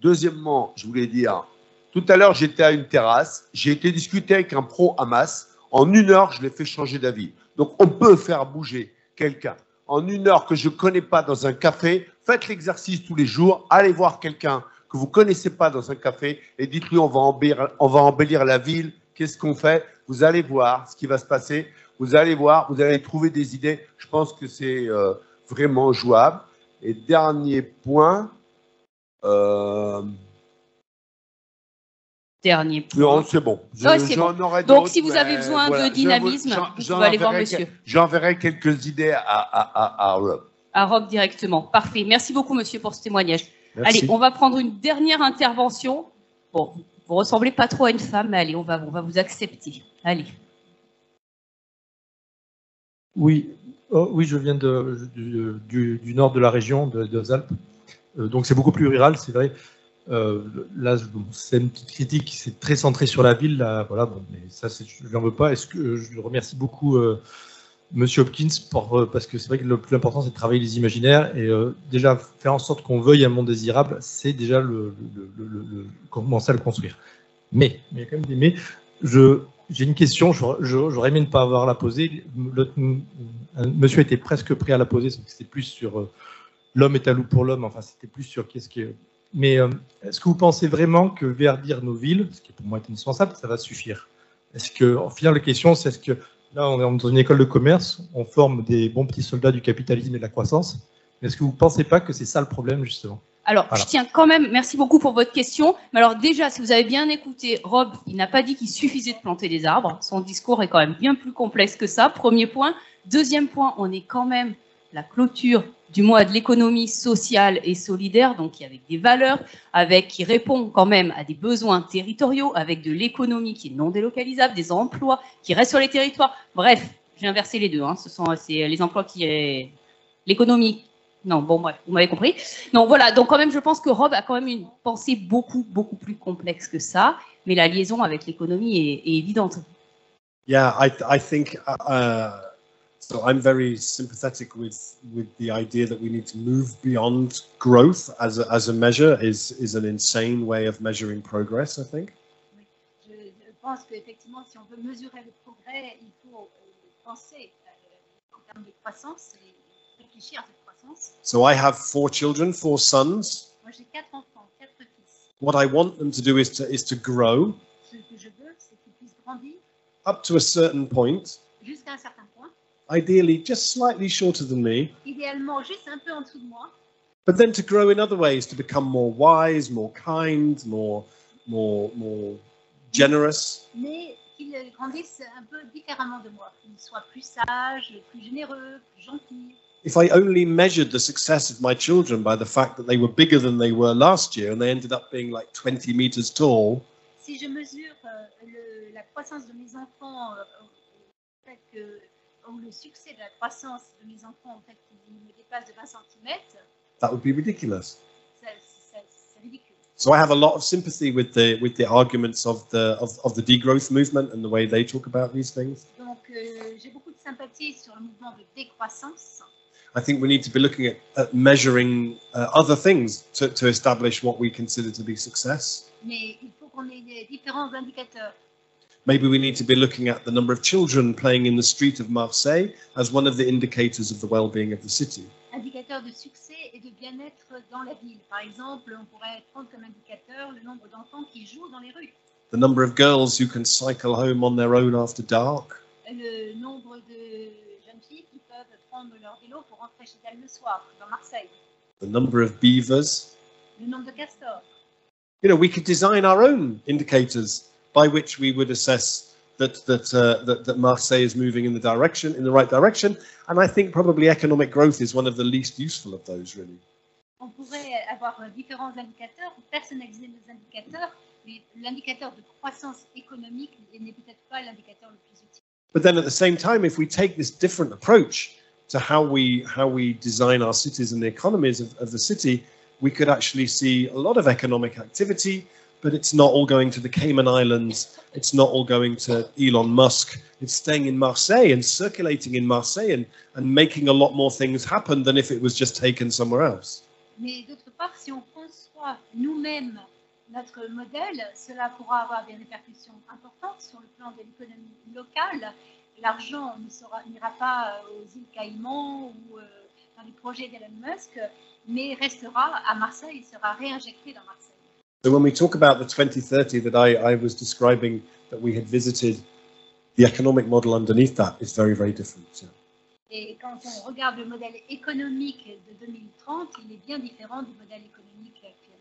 M: Deuxièmement, je voulais dire, tout à l'heure, j'étais à une terrasse, j'ai été discuter avec un pro Hamas. En 1 heure, je l'ai fait changer d'avis. Donc, on peut faire bouger quelqu'un. En 1 heure que je ne connais pas dans un café, faites l'exercice tous les jours, allez voir quelqu'un que vous ne connaissez pas dans un café et dites-lui on va embellir la ville, qu'est-ce qu'on fait? Vous allez voir ce qui va se passer, vous allez voir, vous allez trouver des idées. Je pense que c'est vraiment jouable. Et dernier point...
A: Dernier point.
M: Non, c'est bon.
A: J'en aurai d'autres. Donc, si vous avez besoin de dynamisme, vous pouvez aller voir monsieur.
M: J'enverrai quelques idées à Rob.
A: À Rob directement. Parfait. Merci beaucoup, monsieur, pour ce témoignage.
F: Merci.
A: Allez, on va prendre une dernière intervention. Bon, vous ressemblez pas trop à une femme, mais allez, on va vous accepter. Allez.
N: Oui, oui, je viens du nord de la région, des Alpes. Donc c'est beaucoup plus rural, c'est vrai. Là, c'est une petite critique, c'est très centré sur la ville. Là, voilà, bon, mais ça, je n'en veux pas. Est-ce que je remercie beaucoup Monsieur Hopkins parce que c'est vrai que le plus important, c'est de travailler les imaginaires et déjà faire en sorte qu'on veuille un monde désirable, c'est déjà commencer à le construire. Mais il y a quand même des mais. J'ai une question, j'aurais aimé ne pas avoir à la poser. Monsieur était presque prêt à la poser, c'était plus sur l'homme est un loup pour l'homme, enfin c'était plus sur qu'est-ce qui est... Mais est-ce que vous pensez vraiment que verdir nos villes, ce qui pour moi est indispensable, ça va suffire? Est-ce que, en final, la question, c'est est-ce que là, on est dans une école de commerce, on forme des bons petits soldats du capitalisme et de la croissance, mais est-ce que vous ne pensez pas que c'est ça le problème, justement?
A: Alors, voilà. Je tiens quand même, merci beaucoup pour votre question. Mais alors déjà, si vous avez bien écouté, Rob, il n'a pas dit qu'il suffisait de planter des arbres. Son discours est quand même bien plus complexe que ça. Premier point. Deuxième point, on est quand même la clôture du mois de l'économie sociale et solidaire, donc avec des valeurs, qui répond quand même à des besoins territoriaux, avec de l'économie qui est non délocalisable, des emplois qui restent sur les territoires. Bref, j'ai inversé les deux. C'est les emplois l'économie Non, bon, bref, vous m'avez compris. Non, voilà, donc quand même, je pense que Rob a quand même une pensée beaucoup plus complexe que ça, mais la liaison avec l'économie est évidente.
F: Yeah, I think so. I'm very sympathetic with the idea that we need to move beyond growth as a measure is an insane way of measuring progress, I think.
G: Oui, je pense qu'effectivement, si on veut mesurer le progrès, il faut penser en termes de croissance et réfléchir à cette croissance.
F: So I have 4 children, 4 sons.
G: Moi, j'ai 4 enfants, 4 fils.
F: What I want them to do is to grow.
G: Ce que je veux, c'est qu'ils puissent grandir
F: up to a certain point.
G: Jusqu'à un certain point.
F: Ideally, just slightly shorter than me.
G: Idéalement, juste un peu en dessous de moi.
F: But then to grow in other ways, to become more wise, more kind, more generous.
G: Mais qu'ils grandissent un peu différemment de moi, qu'ils soient plus sages, plus généreux, plus gentils.
F: If I only measured the success of my children by the fact that they were bigger than they were last year and they ended up being like 20 meters tall.
G: Si je mesure la croissance de mes enfants au fait que, ou le succès de la croissance de mes enfants au fait qu'ils me dépassent de 20 cm,
F: that would be ridiculous.
G: C'est ridicule.
F: So I have a lot of sympathy with the arguments of the degrowth movement and the way they talk about these things.
G: Donc j'ai beaucoup de sympathie sur le mouvement de décroissance.
F: I think we need to be looking at measuring other things to establish what we consider to be success.
G: Mais il faut qu'on ait des différents indicateurs.
F: Maybe we need to be looking at the number of children playing in the street of Marseille as one of the indicators of the well-being of the city.
G: Indicateur de succès et de bien-être dans la ville. Par exemple, on pourrait prendre comme indicateur le nombre d'enfants qui jouent dans les rues.
F: The number of girls who can cycle home on their own after dark.
G: Le nombre de jeunes filles qui peuvent prendre leur vélo pour rentrer chez elles le soir, dans Marseille.
F: The number of beavers.
G: Le nombre de castors.
F: You know, we could design our own indicators by which we would assess that Marseille is moving in the right direction, and I think probably economic growth is one of the least useful of those, really.
G: On pourrait avoir différents indicateurs, personnaliser nos indicateurs, mais l'indicateur de croissance économique n'est peut-être pas l'indicateur le plus utile.
F: But then at the same time, if we take this different approach to how we design our cities and the economies of the city, we could actually see a lot of economic activity, but it's not all going to the Cayman Islands, it's not all going to Elon Musk, it's staying in Marseille and circulating in Marseille and making a lot more things happen than if it was just taken somewhere else.
G: Mais d'autre part, si on conçoit nous-mêmes notre modèle, cela pourra avoir des répercussions importantes sur le plan de l'économie locale. L'argent n'ira pas aux îles Caïmans ou dans les projets d'Elon Musk, mais restera à Marseille et sera réinjecté dans Marseille.
F: So when we talk about the 2030 that I was describing that we had visited, the economic model underneath that is very, very different. Yeah.
G: Et quand on regarde le modèle économique de 2030, il est bien différent du modèle économique actuel.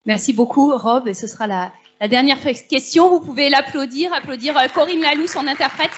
A: Merci beaucoup, Rob. Et ce sera la dernière question. Vous pouvez applaudir Corinne Laloux, son interprète.